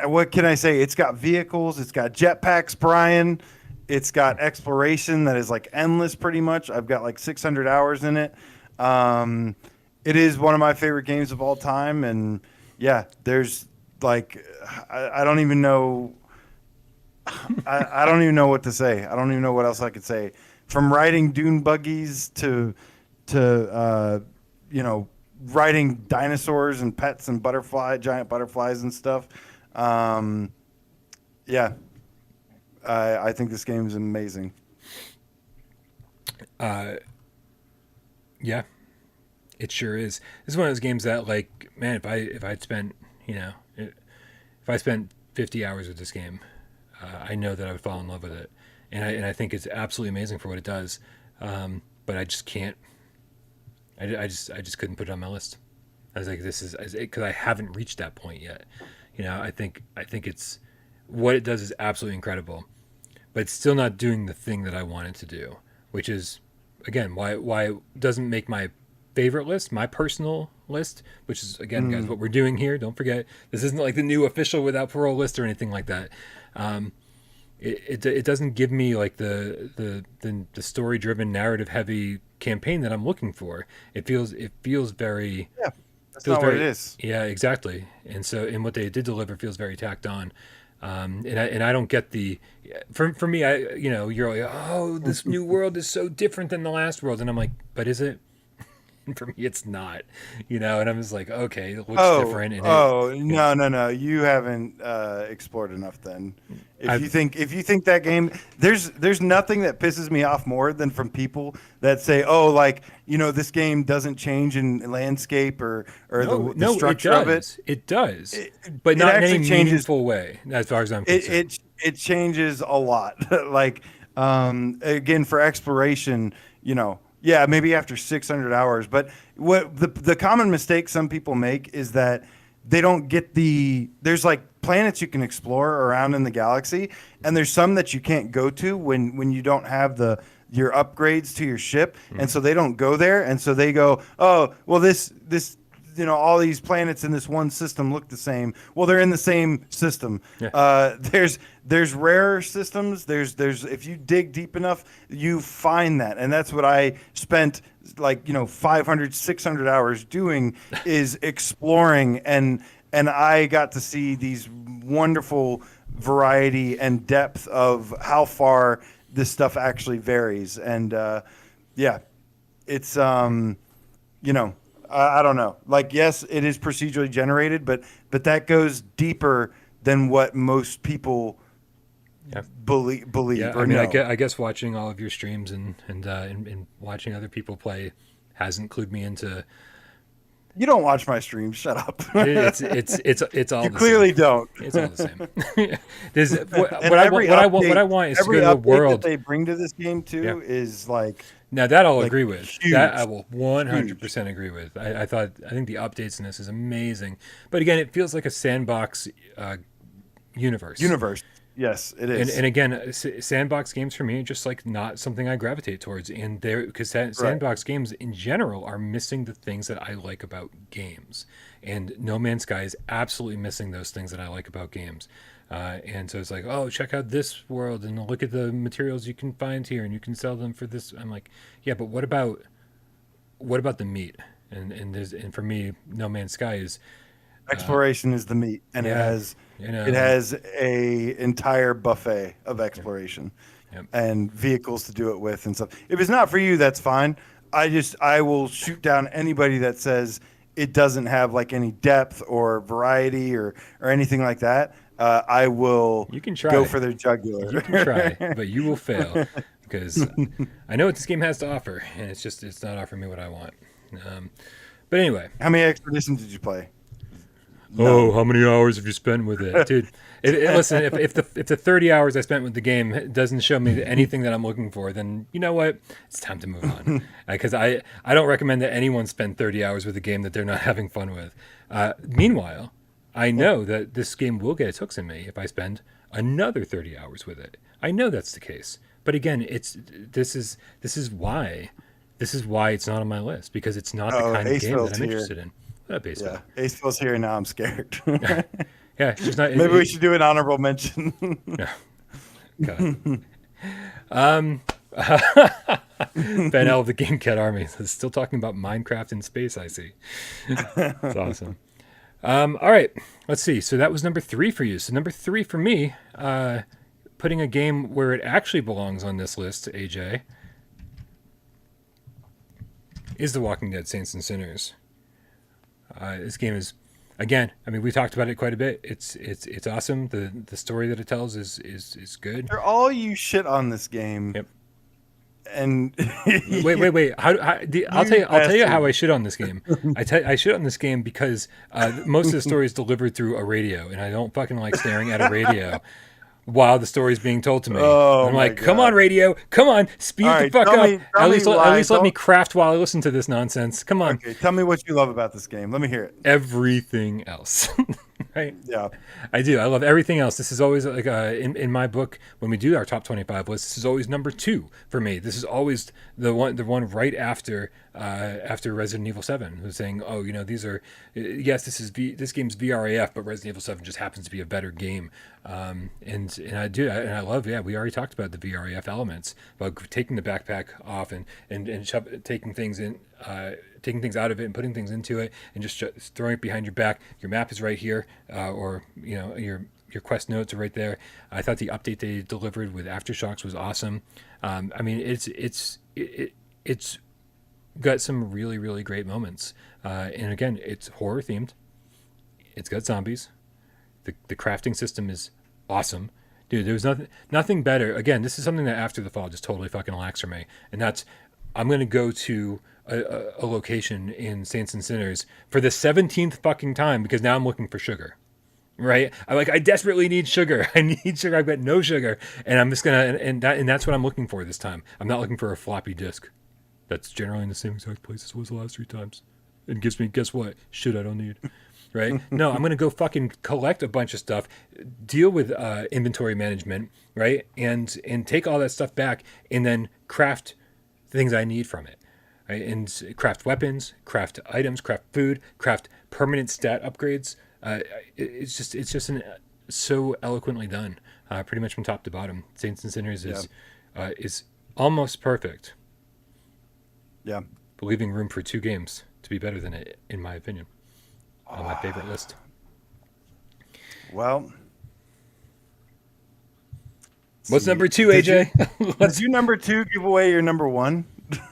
what can I say? It's got vehicles. It's got jetpacks, Brian. It's got exploration that is like endless, pretty much. I've got like 600 hours in it. It is one of my favorite games of all time, and yeah, there's like I don't even know. I don't even know what to say. I don't even know what else I could say. From riding dune buggies to riding dinosaurs and pets and giant butterflies and stuff. Yeah, I think this game is amazing. Yeah, it sure is. This is one of those games that, like, man, if I'd spent, if I spent 50 hours with this game, I know that I would fall in love with it, and I think it's absolutely amazing for what it does. But I just can't. I just couldn't put it on my list. I was like, this is because I haven't reached that point yet. I think it's what it does is absolutely incredible, but it's still not doing the thing that I want it to do, which is again why it doesn't make my favorite list, my personal list, which is again, guys, what we're doing here. Don't forget, this isn't like the new official Without Parole list or anything like that. It doesn't give me like the story driven, narrative heavy campaign that I'm looking for. It feels very Yeah, that's not what it is. yeah, exactly. And what they did deliver feels very tacked on. And I don't get for me, you're like, oh, this new world is so different than the last world, and I'm like, but is it? And for me, it's not, and I'm just like, okay, it looks different. And No, you haven't explored enough. Then, if you think that game, there's nothing that pisses me off more than from people that say, oh, like this game doesn't change in landscape or the structure of it. It does, but not in any meaningful way, as far as I'm concerned. It changes a lot. Like again, for exploration, yeah, maybe after 600 hours. But what the common mistake some people make is that they don't get there's like planets you can explore around in the galaxy, and there's some that you can't go to when you don't have your upgrades to your ship, and so they don't go there, and so they go, oh, well, this all these planets in this one system look the same. Well, they're in the same system. Yeah. There's rare systems. There's if you dig deep enough, you find that, and that's what I spent 500, 600 hours doing is exploring, and I got to see these wonderful variety and depth of how far this stuff actually varies, and yeah, it's I don't know. Like, yes, it is procedurally generated, but that goes deeper than what most people believe. Yeah, or I mean, know. I guess watching all of your streams and watching other people play hasn't clued me into. You don't watch my streams. Shut up. It's all. You the clearly same. don't. It's all the same. What I want is to go to a update world that they bring to this game too is like Now that I'll Like, agree with. huge, That I will huge. 100% agree with. I think the updates in this is amazing, but again, it feels like a sandbox universe. Universe. Yes, it And is. again, sandbox games for me are just like not something I gravitate towards. And there, because Right. sandbox games in general are missing the things that I like about games. And No Man's Sky is absolutely missing those things that I like about games. And so it's like, oh, check out this world and look at the materials you can find here, and you can sell them for this. I'm like, yeah, but what about the meat? And for me, No Man's Sky is Exploration is the meat, and yeah, it has a entire buffet of exploration yep. and vehicles to do it with and stuff. If it's not for you, that's fine. I will shoot down anybody that says it doesn't have like any depth or variety or anything like that. I will You can try. go for their jugular. You can try, but you will fail because I know what this game has to offer, and it's not offering me what I want. But anyway, How many expeditions did you play? oh, how many hours have you spent with it, dude? Listen, if the 30 hours I spent with the game doesn't show me anything that I'm looking for, then you know what? It's time to move on. Because I don't recommend that anyone spend 30 hours with a game that they're not having fun with. Meanwhile, I know that this game will get its hooks in me if I spend another 30 hours with it. I know that's the case. But again, this is why it's not on my list, because it's not the kind of game that I'm interested in. What up, baseball? Yeah, Aceville's here, and now I'm scared. Yeah, it's just not. Maybe we should do an honorable mention. No, God. Ben L of the Game Cat Army is still talking about Minecraft in space. I see. That's awesome. All right, let's see. So that was number 3 for you. So number 3 for me, putting a game where it actually belongs on this list, AJ, is The Walking Dead: Saints and Sinners. This game is, again, I mean, we talked about it quite a bit. It's awesome. The story that it tells is good. They're all you shit on this game. Yep. And Wait. I'll tell you how I shit on this game. I shit on this game because most of the story is delivered through a radio, and I don't fucking like staring at a radio while the story is being told to me. Oh, I'm my like, come God. on, radio, come on, speed All the right, fuck tell up. me At least why. let me Don't- craft while I listen to this nonsense. Come on. Okay, tell me what you love about this game. Let me hear it. Everything else. Right? Yeah. I do. I love everything else. This is always like in my book, when we do our top 25 list, this is always number 2 for me. This is always the one right after Resident Evil 7, who's saying, oh, you know, these are, yes, this game's VRAF, but Resident Evil 7 just happens to be a better game. And I love, yeah, we already talked about the VRAF elements, about taking the backpack off and taking things in, taking things out of it and putting things into it, and just throwing it behind your back. Your map is right here, or you know, your quest notes are right there. I thought the update they delivered with Aftershocks was awesome. I mean, it's got some really, really great moments. And again, it's horror themed. It's got zombies. The crafting system is awesome. Dude, there was nothing better. Again, this is something that After the Fall just totally fucking lacks for me. And that's, I'm going to go to a location in Saints and Sinners for the 17th fucking time because now I'm looking for sugar. Right? I desperately need sugar. I need sugar. I've got no sugar. And I'm just going to, and that's what I'm looking for this time. I'm not looking for a floppy disk. That's generally in the same exact place as was the last 3 times. It gives me, guess what? Shit I don't need. Right? No, I'm going to go fucking collect a bunch of stuff, deal with inventory management, right? And take all that stuff back and then craft things I need from it. Right? And craft weapons, craft items, craft food, craft permanent stat upgrades. It's just so eloquently done, pretty much from top to bottom. Saints and Sinners is almost perfect. Yeah. But leaving room for 2 games to be better than it, in my opinion, on my favorite list. Well, What's number 2, AJ? did you number 2 give away your number 1?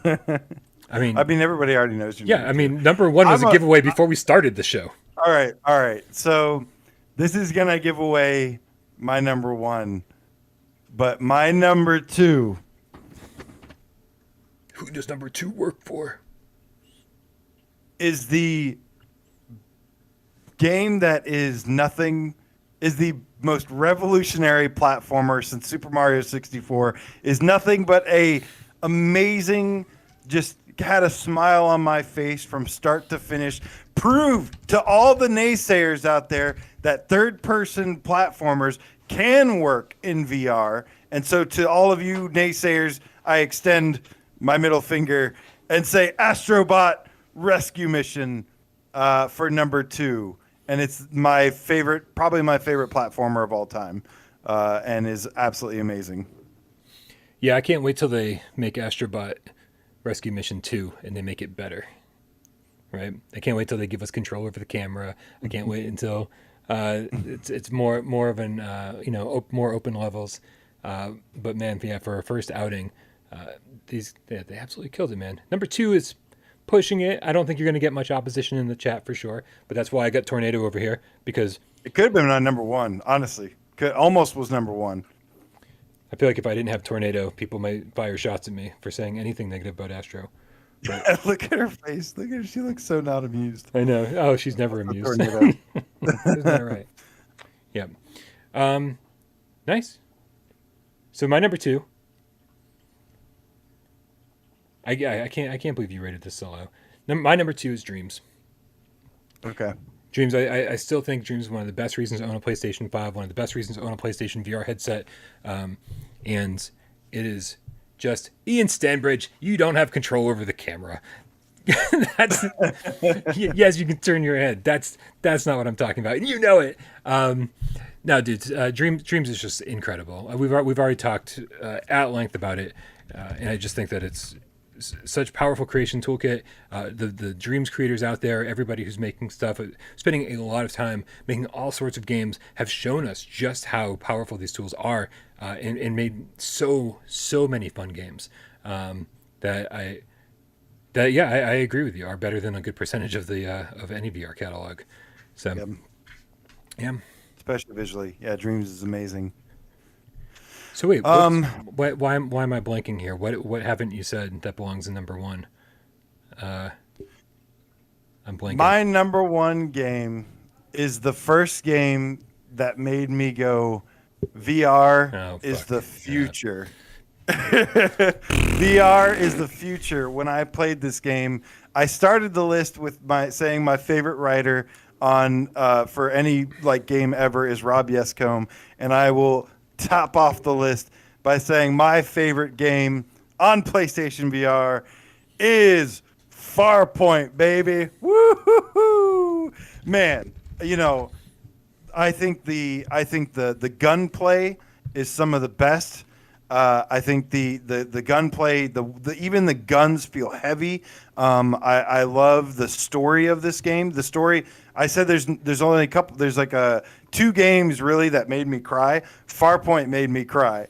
I mean, everybody already knows your yeah, I mean, number 1 was a giveaway before we started the show. All right. So this is gonna give away my number 1, but my number 2. Who does number 2 work for? Is the game that is the most revolutionary platformer since Super Mario 64, is nothing but a amazing. Just had a smile on my face from start to finish. Proved to all the naysayers out there that third-person platformers can work in VR. And so to all of you naysayers, I extend my middle finger and say Astrobot Rescue Mission for number 2. And it's my favorite, probably my favorite platformer of all time, and is absolutely amazing. Yeah, I can't wait till they make Astrobot Rescue Mission 2 and they make it better. Right? I can't wait till they give us control over the camera. I can't wait until it's more of an more open levels. But man, yeah, for a first outing, they absolutely killed it, man. Number 2 is pushing it. I don't think you're going to get much opposition in the chat for sure, but that's why I got Tornado over here, because it could have been on number 1, honestly. Almost was number 1. I feel like if I didn't have Tornado, people might fire shots at me for saying anything negative about Astro. But look at her face. Look at her. She looks so not amused. I know. Oh, she's never amused. Isn't that right? Yeah. Nice. So my number 2. I can't believe you rated this so low. My number 2 is Dreams. Okay. Dreams. I still think Dreams is one of the best reasons to own a PlayStation 5. One of the best reasons to own a PlayStation VR headset. And it is just Ian Stanbridge. You don't have control over the camera. That's yes, you can turn your head. That's not what I'm talking about. You know it. No, dudes. Dreams is just incredible. We've already talked at length about it, and I just think that it's such powerful creation toolkit. The Dreams creators out there, everybody who's making stuff, spending a lot of time making all sorts of games, have shown us just how powerful these tools are, and made so many fun games that I agree with you, are better than a good percentage of the of any VR catalog. So, yep. Yeah. Especially visually, yeah. Dreams is amazing. So wait, why am I blanking here? What haven't you said that belongs in number 1? I'm blanking. My number 1 game is the first game that made me go, VR is the future. VR is the future. When I played this game, I started the list with saying my favorite writer on for any game ever is Rob Yescombe, and I will top off the list by saying my favorite game on PlayStation VR is Farpoint, baby. Woo-hoo-hoo! Man, I think the gunplay is some of the best. I think the gunplay, even the guns feel heavy. I love the story of this game. The story, I said there's only a couple. There's 2 games really that made me cry. Farpoint made me cry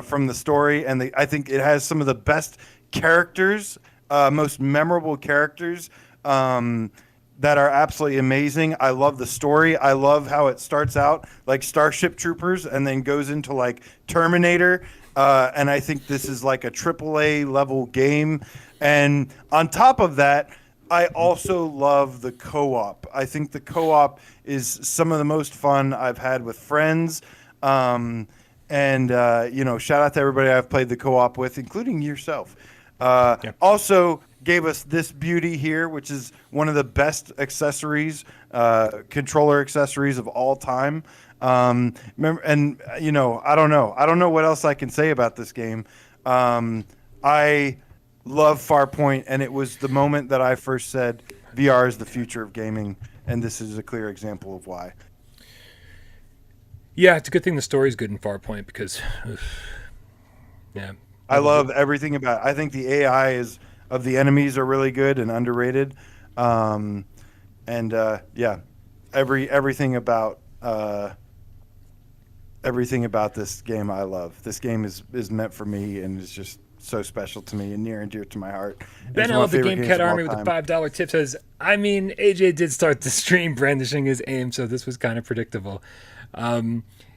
from the story, and I think it has some of the best characters, most memorable characters. That are absolutely amazing. I love the story. I love how it starts out like Starship Troopers and then goes into Terminator. And I think this is a AAA level game. And on top of that, I also love the co-op. I think the co-op is some of the most fun I've had with friends. Shout out to everybody I've played the co-op with, including yourself. Also gave us this beauty here, which is one of the best accessories, controller accessories of all time. I don't know what else I can say about this game. I love Farpoint, and it was the moment that I first said VR is the future of gaming, and this is a clear example of why. Yeah, it's a good thing the story's good in Farpoint because, yeah. I love everything about it. I think the AI of the enemies are really good and underrated. Everything about this game I love. This game is meant for me and is just so special to me and near and dear to my heart. Ben L of the Game Cat Army with a $5 tip says, AJ did start the stream brandishing his aim, so this was kind of predictable.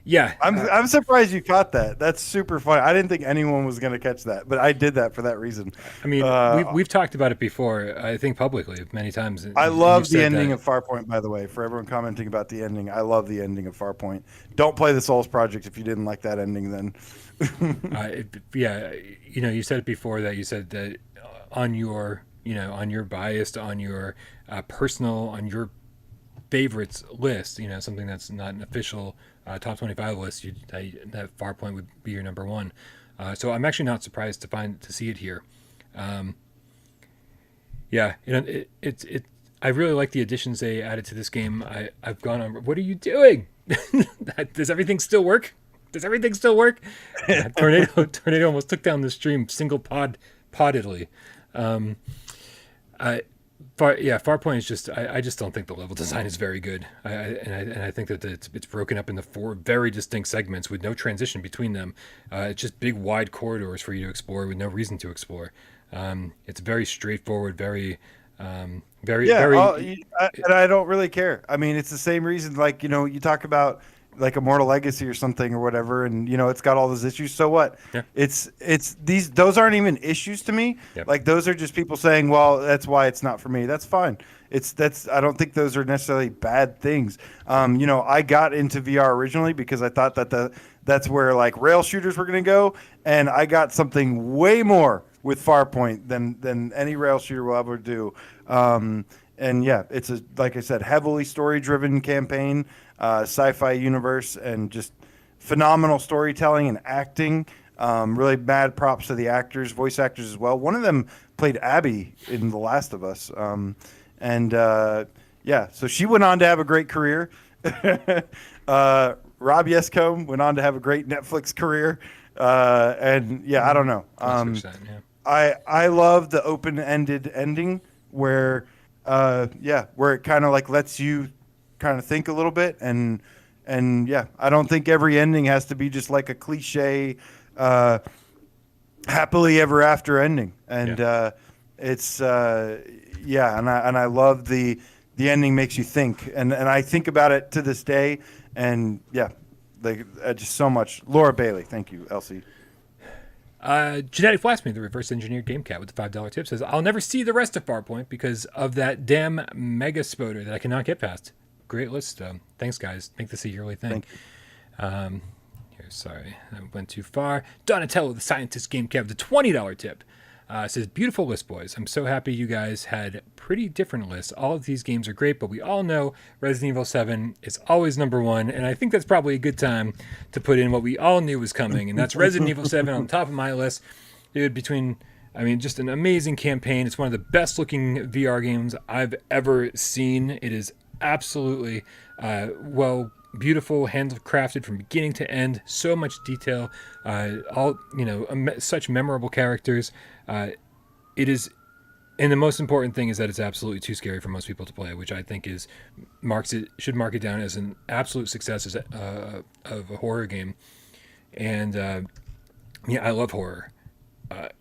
Yeah, I'm surprised you caught that. That's super funny. I didn't think anyone was going to catch that, but I did that for that reason. I mean, Uh, we've talked about it before. I think publicly many times, I and you've love the said ending that. of Farpoint, by the way. For everyone commenting about the ending, I love the ending of Farpoint. Don't play the Souls Project if you didn't like that ending. Then, Yeah, you said it before that you said that on your, on your biased, on your personal, on your favorites list, something that's not an official top 25 list, that Farpoint would be your number one. So I'm actually not surprised to see it here. Um, yeah, I really like the additions they added to this game. I've gone on. What are you doing? Does everything still work? Does everything still work? Tornado almost took down the stream poddedly. Um, I Farpoint is just. I just don't think the level design is very good. I think that it's broken up into four very distinct segments with no transition between them. It's just big wide corridors for you to explore with no reason to explore. It's very straightforward, yeah, very. and I don't really care. I mean, it's the same reason. Like you talk about like Immortal Legacy or something or whatever, and it's got all those issues. So what? Yeah. It's those aren't even issues to me. Yep. Like those are just people saying, well, that's why it's not for me. That's fine. I don't think those are necessarily bad things. I got into VR originally because I thought that that's where like rail shooters were going to go, and I got something way more with Farpoint than any rail shooter will ever do. And yeah, it's like I said, heavily story-driven campaign, sci-fi universe, and just phenomenal storytelling and acting. Really mad props to the actors, voice actors as well. One of them played Abby in The Last of Us. Yeah, so she went on to have a great career. Rob Yescombe went on to have a great Netflix career. And yeah, I don't know. 100%, yeah. I love the open-ended ending where where it kind of like lets you kind of think a little bit, and yeah, I don't think every ending has to be just like a cliche happily ever after ending. And it's and I love the ending makes you think, and I think about it to this day, and yeah, like just so much. Laura Bailey, thank you, Elsie. Genetic Blasphemy, the reverse engineered game cat with the $5 tip, says, I'll never see the rest of Farpoint because of that damn mega spoder that I cannot get past. Great list. Thanks, guys. Make this a yearly thing. Sorry, I went too far. Donatello, the scientist game cat with the $20 tip. Says, beautiful list, boys. I'm so happy you guys had pretty different lists. All of these games are great, but we all know Resident Evil 7 is always number one, and I think that's probably a good time to put in what we all knew was coming, and that's Resident Evil 7 on top of my list. Dude, just an amazing campaign. It's one of the best looking VR games I've ever seen. It is absolutely beautiful, handcrafted from beginning to end. So much detail. Such memorable characters. It is, and the most important thing is that it's absolutely too scary for most people to play, which I think should mark it down as an absolute success of a horror game. And I love horror,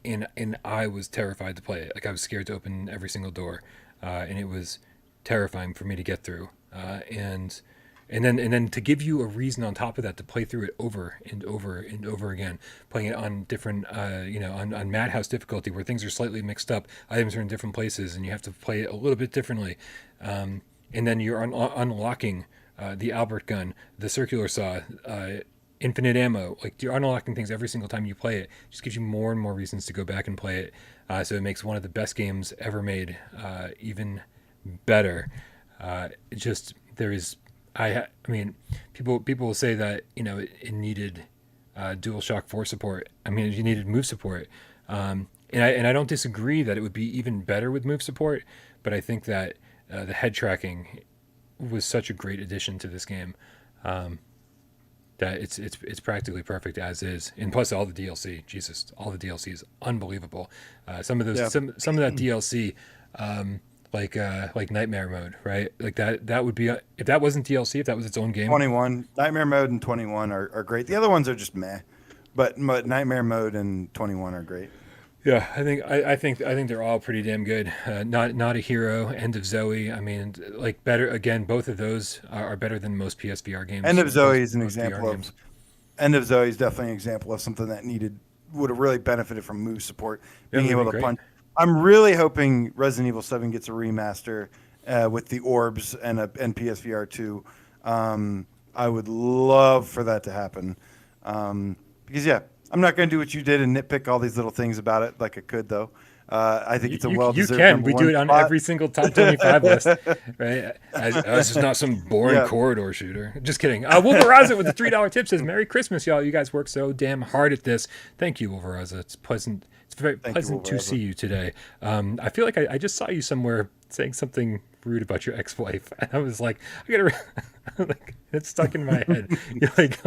and I was terrified to play it. Like I was scared to open every single door, and it was terrifying for me to get through. And then to give you a reason on top of that to play through it over and over and over again, playing it on different, on Madhouse difficulty where things are slightly mixed up, items are in different places, and you have to play it a little bit differently. And then you're unlocking the Albert gun, the circular saw, infinite ammo. Like you're unlocking things every single time you play it. It just gives you more and more reasons to go back and play it. So it makes one of the best games ever made even better. I mean, people will say that it needed DualShock 4 support. I mean, you needed move support, and I don't disagree that it would be even better with move support. But I think that the head tracking was such a great addition to this game that it's practically perfect as is. And plus, all the DLC, Jesus, all the DLC is unbelievable. Some of that DLC. Like Nightmare Mode, right? Like that would be if that wasn't DLC, if that was its own game. 21 Nightmare Mode and 21 are great. The other ones are just meh, but Nightmare Mode and 21 are great. Yeah, I think they're all pretty damn good. Not a hero. End of Zoe. I mean, like better again. Both of those are better than most PSVR games. End of Or Zoe is an most VR example of games. End of Zoe is definitely an example of something that would have really benefited from move support, Yeah, it being would have able been to great. punch. I'm really hoping Resident Evil 7 gets a remaster with the orbs and PSVR 2. I would love for that to happen. Because yeah, I'm not going to do what you did and nitpick all these little things about it like I could though. I think it's a You well-deserved can. number We do one it on spot. every single top 25 list, right? This is not some boring Yeah, corridor shooter. Just kidding. Wolveraza with the $3 tip says, "Merry Christmas, y'all. You guys work so damn hard at this. Thank you, Wolveraza. It's pleasant. It's very thank you, pleasant to see Wolverine. you today. I feel like I just saw you somewhere saying something rude about your ex-wife, and I was like, I gotta. Like, it's stuck in my head. You're like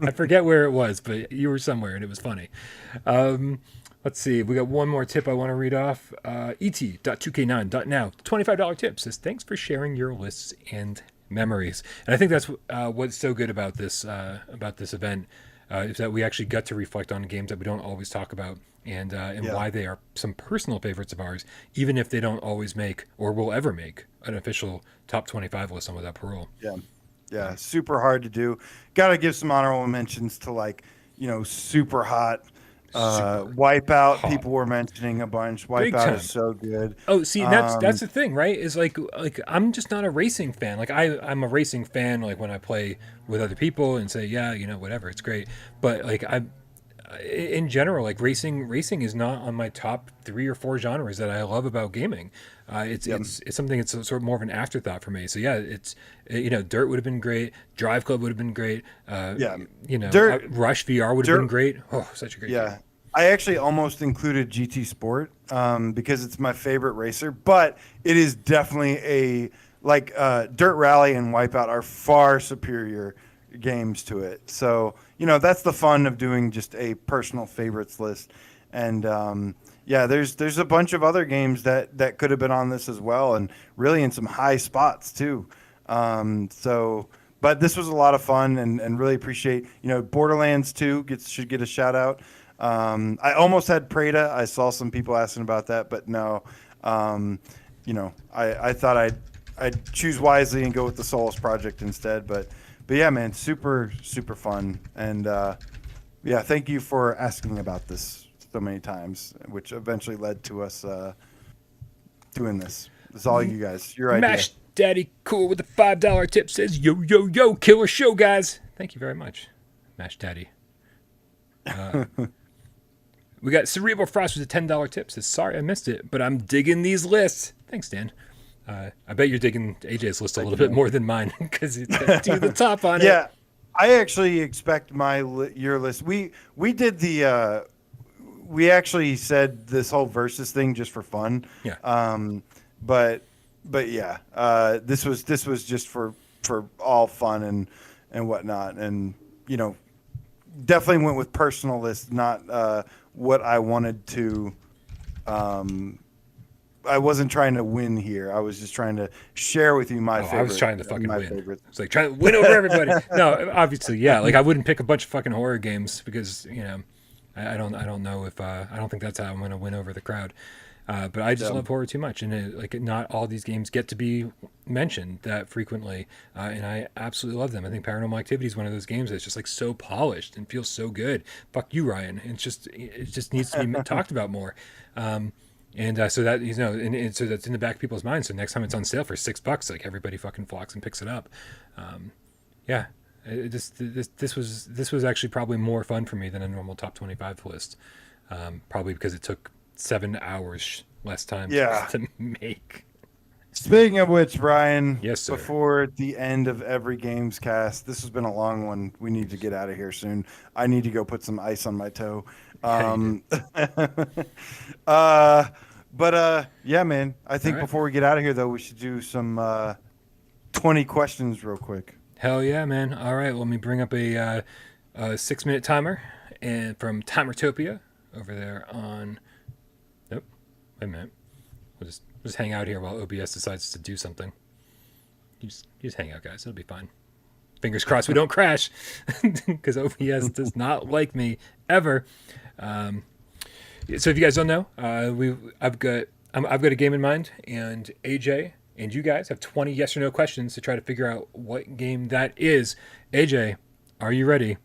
I forget where it was, but you were somewhere, and it was funny. Let's see. We got one more tip I want to read off. Et.2k9.now, $25 tip says, "Thanks for sharing your lists and memories." And I think that's what's so good about this event is that we actually got to reflect on games that we don't always talk about and Yeah. why they are some personal favorites of ours, even if they don't always make or will ever make an official top 25 list on Without Parole. Yeah. Yeah. Super hard to do. Got to give some honorable mentions to super hot Super Wipeout. hot. People were mentioning a bunch. Big Wipeout is time. so good. Oh, see, that's Um, the thing, right? Is like I'm just not a racing fan. Like I'm a racing fan like when I play with other people and say, yeah, whatever, it's great. But like in general, like racing is not on my top 3 or 4 genres that I love about gaming. It's yep. it's something that's sort of more of an afterthought for me. So yeah, Dirt would have been great. Drive Club would have been great. Yeah. Dirt. Rush VR would have been Dirt. great. Oh, such a great game. Yeah. I actually almost included GT Sport because it's my favorite racer, but it is definitely Dirt Rally and Wipeout are far superior games to it. So, that's the fun of doing just a personal favorites list. And yeah, there's a bunch of other games that could have been on this as well, and really in some high spots too. But this was a lot of fun, and really appreciate, Borderlands 2 should get a shout out. I almost had Prada. I saw some people asking about that, but no. I thought I'd choose wisely and go with the Solus project instead. But yeah, man, super super fun, and yeah, thank you for asking about this so many times, which eventually led to us doing this. It's all you guys, your idea. Mash Daddy Cool with the $5 tip says, "Yo, yo, yo, killer show, guys." Thank you very much, Mash Daddy. We got Cerebral Frost with a $10 tip says, "Sorry I missed it, but I'm digging these lists." Thanks, Dan. I bet you're digging AJ's list a little bit more than mine because it's got 2 to the top on it. Yeah, I actually expect your list. We did the we actually said this whole versus thing just for fun. Yeah. But yeah, this was just for all fun and whatnot, and definitely went with personal list, not what I wanted to. I wasn't trying to win here. I was just trying to share with you my favorite. I was trying to fucking my win. favorite. It's like trying to win over everybody. No, obviously, yeah. Like I wouldn't pick a bunch of fucking horror games because I don't know if I don't think that's how I'm going to win over the crowd. But I just love horror too much, and not all these games get to be mentioned that frequently, and I absolutely love them. I think Paranormal Activity is one of those games that's just like so polished and feels so good. Fuck you, Ryan. It just needs to be talked about more. So that and so that's in the back of people's minds. So next time it's on sale for $6, like everybody fucking flocks and picks it up. Yeah, this was actually probably more fun for me than a normal top 25 list. Probably because it took 7 hours less time to make. Speaking of which, Brian, Yes, sir. before the end of every games cast, this has been a long one. We need to get out of here soon. I need to go put some ice on my toe. Yeah, man. I think before we get out of here, though, we should do some 20 questions real quick. Hell yeah, man. All right, let me bring up a 6-minute timer and from Timertopia over there on. Nope. Wait a minute. We'll just hang out here while OBS decides to do something. You just hang out, guys. It'll be fine. Fingers crossed we don't crash because OBS does not like me ever. So if you guys don't know, I've got a game in mind, and AJ and you guys have 20 yes or no questions to try to figure out what game that is. AJ, are you ready?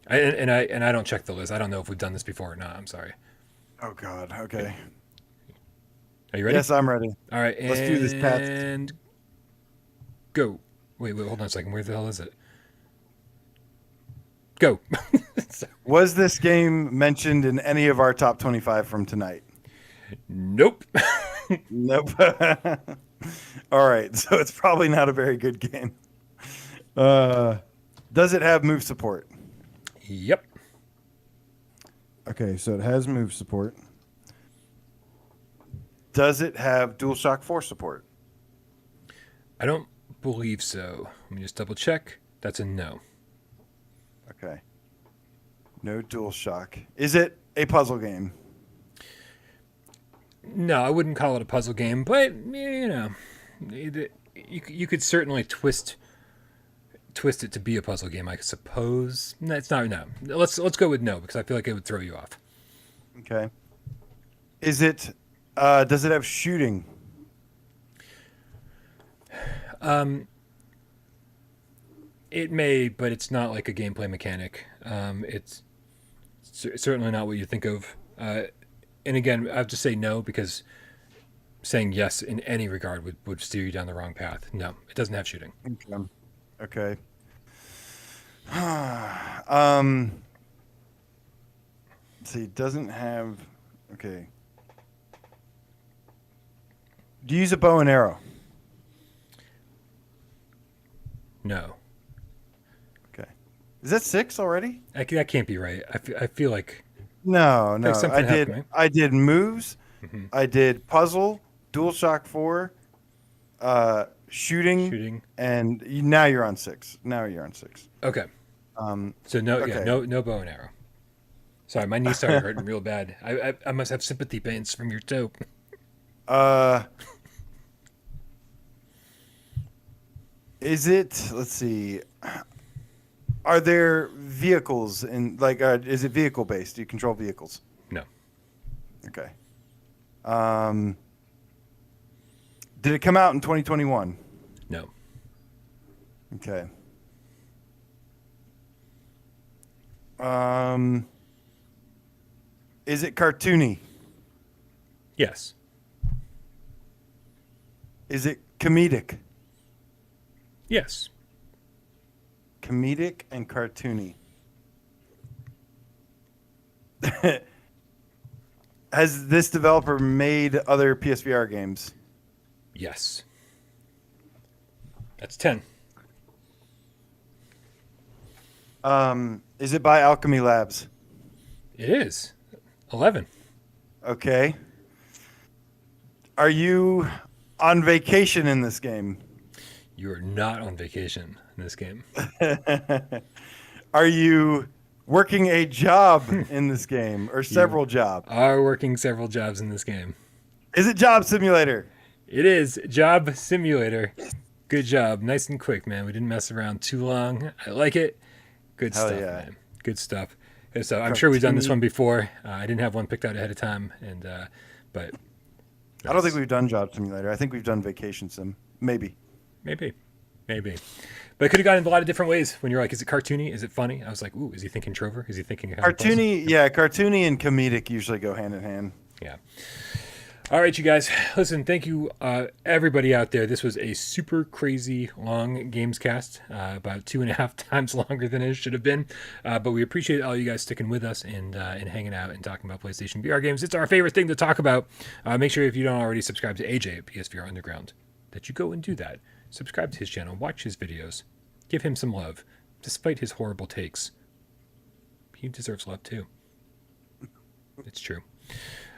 I don't check the list. I don't know if we've done this before or not. I'm sorry. Oh God. Okay. Are you ready? Yes, I'm ready. All right. Let's do this, Pat. And go. Wait, hold on a second. Where the hell is it? Go. Was this game mentioned in any of our top 25 from tonight? Nope. Nope. All right, so it's probably not a very good game. Does it have move support? Yep. Okay, so it has move support. Does it have DualShock 4 support? I don't believe so. Let me just double check. That's a no. Okay. No DualShock. Is it a puzzle game? No, I wouldn't call it a puzzle game, but you know, you could certainly twist it to be a puzzle game, I suppose. No, it's not. No, let's go with no because I feel like it would throw you off. Okay. Is it? Does it have shooting? It may, but it's not like a gameplay mechanic. It's certainly not what you think of. And again, I have to say no because saying yes in any regard would steer you down the wrong path. No, it doesn't have shooting. Okay. Let's see, it doesn't have. Okay. Do you use a bow and arrow? No. Okay. Is that 6 already? That can't be right. I feel like No. something happened, right? I did moves. Mm-hmm. I did puzzle, DualShock 4, shooting, and now you're on 6. Okay. So no, okay. yeah, no bow and arrow. Sorry, my knee started hurting real bad. I must have sympathy pains from your toe. Is it? Let's see. Are there vehicles in is it vehicle based? Do you control vehicles? No. Okay. Did it come out in 2021? No. Okay. Is it cartoony? Yes. Is it comedic? Yes. Comedic and cartoony. Has this developer made other PSVR games? Yes. That's 10. Is it by Alchemy Labs? It is. 11. Okay. Are you on vacation in this game? You are not on vacation in this game. Are you working a job in this game or several jobs? Are working several jobs in this game. Is it Job Simulator? It is Job Simulator. Good job. Nice and quick, man. We didn't mess around too long. I like it. Good Hell stuff, yeah. man. Good stuff. So I'm sure we've done this one before. I didn't have one picked out ahead of time, but I don't think we've done Job Simulator. I think we've done Vacation Sim. Maybe. But it could have gone in a lot of different ways. When you're like, is it cartoony? Is it funny? I was like, ooh, is he thinking Trover? Is he thinking cartoony? Yeah, cartoony and comedic usually go hand in hand. Yeah. All right, you guys. Listen, thank you, everybody out there. This was a super crazy long Gamescast, about 2.5 times longer than it should have been. But we appreciate all you guys sticking with us and hanging out and talking about PlayStation VR games. It's our favorite thing to talk about. Make sure if you don't already subscribe to AJ at PSVR Underground, that you go and do that. Subscribe to his channel, watch his videos, give him some love, despite his horrible takes. He deserves love too. It's true.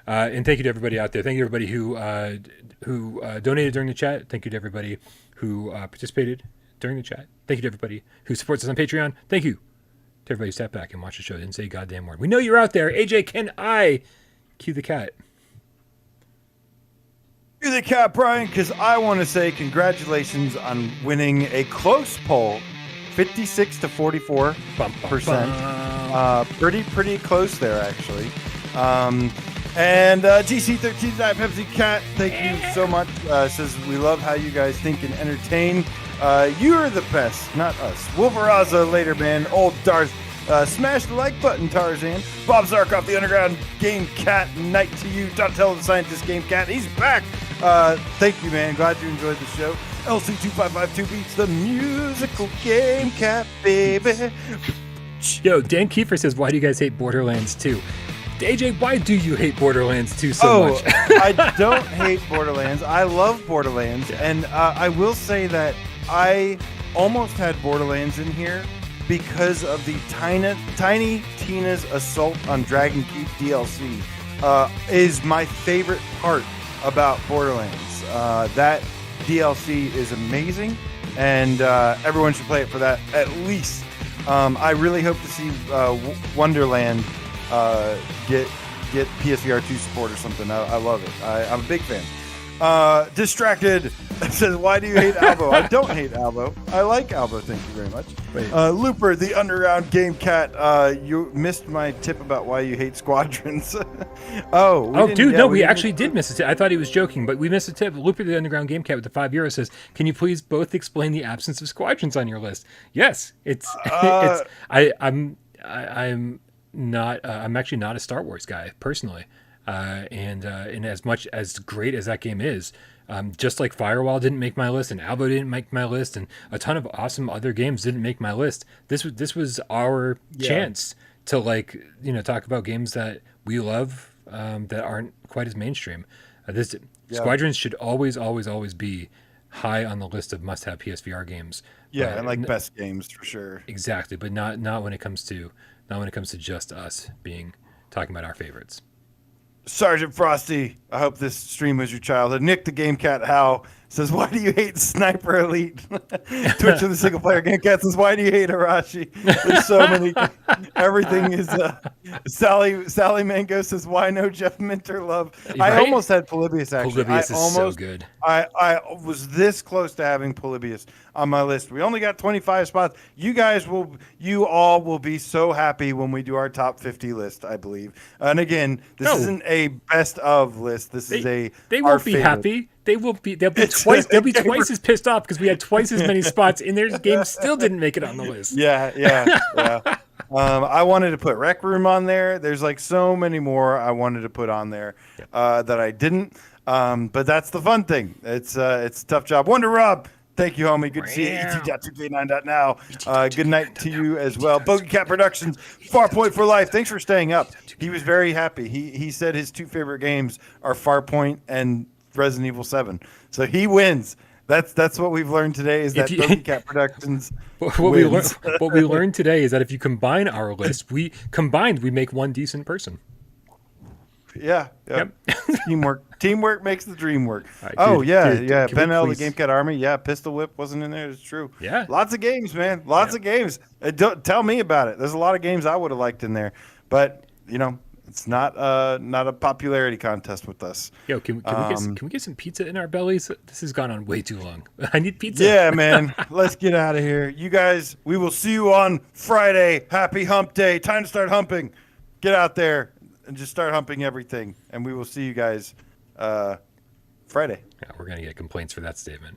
And thank you to everybody out there. Thank you to everybody who donated during the chat. Thank you to everybody who participated during the chat. Thank you to everybody who supports us on Patreon. Thank you to everybody who sat back and watched the show. Didn't say a goddamn word. We know you're out there. AJ, can I cue the cat? Cue the cat, Bryan, because I want to say congratulations on winning a close poll, 56 to 44%. Pretty close there, actually. And GC13 Diet Pepsi Cat, thank you so much. Says, we love how you guys think and entertain. You're the best, not us. Wolveraza later, man. Old Darth. Smash the like button, Tarzan. Bob Zarkoff, the Underground Game Cat. Night to you. Donatello, the Scientist Game Cat. He's back. Thank you, man. Glad you enjoyed the show. LC2552 beats the musical Game Cat, baby. Yo, Dan Kiefer says, why do you guys hate Borderlands 2? AJ, why do you hate Borderlands 2 so much? I don't hate Borderlands. I love Borderlands. Yeah. And I will say that I almost had Borderlands in here because of the Tiny Tina's Assault on Dragon Keep DLC is my favorite part about Borderlands. That DLC is amazing, and everyone should play it for that at least. I really hope to see Wonderland get PSVR 2 support or something. I love it. I'm a big fan. Distracted says, why do you hate Albo? I don't hate Albo. I like Albo. Thank you very much. Looper, the Underground Game Cat. You missed my tip about why you hate Squadrons. We actually did miss a tip. I thought he was joking, but we missed a tip. Looper, the Underground Game Cat with the €5 says, can you please both explain the absence of Squadrons on your list? Yes, I'm actually not a Star Wars guy personally. And as much as great as that game is, just like Firewall didn't make my list, and Albo didn't make my list, and a ton of awesome other games didn't make my list. This was our chance to talk about games that we love that aren't quite as mainstream. Squadrons should always be high on the list of must-have PSVR games. Yeah, and best games for sure. Exactly, but not when it comes to just us talking about our favorites. Sergeant Frosty, I hope this stream was your childhood. Nick the Game Cat How says, why do you hate Sniper Elite? Twitch of the Single Player Game Cat says, why do you hate Arashi? There's so many. Everything is. Sally Mango says, why no Jeff Minter love? Right? I almost had Polybius, actually. Polybius is so good. I was this close to having Polybius on my list. We only got 25 spots. You all will be so happy when we do our top 50 list, I believe. And again, this isn't a best of list. They won't be happy. They'll be twice as pissed off because we had twice as many spots in their game still didn't make it on the list. Yeah. I wanted to put Rec Room on there. There's so many more I wanted to put on there that I didn't. But that's the fun thing. It's a tough job. Wonder Rob, thank you, homie. Good to see you. ET.2K9.now. Good night to you as well. Bogey Cat Productions, Farpoint for Life. Thanks for staying up. He was very happy. He said his two favorite games are Farpoint and Resident Evil 7. So he wins. That's what we've learned today is that Bogey Cat Productions what we learned today is that if you combine our list, we make one decent person. Yeah. Yep. Teamwork makes the dream work. Right, Ben L, the Game Cat Army. Yeah, Pistol Whip wasn't in there. It's true. Yeah. Lots of games, man. Lots of games. Don't tell me about it. There's a lot of games I would have liked in there. But, it's not a popularity contest with us. Yo, can we get some pizza in our bellies? This has gone on way too long. I need pizza. Yeah, man. Let's get out of here. You guys, we will see you on Friday. Happy hump day. Time to start humping. Get out there and just start humping everything. And we will see you guys Friday. Yeah, we're going to get complaints for that statement.